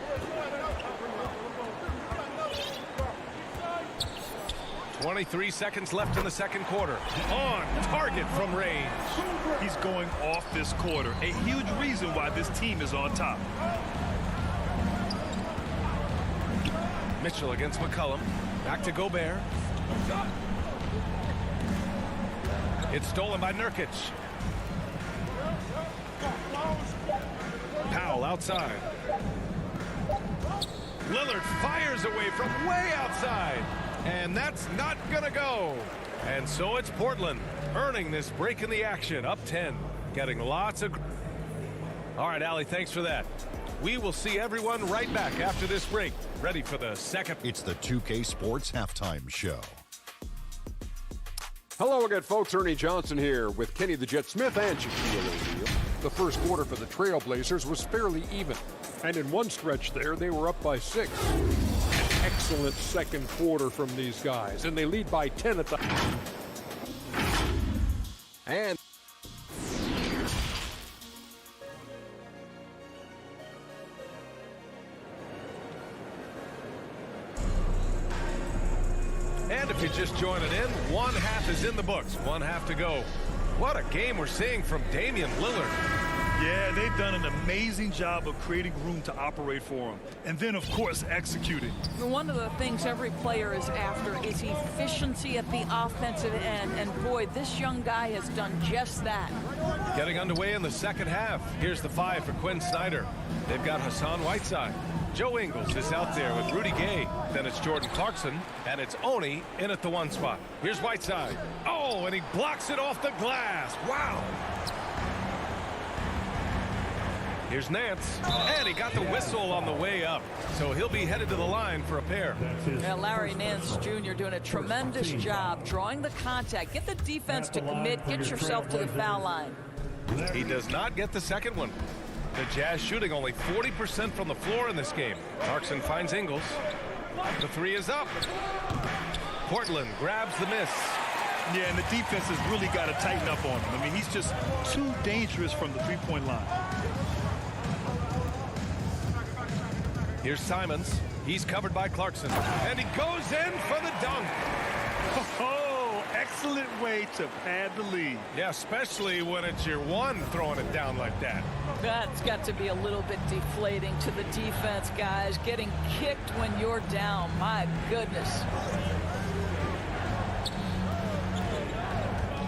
[SPEAKER 14] .23 seconds left in the second quarter. On target from range.
[SPEAKER 16] He's going off this quarter. A huge reason why this team is on top.
[SPEAKER 14] Mitchell against McCollum. Back to Gobert. It's stolen by Nurkic. Powell outside. Lillard fires away from way outside. And that's not gonna go. And so it's Portland earning this break in the action. Up 10. Getting lots of... All right, Allie, thanks for that. We will see everyone right back after this break. Ready for the second.
[SPEAKER 8] It's the 2K Sports Halftime Show.
[SPEAKER 9] Hello again, folks. Ernie Johnson here with Kenny the Jet Smith and Shaquille O'Neal. The first quarter for the Trailblazers was fairly even. And in one stretch there, they were up by 6. Excellent second quarter from these guys, and they lead by 10 at the... And...
[SPEAKER 14] And if you're just joining in, one half is in the books. One half to go. What a game we're seeing from Damian Lillard.
[SPEAKER 16] Yeah, they've done an amazing job of creating room to operate for him. And then, of course, executing.
[SPEAKER 5] One of the things every player is after is efficiency at the offensive end. And boy, this young guy has done just that.
[SPEAKER 14] Getting underway in the second half. Here's the 5 for Quinn Snyder. They've got Hassan Whiteside. Joe Ingles is out there with Rudy Gay. Then it's Jordan Clarkson. And it's Oni in at the 1 spot. Here's Whiteside. Oh, and he blocks it off the glass. Wow. Here's Nance, and he got the whistle on the way up, so he'll be headed to the line for a pair.
[SPEAKER 5] Yeah, Larry Nance Jr. doing a tremendous job drawing the contact. Get the defense to commit. Get yourself to the foul line.
[SPEAKER 14] He does not get the second one. The Jazz shooting only 40% from the floor in this game. Clarkson finds Ingles. The 3 is up. Portland grabs the miss.
[SPEAKER 16] Yeah, and the defense has really got to tighten up on him. I mean, he's just too dangerous from the three-point line.
[SPEAKER 14] Here's Simons. He's covered by Clarkson. And he goes in for the dunk.
[SPEAKER 16] Oh, excellent way to pad the lead.
[SPEAKER 14] Yeah, especially when it's your one throwing it down like that.
[SPEAKER 5] That's got to be a little bit deflating to the defense, guys. Getting kicked when you're down. My goodness.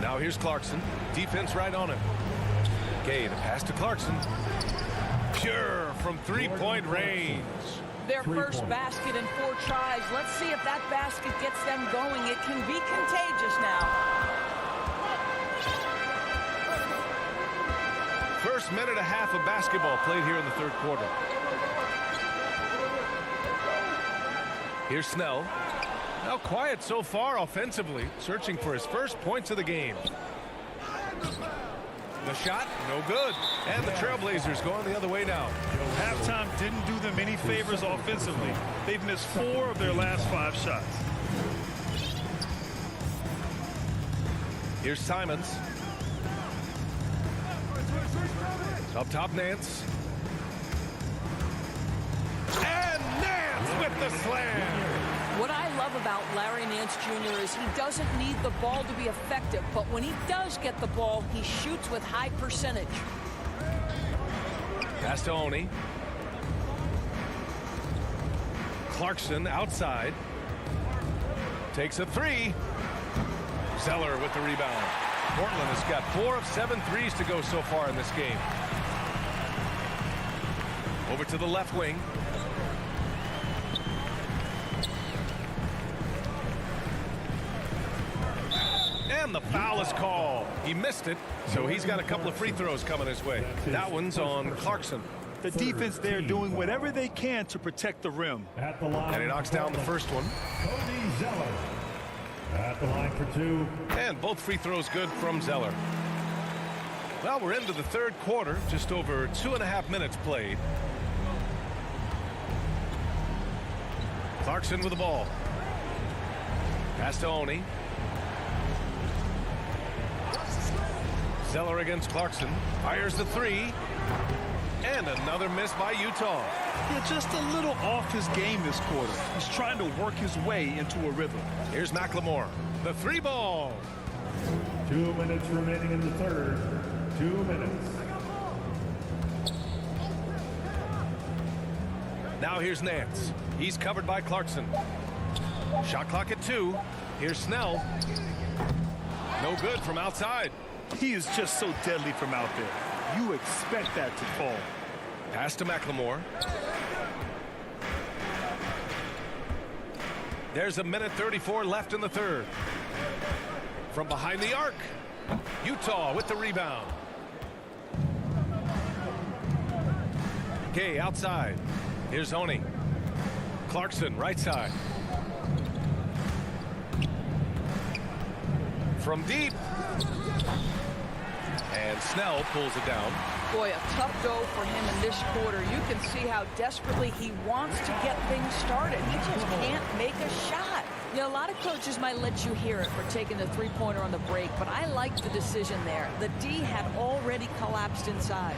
[SPEAKER 14] Now here's Clarkson. Defense right on him. Gay, the pass to Clarkson. Pure from three-point range.
[SPEAKER 5] Their first basket in 4 tries. Let's see if that basket gets them going. It can be contagious now.
[SPEAKER 14] First minute and a half of basketball played here in the third quarter. Here's Snell. Now quiet so far offensively, searching for his first points of the game. The shot, no good. And the Trailblazers going the other way now.
[SPEAKER 16] Halftime didn't do them any favors offensively. They've missed 4 of their last 5 shots.
[SPEAKER 14] Here's Simons. Up top, Nance. And Nance with the slam.
[SPEAKER 5] What I love about Larry Nance Jr. is he doesn't need the ball to be effective, but when he does get the ball, he shoots with high percentage.
[SPEAKER 14] Pass to Oni. Clarkson outside. Takes a 3. Zeller with the rebound. Portland has got 4 of 7 threes to go so far in this game. Over to the left wing. And the foul is called. He missed it, so he's got a couple of free throws coming his way. That one's on Clarkson.
[SPEAKER 16] The defense there doing whatever they can to protect the rim.
[SPEAKER 14] And he knocks down the first one.
[SPEAKER 6] Cody Zeller at the line for 2.
[SPEAKER 14] And both free throws good from Zeller. Well, we're into the third quarter, just over 2.5 minutes played. Clarkson with the ball. Pass to Oni. Zeller against Clarkson. Fires the 3. And another miss by Utah.
[SPEAKER 16] Yeah, just a little off his game this quarter. He's trying to work his way into a rhythm.
[SPEAKER 14] Here's McLemore. The 3 ball.
[SPEAKER 6] 2 minutes remaining in the third. 2 minutes.
[SPEAKER 14] Now here's Nance. He's covered by Clarkson. Shot clock at 2. Here's Snell. No good from outside.
[SPEAKER 16] He is just so deadly from out there. You expect that to fall.
[SPEAKER 14] Pass to McLemore. There's a minute 34 left in the third. From behind the arc. Utah with the rebound. Gay outside. Here's Oni. Clarkson right side. From deep. And Snell pulls it down.
[SPEAKER 5] Boy, a tough go for him in this quarter. You can see how desperately he wants to get things started. He just can't make a shot. You know, a lot of coaches might let you hear it for taking the three-pointer on the break, but I like the decision there. The D had already collapsed inside.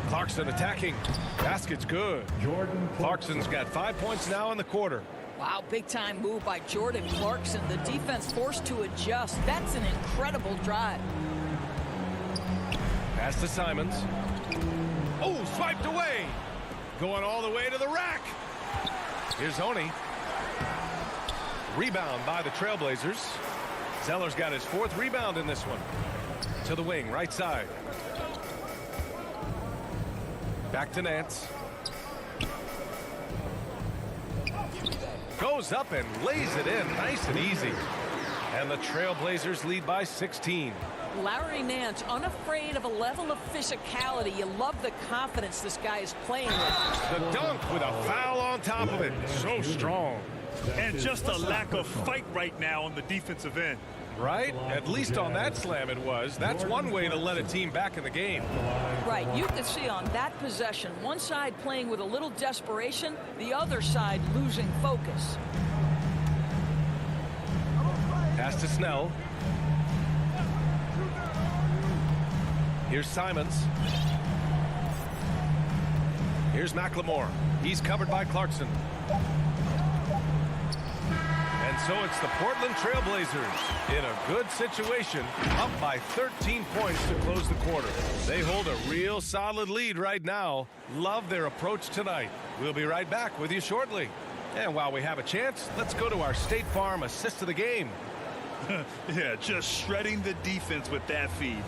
[SPEAKER 14] Clarkson attacking. Basket's good.
[SPEAKER 6] Jordan
[SPEAKER 14] Clarkson's got 5 points now in the quarter.
[SPEAKER 5] Wow, big-time move by Jordan Clarkson. The defense forced to adjust. That's an incredible drive.
[SPEAKER 14] Pass to Simons. Oh, swiped away. Going all the way to the rack. Here's Oni. Rebound by the Trailblazers. Zeller's got his 4th rebound in this one. To the wing, right side. Back to Nance. Goes up and lays it in nice and easy. And the Trailblazers lead by 16.
[SPEAKER 5] Larry Nance, unafraid of a level of physicality. You love the confidence this guy is playing with.
[SPEAKER 14] The dunk with a foul on top of it. So strong.
[SPEAKER 16] And just a lack of fight right now on the defensive end.
[SPEAKER 14] Right? At least on that slam it was. That's one way to let a team back in the game.
[SPEAKER 5] Right. You can see on that possession, one side playing with a little desperation, the other side losing focus.
[SPEAKER 14] Pass to Snell. Here's Simons. Here's McLemore. He's covered by Clarkson. And so it's the Portland Trailblazers in a good situation, up by 13 points to close the quarter. They hold a real solid lead right now. Love their approach tonight. We'll be right back with you shortly. And while we have a chance, let's go to our State Farm assist of the game.
[SPEAKER 16] Yeah, just shredding the defense with that feed.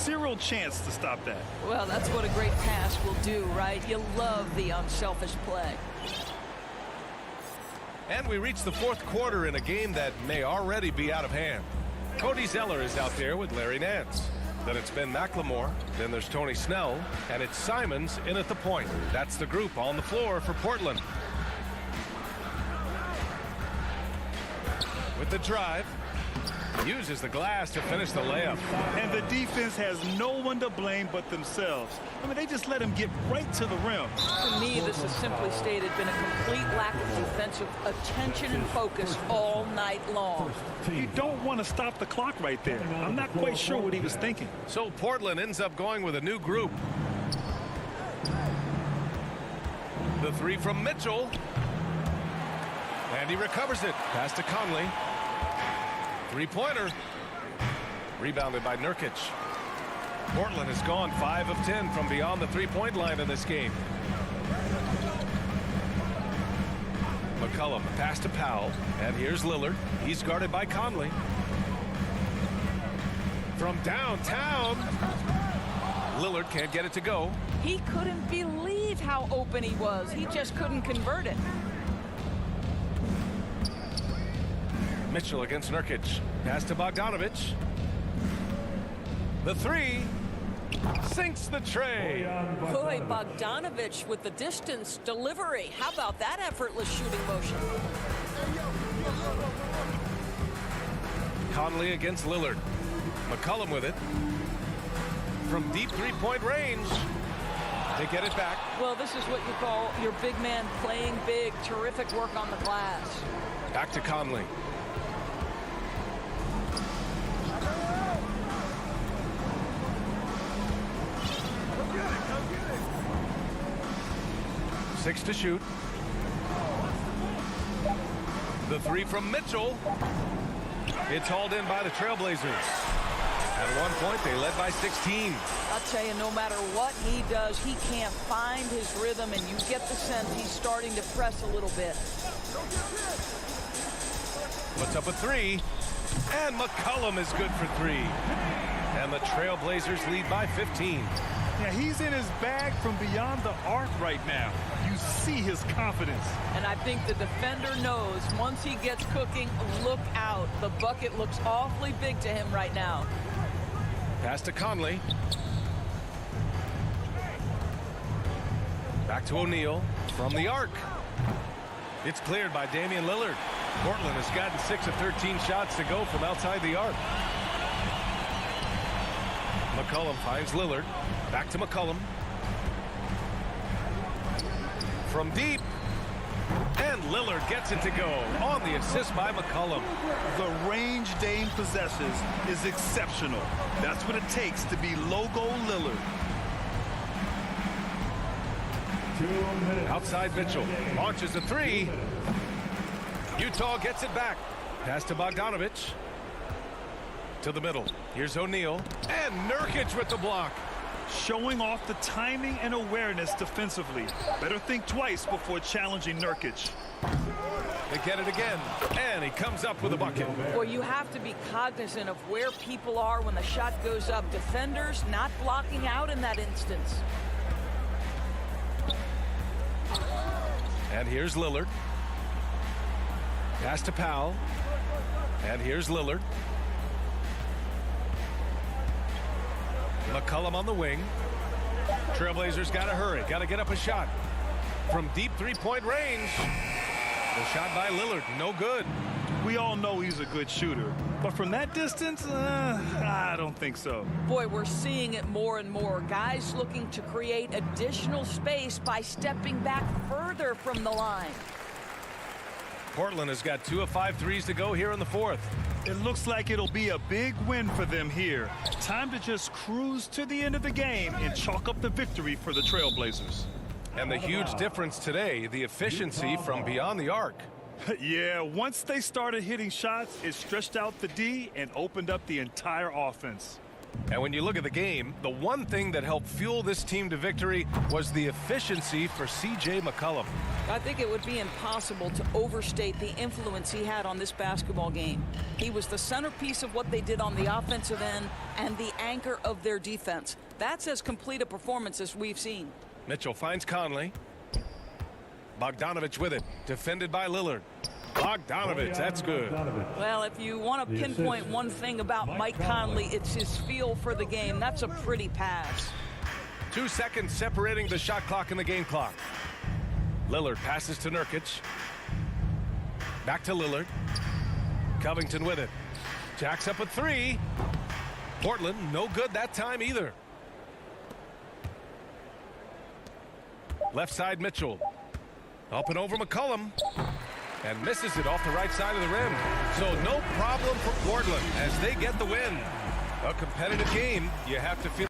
[SPEAKER 16] Zero chance to stop that.
[SPEAKER 5] Well, that's what a great pass will do, right? You love the unselfish play.
[SPEAKER 14] And we reach the fourth quarter in a game that may already be out of hand. Cody Zeller is out there with Larry Nance. Then it's Ben McLemore. Then there's Tony Snell. And it's Simons in at the point. That's the group on the floor for Portland. with the drive. Uses the glass to finish the layup.
[SPEAKER 16] And the defense has no one to blame but themselves. I mean, they just let him get right to the rim.
[SPEAKER 5] For me, this has simply stated been a complete lack of defensive attention and focus all night long.
[SPEAKER 16] You don't want to stop the clock right there. I'm not quite sure what he was thinking.
[SPEAKER 14] So Portland ends up going with a new group. The three from Mitchell. And he recovers it. Pass to Conley. Three-pointer. Rebounded by Nurkic. Portland has gone 5 of 10 from beyond the three-point line in this game. McCollum, pass to Powell. And here's Lillard. He's guarded by Conley. From downtown. Lillard can't get it to go.
[SPEAKER 5] He couldn't believe how open he was. He just couldn't convert it.
[SPEAKER 14] Mitchell against Nurkic. Pass to Bogdanovich. The three sinks the tray.
[SPEAKER 11] Boy, Bogdanovich with the distance delivery. How about that effortless shooting motion?
[SPEAKER 14] Conley against Lillard. McCollum with it. From deep three-point range. They get it back.
[SPEAKER 5] Well, this is what you call your big man playing big. Terrific work on the glass.
[SPEAKER 14] Back to Conley. Six to shoot. The three from Mitchell. It's hauled in by the Trailblazers. At one point, they led by 16.
[SPEAKER 5] I'll tell you, no matter what he does, he can't find his rhythm, and you get the sense he's starting to press a little bit.
[SPEAKER 14] Puts up a three, and McCollum is good for three. And the Trailblazers lead by 15.
[SPEAKER 16] Yeah, he's in his bag from beyond the arc right now. You see his confidence.
[SPEAKER 5] And I think the defender knows once he gets cooking, look out. The bucket looks awfully big to him right now.
[SPEAKER 14] Pass to Conley. Back to O'Neal from the arc. It's cleared by Damian Lillard. Portland has gotten 6 of 13 shots to go from outside the arc. McCollum finds Lillard. Back to McCollum. From deep. And Lillard gets it to go on the assist by McCollum.
[SPEAKER 16] The range Dame possesses is exceptional. That's what it takes to be logo Lillard.
[SPEAKER 14] Outside Mitchell launches a three. Utah gets it back. Pass to Bogdanovich. To the middle. Here's O'Neal. And Nurkic with the block.
[SPEAKER 16] Showing off the timing and awareness defensively. Better think twice before challenging Nurkic.
[SPEAKER 14] They get it again. And he comes up with a bucket.
[SPEAKER 5] Boy, you have to be cognizant of where people are when the shot goes up. Defenders not blocking out in that instance.
[SPEAKER 14] And here's Lillard. Pass to Powell. And here's Lillard. McCollum on the wing. Trailblazers got to hurry. Got to get up a shot. From deep three-point range. The shot by Lillard. No good.
[SPEAKER 16] We all know he's a good shooter. But from that distance, I don't think so.
[SPEAKER 5] Boy, we're seeing it more and more. Guys looking to create additional space by stepping back further from the line.
[SPEAKER 14] Portland has got 2 of 5 threes to go here in the fourth.
[SPEAKER 16] It looks like it'll be a big win for them here. Time to just cruise to the end of the game and chalk up the victory for the Trailblazers.
[SPEAKER 14] And the huge difference today, the efficiency from beyond the arc.
[SPEAKER 16] Yeah, once they started hitting shots, it stretched out the D and opened up the entire offense.
[SPEAKER 14] And when you look at the game, the one thing that helped fuel this team to victory was the efficiency for C.J. McCollum.
[SPEAKER 5] I think it would be impossible to overstate the influence he had on this basketball game. He was the centerpiece of what they did on the offensive end and the anchor of their defense. That's as complete a performance as we've seen.
[SPEAKER 14] Mitchell finds Conley. Bogdanovich with it. Defended by Lillard. Bogdanovich, that's good.
[SPEAKER 5] Well, if you want to pinpoint one thing about Mike Conley, it's his feel for the game. That's a pretty pass.
[SPEAKER 14] 2 seconds separating the shot clock and the game clock. Lillard passes to Nurkic. Back to Lillard. Covington with it. Jacks up a three. Portland, no good that time either. Left side, Mitchell. Up and over McCollum. And misses it off the right side of the rim. So no problem for Portland as they get the win. A competitive game, you have to feel.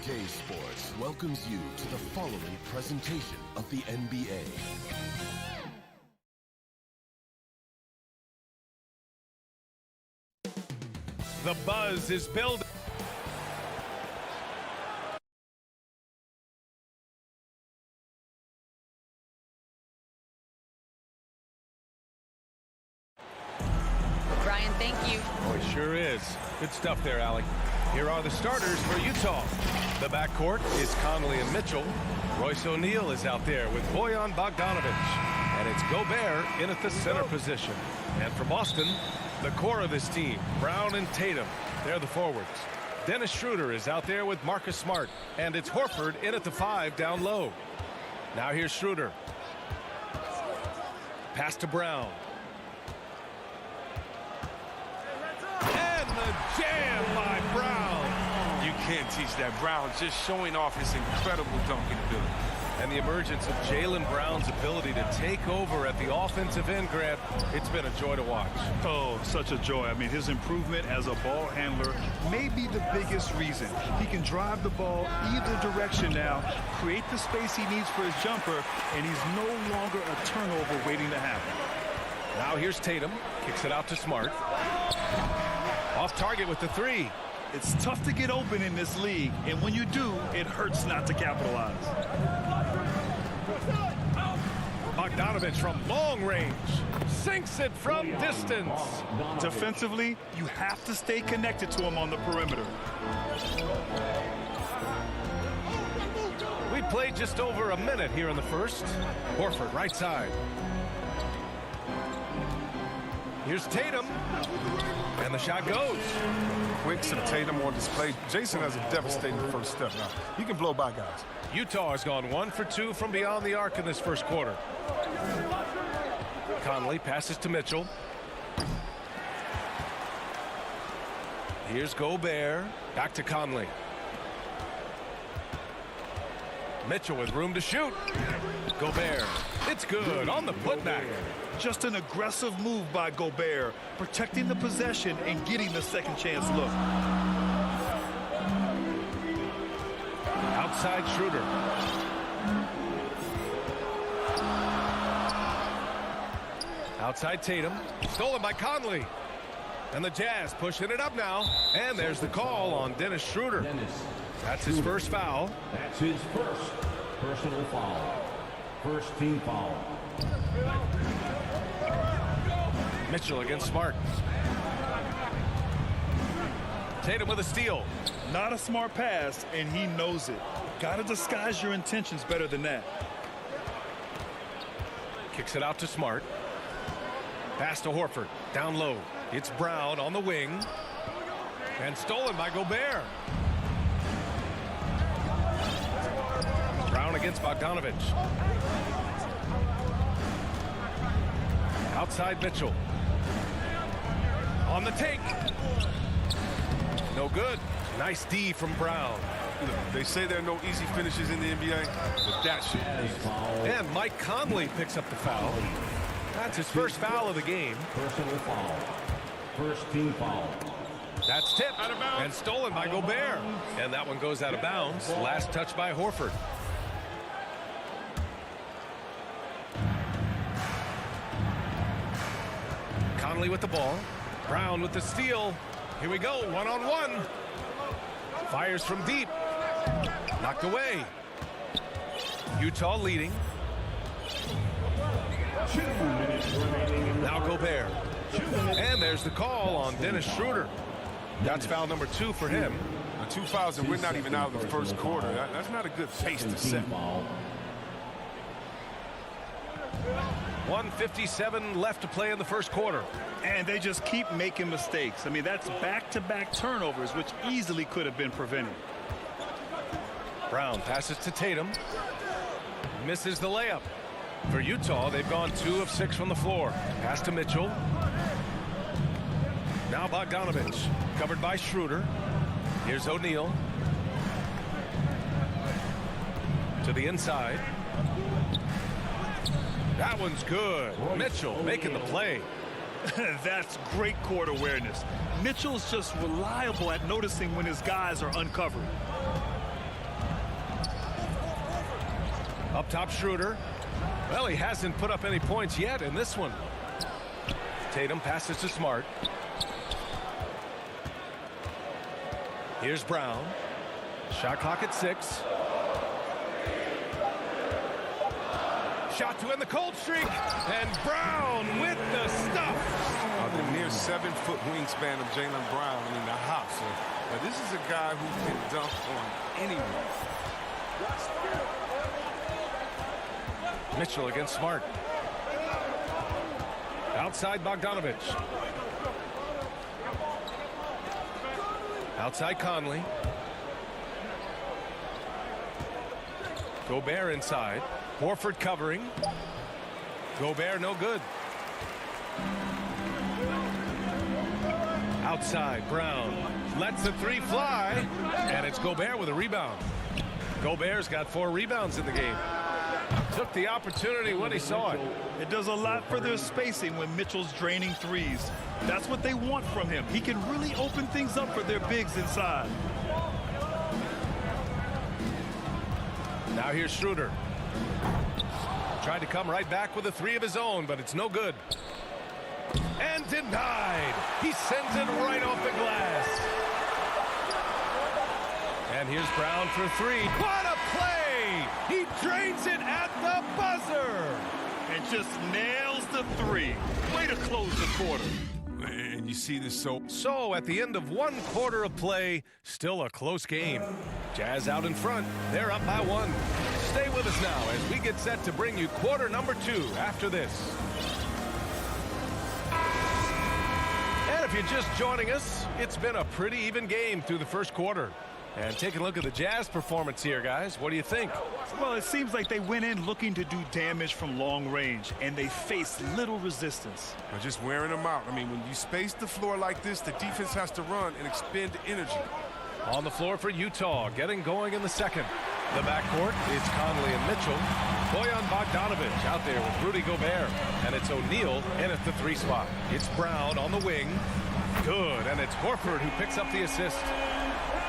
[SPEAKER 1] 2K Sports welcomes you to the following presentation of the NBA.
[SPEAKER 14] The buzz is building.
[SPEAKER 17] Brian, thank you.
[SPEAKER 14] Oh, it sure is. Good stuff there, Allie. Here are the starters for Utah. The backcourt is Conley and Mitchell. Royce O'Neal is out there with Bojan Bogdanovic. And it's Gobert in at the center position. And for Boston, the core of this team, Brown and Tatum, they're the forwards. Dennis Schroeder is out there with Marcus Smart. And it's Horford in at the 5 down low. Now here's Schroeder. Pass to Brown. And the jam by Brown.
[SPEAKER 12] You can't teach that. Brown just showing off his incredible dunking ability.
[SPEAKER 14] And the emergence of Jaylen Brown's ability to take over at the offensive end, Grant, it's been a joy to watch.
[SPEAKER 16] Oh, such a joy. I mean, his improvement as a ball handler may be the biggest reason. He can drive the ball either direction now, create the space he needs for his jumper, and he's no longer a turnover waiting to happen.
[SPEAKER 14] Now here's Tatum. Kicks it out to Smart. Off target with the 3.
[SPEAKER 16] It's tough to get open in this league, and when you do, it hurts not to capitalize.
[SPEAKER 14] Bogdanovic from long range. Sinks it from distance.
[SPEAKER 16] Defensively, you have to stay connected to him on the perimeter.
[SPEAKER 14] We played just over a minute here in the first. Horford, right side. Here's Tatum. And the shot goes.
[SPEAKER 12] Quicks and Tatum on display. Jason has a devastating first step now. He can blow by guys.
[SPEAKER 14] Utah has gone 1 for 2 from beyond the arc in this first quarter. Conley passes to Mitchell. Here's Gobert. Back to Conley. Mitchell with room to shoot. Gobert. It's good on the putback.
[SPEAKER 16] Just an aggressive move by Gobert, protecting the possession and getting the second chance look.
[SPEAKER 14] Outside Schroeder. Outside Tatum. Stolen by Conley. And the Jazz pushing it up now. And there's the call on Dennis Schroeder. That's his first foul.
[SPEAKER 6] That's his first personal foul. First team foul.
[SPEAKER 14] Mitchell against Smart. Tatum with a steal.
[SPEAKER 16] Not a smart pass, and he knows it. Got to disguise your intentions better than that.
[SPEAKER 14] Kicks it out to Smart. Pass to Horford. Down low. It's Brown on the wing. And stolen by Gobert. Brown against Bogdanovic. Outside Mitchell. On the take. No good. Nice D from Brown.
[SPEAKER 12] They say there are no easy finishes in the NBA, but that shit is.
[SPEAKER 14] And Mike Conley picks up the foul. That's his first foul of the game.
[SPEAKER 6] Personal foul. First team foul.
[SPEAKER 14] That's tipped and stolen by Gobert. And that one goes out of bounds. Last touch by Horford. Conley with the ball. Brown with the steal. Here we go, one-on-one. Fires from deep. Knocked away. Utah leading. Now Gobert. And there's the call on Dennis Schroeder. That's foul number 2 for him.
[SPEAKER 12] 2 fouls and we're not even out of the first quarter. That's not a good pace to set.
[SPEAKER 14] 1:57 left to play in the first quarter.
[SPEAKER 16] And they just keep making mistakes. I mean, that's back-to-back turnovers, which easily could have been prevented.
[SPEAKER 14] Brown passes to Tatum. Misses the layup. For Utah, they've gone 2 of 6 from the floor. Pass to Mitchell. Now Bogdanovic, covered by Schroeder. Here's O'Neal. To the inside. That one's good. Mitchell making the play.
[SPEAKER 16] That's great court awareness. Mitchell's just reliable at noticing when his guys are uncovered.
[SPEAKER 14] Up top, Schroeder. Well, he hasn't put up any points yet in this one. Tatum passes to Smart. Here's Brown. Shot clock at 6. Shot to end the cold streak. And Brown with the stuff.
[SPEAKER 12] The near 7-foot wingspan of Jaylen Brown. I mean, the house. Now, this is a guy who can dunk on anyone.
[SPEAKER 14] Mitchell against Smart. Outside Bogdanovich. Outside Conley. Gobert inside. Horford covering. Gobert no good. Outside Brown. Lets the 3 fly. And it's Gobert with a rebound. Gobert's got 4 rebounds in the game. Took the opportunity when he saw it.
[SPEAKER 16] It does a lot for their spacing when Mitchell's draining threes. That's what they want from him. He can really open things up for their bigs inside.
[SPEAKER 14] Now here's Schroeder. Tried to come right back with a 3 of his own, but it's no good. And denied. He sends it right off the glass. And here's Brown for 3. What a play! He drains it at the buzzer.
[SPEAKER 16] And just nails the 3. Way to close the quarter.
[SPEAKER 12] And you see this
[SPEAKER 14] So at the end of 1 quarter of play, still a close game. Jazz out in front. They're up by 1. Stay with us now as we get set to bring you quarter number 2 after this. And if you're just joining us, it's been a pretty even game through the first quarter. And taking a look at the Jazz performance here, guys. What do you think?
[SPEAKER 16] Well, it seems like they went in looking to do damage from long range, and they faced little resistance.
[SPEAKER 12] They're just wearing them out. I mean, when you space the floor like this, the defense has to run and expend energy.
[SPEAKER 14] On the floor for Utah, getting going in the second. The backcourt is Conley and Mitchell. Bojan Bogdanovich out there with Rudy Gobert. And it's O'Neal in at the 3 spot. It's Brown on the wing. Good, and it's Horford who picks up the assist.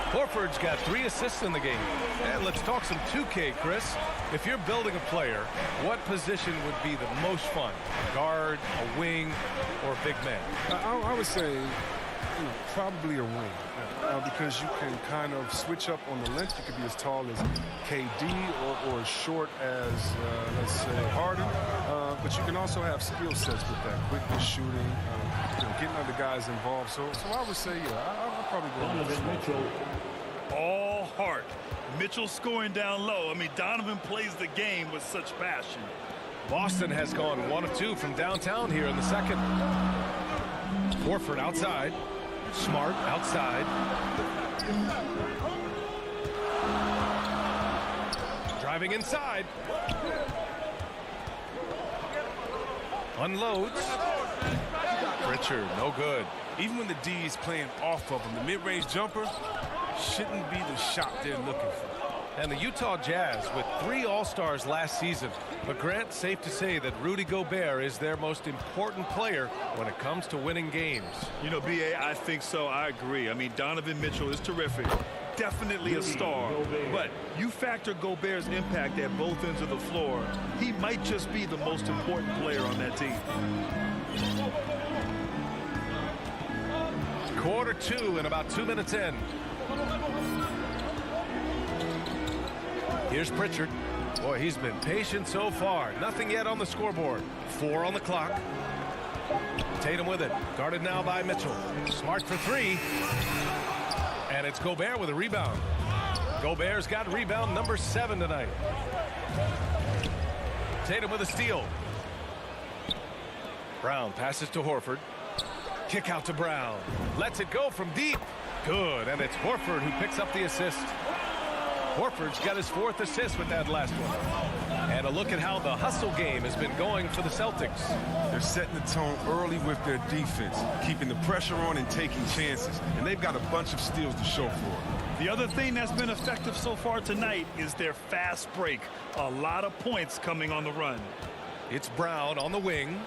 [SPEAKER 14] Horford's got 3 assists in the game. And let's talk some 2K, Chris. If you're building a player, what position would be the most fun? Guard, a wing, or a big man?
[SPEAKER 12] I would say probably a wing. Because you can kind of switch up on the length. You could be as tall as KD or as short as, let's say, Harden. But you can also have skill sets with that. Quickness shooting, getting other guys involved. So I would say, I'll probably go with Mitchell.
[SPEAKER 16] All heart. Mitchell scoring down low. I mean, Donovan plays the game with such passion.
[SPEAKER 14] Boston has gone 1 of 2 from downtown here in the second. Horford outside. Smart outside. Driving inside. Unloads. Pritchard, no good.
[SPEAKER 12] Even when the D is playing off of him, the mid-range jumper shouldn't be the shot they're looking for.
[SPEAKER 14] And the Utah Jazz with 3 All-Stars last season. But Grant, safe to say that Rudy Gobert is their most important player when it comes to winning games.
[SPEAKER 16] You know, B.A., I think so. I agree. I mean, Donovan Mitchell is terrific. Definitely a star. But you factor Gobert's impact at both ends of the floor, he might just be the most important player on that team.
[SPEAKER 14] Quarter 2 and about 2 minutes in. Here's Pritchard. Boy, he's been patient so far. Nothing yet on the scoreboard. 4 on the clock. Tatum with it. Guarded now by Mitchell. Smart for 3. And it's Gobert with a rebound. Gobert's got rebound number 7 tonight. Tatum with a steal. Brown passes to Horford. Kick out to Brown. Lets it go from deep. Good, and it's Horford who picks up the assist. Horford's got his 4th assist with that last one. And a look at how the hustle game has been going for the Celtics.
[SPEAKER 12] They're setting the tone early with their defense, keeping the pressure on and taking chances. And they've got a bunch of steals to show for it.
[SPEAKER 16] The other thing that's been effective so far tonight is their fast break. A lot of points coming on the run.
[SPEAKER 14] It's Brown on the wing.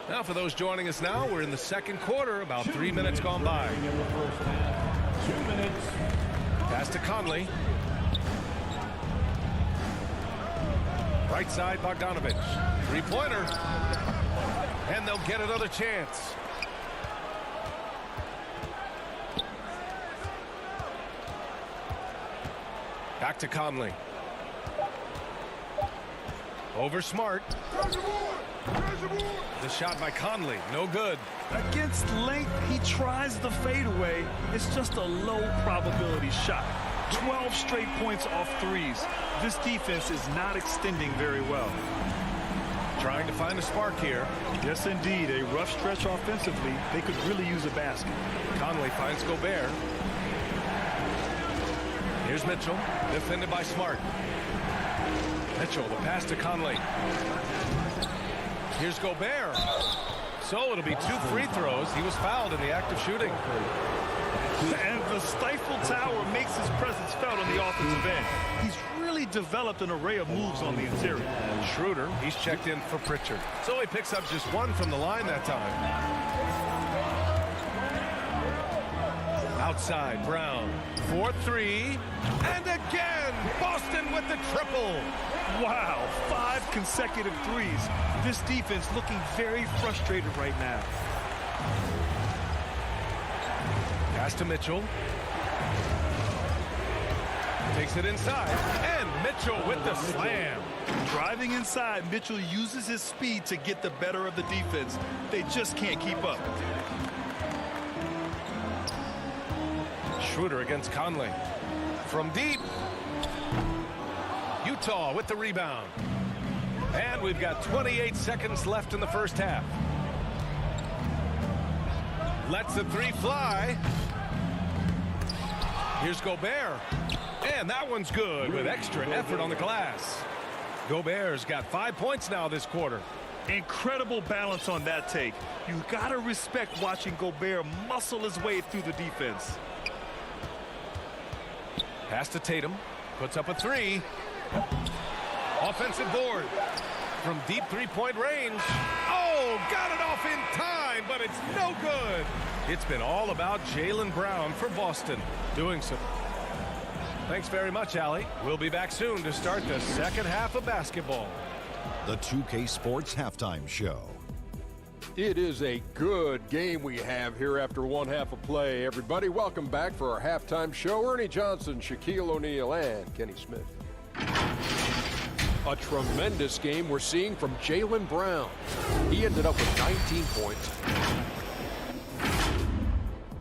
[SPEAKER 14] Now, for those joining us now, we're in the second quarter, about 3 minutes gone by.
[SPEAKER 6] 2 minutes
[SPEAKER 14] Pass to Conley. Right side, Bogdanovich. Three-pointer. And they'll get another chance. Back to Conley. Over Smart. The shot by Conley, no good.
[SPEAKER 16] Against length, he tries the fadeaway. It's just a low probability shot. 12 straight points off threes. This defense is not extending very well.
[SPEAKER 14] Trying to find a spark here.
[SPEAKER 16] Yes, indeed. A rough stretch offensively. They could really use a basket.
[SPEAKER 14] Conley finds Gobert. Here's Mitchell, defended by Smart. Mitchell, the pass to Conley. Here's Gobert. So it'll be 2 free throws. He was fouled in the act of shooting.
[SPEAKER 16] And the stifle tower makes his presence felt on the offensive end. He's really developed an array of moves on the interior.
[SPEAKER 14] Schroeder, he's checked in for Pritchard. So he picks up just 1 from the line that time. Outside, Brown. 4-3. And again, Boston with the triple.
[SPEAKER 16] Wow, 5 consecutive threes. This defense looking very frustrated right now.
[SPEAKER 14] Pass to Mitchell. Takes it inside. And Mitchell with the slam.
[SPEAKER 16] Driving inside, Mitchell uses his speed to get the better of the defense. They just can't keep up.
[SPEAKER 14] Schroeder against Conley. From deep. Utah with the rebound. And we've got 28 seconds left in the first half. Lets the 3 fly. Here's Gobert. And that one's good with extra effort on the glass. Gobert's got 5 points now this quarter.
[SPEAKER 16] Incredible balance on that take. You got to respect watching Gobert muscle his way through the defense.
[SPEAKER 14] Pass to Tatum. Puts up a 3. Offensive board. From deep 3-point range. Oh, got it off in time, but it's no good. It's been all about Jaylen Brown for Boston. Doing so. Thanks very much, Allie. We'll be back soon to start the second half of basketball.
[SPEAKER 8] The 2K Sports Halftime Show.
[SPEAKER 9] It is a good game we have here after one half of play. Everybody, welcome back for our halftime show. Ernie Johnson, Shaquille O'Neal, and Kenny Smith. A tremendous game we're seeing from Jaylen Brown. He ended up with 19 points.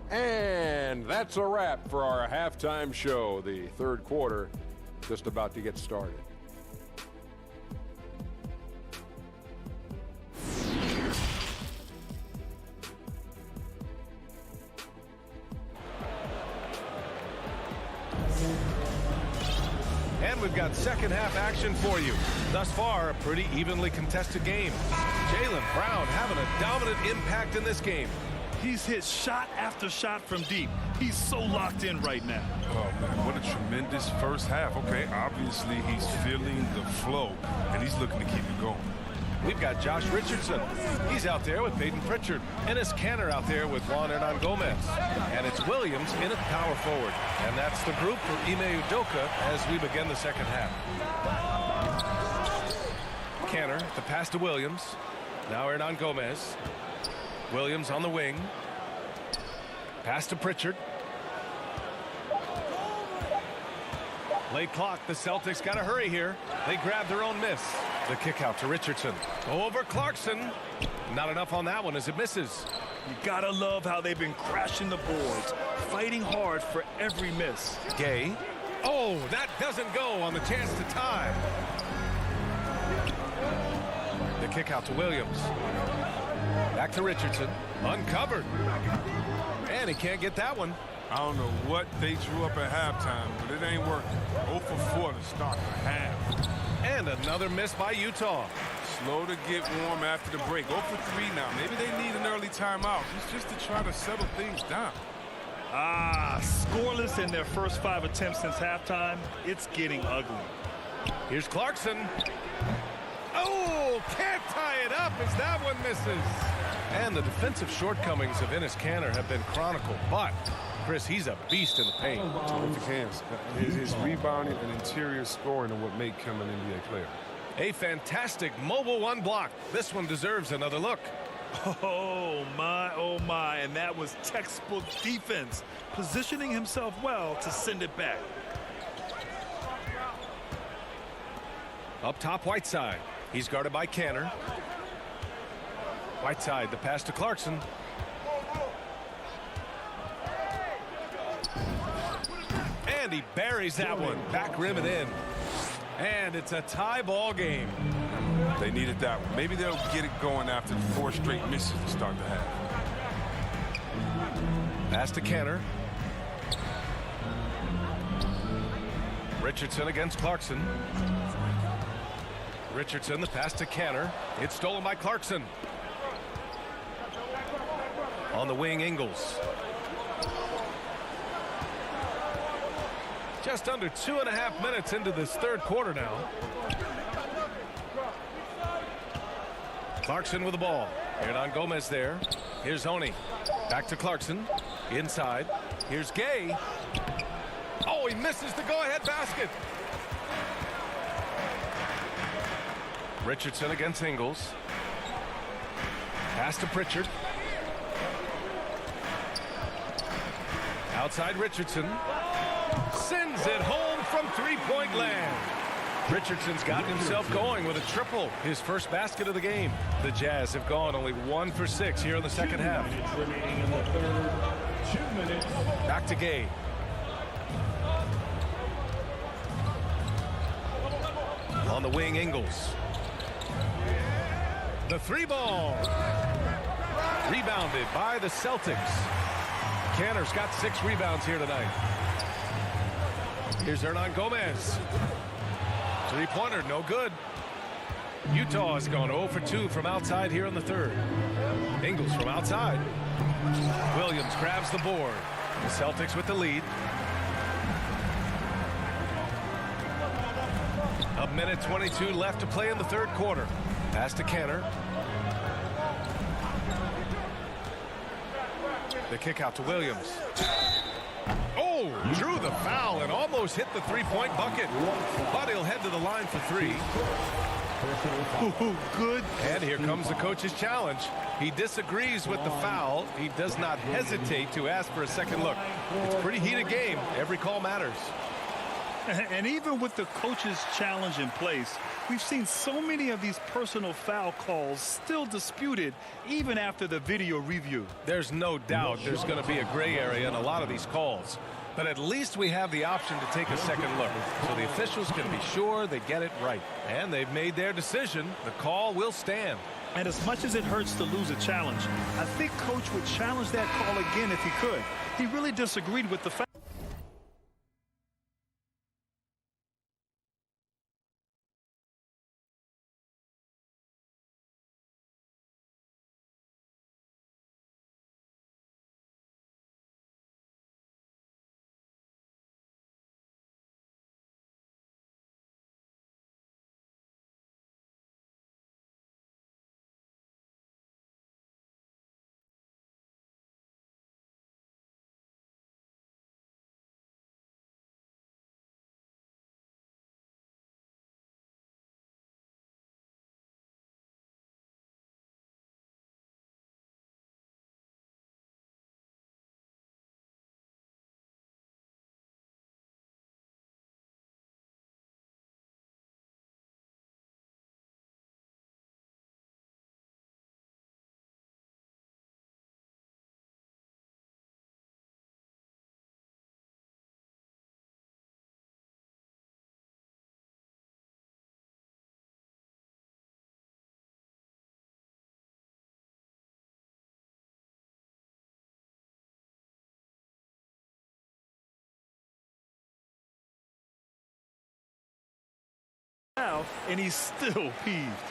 [SPEAKER 9] And that's a wrap for our halftime show. The third quarter just about to get started.
[SPEAKER 14] And we've got second half action for you. Thus far, a pretty evenly contested game. Jaylen Brown having a dominant impact in this game.
[SPEAKER 16] He's hit shot after shot from deep. He's so locked in right now.
[SPEAKER 12] Oh, man, what a tremendous first half. Okay, obviously he's feeling the flow, and he's looking to keep it going.
[SPEAKER 14] We've got Josh Richardson. He's out there with Peyton Pritchard. Enes Kanter out there with Juan Hernan Gomez. And it's Williams in at power forward. And that's the group for Ime Udoka as we begin the second half. Kanter, the pass to Williams. Now Hernan Gomez. Williams on the wing. Pass to Pritchard. Late clock. The Celtics got to hurry here. They grab their own miss. The kick out to Richardson. Over Clarkson. Not enough on that one as it misses.
[SPEAKER 16] You gotta love how they've been crashing the boards, fighting hard for every miss.
[SPEAKER 14] Gay. Oh, that doesn't go on the chance to tie. The kick out to Williams. Back to Richardson. Uncovered. And he can't get that one.
[SPEAKER 12] I don't know what they drew up at halftime, but it ain't working. 0 for 4 to start the half.
[SPEAKER 14] And another miss by Utah.
[SPEAKER 12] Slow to get warm after the break. 0 for 3 now. Maybe they need an early timeout. It's just to try to settle things down.
[SPEAKER 16] Scoreless in their first 5 attempts since halftime. It's getting ugly.
[SPEAKER 14] Here's Clarkson. Oh, can't tie it up as that one misses. And the defensive shortcomings of Enes Kanter have been chronicled, but Chris, he's a beast in the paint.
[SPEAKER 12] Terrific hands. His rebounding and interior scoring are what make him an NBA player.
[SPEAKER 14] A fantastic mobile one block. This one deserves another look.
[SPEAKER 16] Oh my, and that was textbook defense, positioning himself well to send it back.
[SPEAKER 14] Up top, Whiteside. He's guarded by Canner. Whiteside, the pass to Clarkson. And he buries that one. Back rim and in. And it's a tie ball game.
[SPEAKER 12] They needed that one. Maybe they'll get it going after 4 straight misses to start the half.
[SPEAKER 14] Pass to Canner. Richardson against Clarkson. Richardson, the pass to Canner. It's stolen by Clarkson. On the wing, Ingles. Just under 2.5 minutes into this third quarter now. Clarkson with the ball. Hernan Gomez there. Here's Honey. Back to Clarkson. Inside. Here's Gay. Oh, he misses the go-ahead basket. Richardson against Ingles. Pass to Pritchard. Outside Richardson. Sends it home from three-point land. Richardson's gotten himself going with a triple, his first basket of the game. The Jazz have gone only 1 for 6 here in the second half. Back to Gay. On the wing, Ingles. The 3-ball. Rebounded by the Celtics. Canner's got 6 rebounds here tonight. Here's Hernan Gomez. 3-pointer, no good. Utah has gone 0 for 2 from outside here in the third. Ingles from outside. Williams grabs the board. The Celtics with the lead. A minute 22 left to play in the third quarter. Pass to Canner. The kick out to Williams. Oh, drew the foul and almost hit the three-point bucket. But he'll head to the line for 3.
[SPEAKER 16] Good.
[SPEAKER 14] And here comes the coach's challenge. He disagrees with the foul. He does not hesitate to ask for a second look. It's a pretty heated game. Every call matters.
[SPEAKER 16] And even with the coach's challenge in place, we've seen so many of these personal foul calls still disputed even after the video review.
[SPEAKER 14] There's no doubt there's going to be a gray area in a lot of these calls. But at least we have the option to take a second look. So the officials can be sure they get it right. And they've made their decision. The call will stand.
[SPEAKER 16] And as much as it hurts to lose a challenge, I think Coach would challenge that call again if he could. He really disagreed with the foul. And he's still peeved.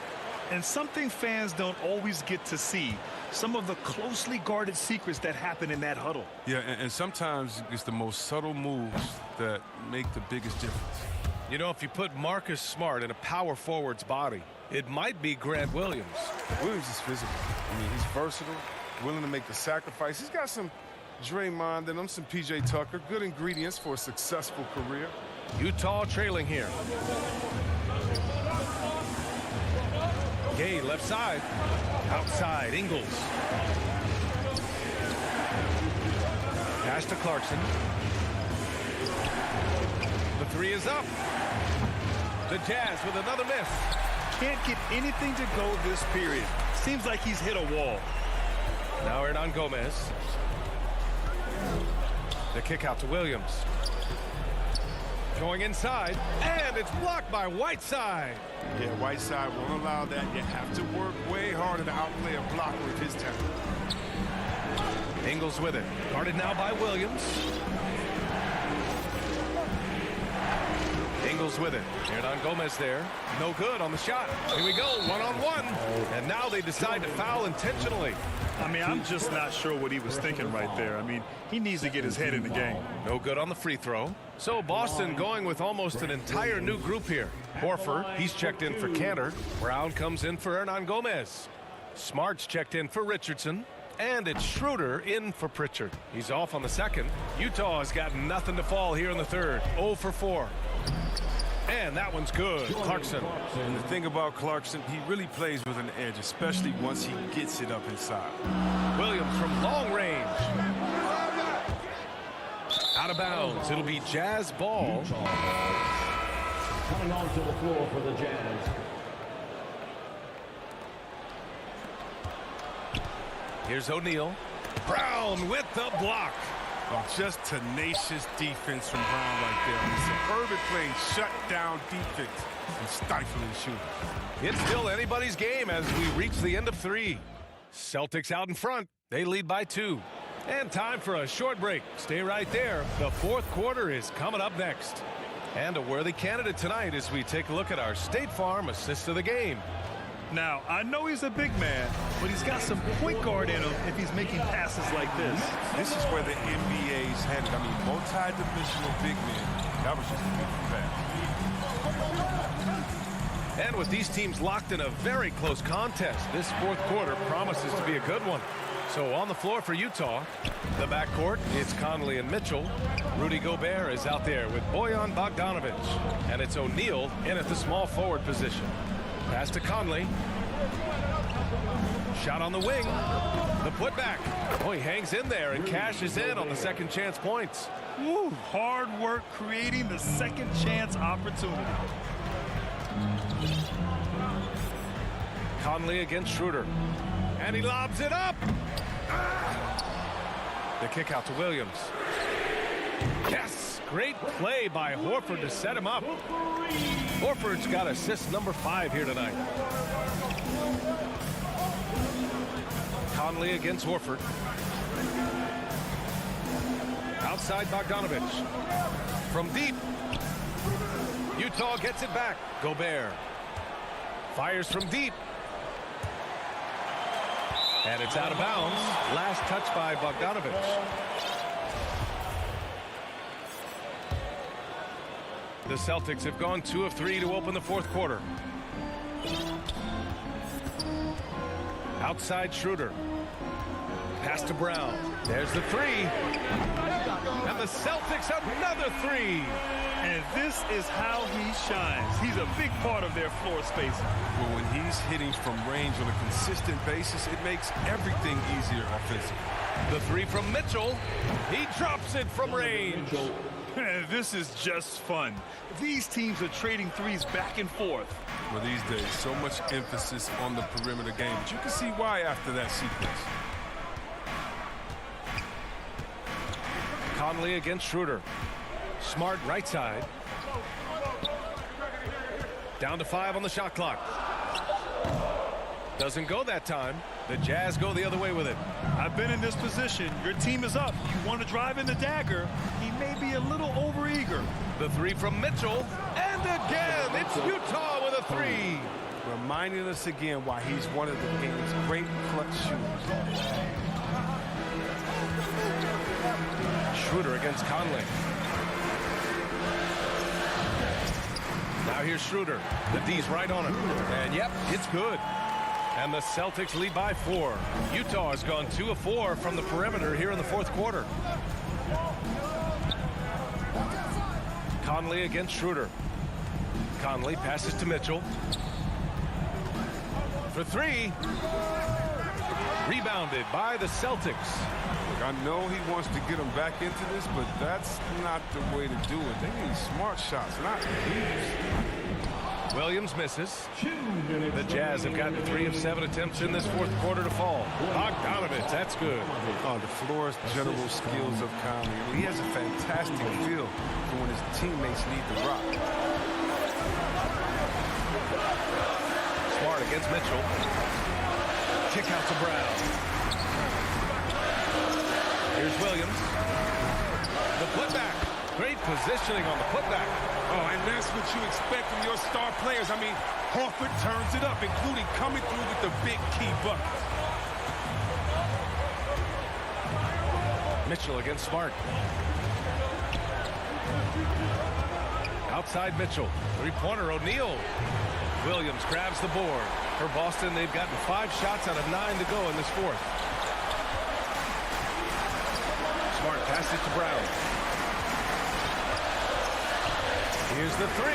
[SPEAKER 16] And something fans don't always get to see, some of the closely guarded secrets that happen in that huddle.
[SPEAKER 12] Yeah, and sometimes it's the most subtle moves that make the biggest difference.
[SPEAKER 14] You know, if you put Marcus Smart in a power forward's body, it might be Grant Williams.
[SPEAKER 12] Williams is physical. I mean, he's versatile, willing to make the sacrifice. He's got some Draymond, and some P.J. Tucker. Good ingredients for a successful career.
[SPEAKER 14] Utah trailing here. Gay left side. Outside, Ingles. Pass to Clarkson. The three is up. The Jazz with another miss.
[SPEAKER 16] Can't get anything to go this period. Seems like he's hit a wall.
[SPEAKER 14] Now Hernan Gomez. The kick out to Williams. Going inside, and it's blocked by Whiteside.
[SPEAKER 12] Yeah, Whiteside won't allow that. You have to work way harder to outplay a blocker of his talent.
[SPEAKER 14] Ingles with it. Guarded now by Williams. Ingles with it. Hernan Gomez there. No good on the shot. Here we go, one-on-one. And now they decide to foul intentionally.
[SPEAKER 16] I mean, I'm just not sure what he was thinking right there. I mean, he needs to get his head in the game.
[SPEAKER 14] No good on the free throw. So Boston going with almost an entire new group here. Horford, he's checked in for Cantor. Brown comes in for Hernan Gomez. Smart's checked in for Richardson. And it's Schroeder in for Pritchard. He's off on the second. Utah has got nothing to fall here in the third. 0 for 4. And that one's good. Clarkson.
[SPEAKER 12] And the thing about Clarkson, he really plays with an edge, especially once he gets it up inside.
[SPEAKER 14] Williams from long range. Out of bounds. It'll be Jazz ball.
[SPEAKER 6] Coming onto the floor for the Jazz.
[SPEAKER 14] Here's O'Neal. Brown with the block.
[SPEAKER 12] Oh, just tenacious defense from Brown right there. I mean, suburban playing shut-down defense and stifling shooters.
[SPEAKER 14] It's still anybody's game as we reach the end of 3. Celtics out in front. They lead by 2. And time for a short break. Stay right there. The fourth quarter is coming up next. And a worthy candidate tonight as we take a look at our State Farm assist of the game.
[SPEAKER 16] Now, I know he's a big man, but he's got some point guard in him if he's making passes like this.
[SPEAKER 12] This is where the NBA's headed. I mean, multi-dimensional big men. That was just a beautiful pass.
[SPEAKER 14] And with these teams locked in a very close contest, this fourth quarter promises to be a good one. So on the floor for Utah, the backcourt, it's Conley and Mitchell. Rudy Gobert is out there with Bojan Bogdanovic. And it's O'Neal in at the small forward position. Pass to Conley. Shot on the wing. The putback. Oh, he hangs in there and cashes in on the second chance points.
[SPEAKER 16] Woo, hard work creating the second chance opportunity.
[SPEAKER 14] Conley against Schroeder. And he lobs it up. The kick out to Williams. Yes! Great play by Horford to set him up. Horford's got assist number 5 here tonight. Conley against Horford. Outside Bogdanovic. From deep. Utah gets it back. Gobert. Fires from deep. And it's out of bounds. Last touch by Bogdanovic. The Celtics have gone 2 of 3 to open the fourth quarter. Outside Schroeder. Pass to Brown. There's the 3. And the Celtics another 3.
[SPEAKER 16] And this is how he shines. He's a big part of their floor space.
[SPEAKER 12] Well, when he's hitting from range on a consistent basis, it makes everything easier offensively.
[SPEAKER 14] The 3 from Mitchell. He drops it from range.
[SPEAKER 16] This is just fun. These teams are trading threes back and forth.
[SPEAKER 12] Well, these days, so much emphasis on the perimeter game. But you can see why after that sequence.
[SPEAKER 14] Conley against Schroeder. Smart right side. Down to 5 on the shot clock. Doesn't go that time. The Jazz go the other way with it.
[SPEAKER 16] I've been in this position. Your team is up. You want to drive in the dagger. He may be a little overeager.
[SPEAKER 14] The 3 from Mitchell. And again, it's Utah with a 3.
[SPEAKER 12] Reminding us again why he's one of the game's great clutch shooters.
[SPEAKER 14] Schroeder against Conley. Now here's Schroeder. The D's right on him. And yep, it's good. And the Celtics lead by 4. Utah has gone 2 of 4 from the perimeter here in the fourth quarter. Conley against Schroeder. Conley passes to Mitchell. For 3. Rebounded by the Celtics.
[SPEAKER 12] Look, I know he wants to get them back into this, but that's not the way to do it. They need smart shots, not leaves.
[SPEAKER 14] Williams misses. The Jazz have gotten 3 of 7 attempts in this fourth quarter to fall. Bogdanovich, that's good.
[SPEAKER 12] Oh, the floor's general skills of Conley. I mean, he has a fantastic feel for when his teammates need the rock.
[SPEAKER 14] Smart against Mitchell. Kick out to Brown. Here's Williams. The putback. Great positioning on the putback.
[SPEAKER 12] Oh, and that's what you expect from your star players. I mean, Horford turns it up, including coming through with the big key bucket.
[SPEAKER 14] Mitchell against Smart. Outside Mitchell. Three-pointer O'Neal. Williams grabs the board. For Boston, they've gotten 5 shots out of 9 to go in this fourth. Smart passes it to Brown. Here's the 3.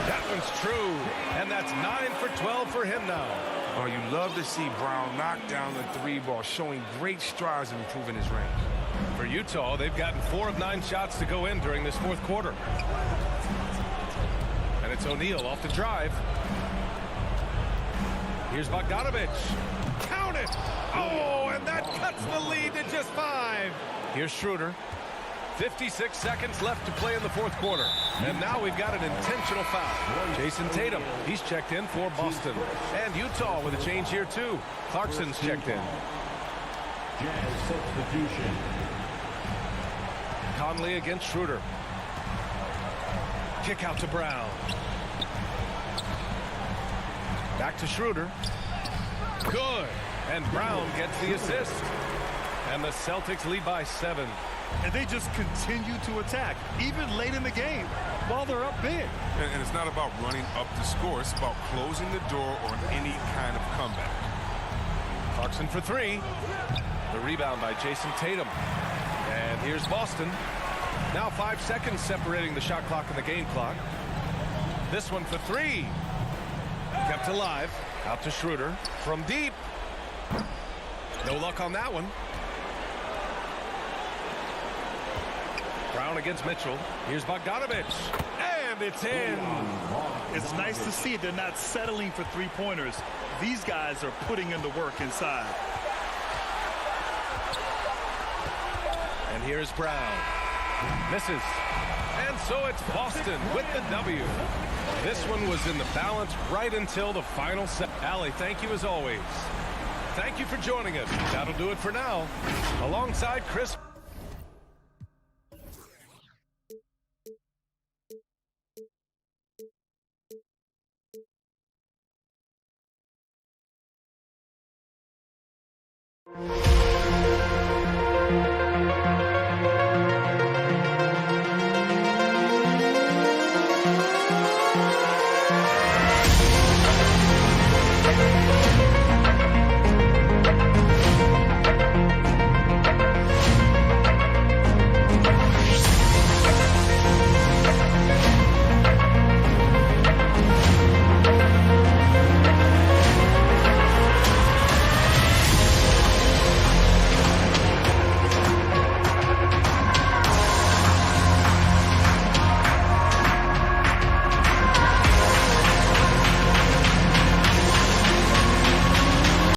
[SPEAKER 14] That one's true. And that's 9 for 12 for him now.
[SPEAKER 12] Oh, you love to see Brown knock down the 3 ball, showing great strides in improving his range.
[SPEAKER 14] For Utah, they've gotten 4 of 9 shots to go in during this fourth quarter. And it's O'Neal off the drive. Here's Bogdanovich. Count it! Oh, and that cuts the lead to just 5. Here's Schroeder. 56 seconds left to play in the fourth quarter. And now we've got an intentional foul. Jason Tatum, he's checked in for Boston. And Utah with a change here, too. Clarkson's checked in.
[SPEAKER 6] Jazz substitution.
[SPEAKER 14] Conley against Schroeder. Kick out to Brown. Back to Schroeder. Good. And Brown gets the assist. And the Celtics lead by 7.
[SPEAKER 16] And they just continue to attack, even late in the game, while they're up big.
[SPEAKER 12] And it's not about running up the score. It's about closing the door on any kind of comeback.
[SPEAKER 14] Clarkson for 3. The rebound by Jason Tatum. And here's Boston. Now 5 seconds separating the shot clock and the game clock. This one for 3. Kept alive. Out to Schroeder. From deep. No luck on that one. Brown against Mitchell. Here's Bogdanovich. And it's in.
[SPEAKER 16] It's nice to see they're not settling for three-pointers. These guys are putting in the work inside.
[SPEAKER 14] And here's Brown. Misses. And so it's Boston with the W. This one was in the balance right until the final set. Allie, thank you as always. Thank you for joining us. That'll do it for now. Alongside Chris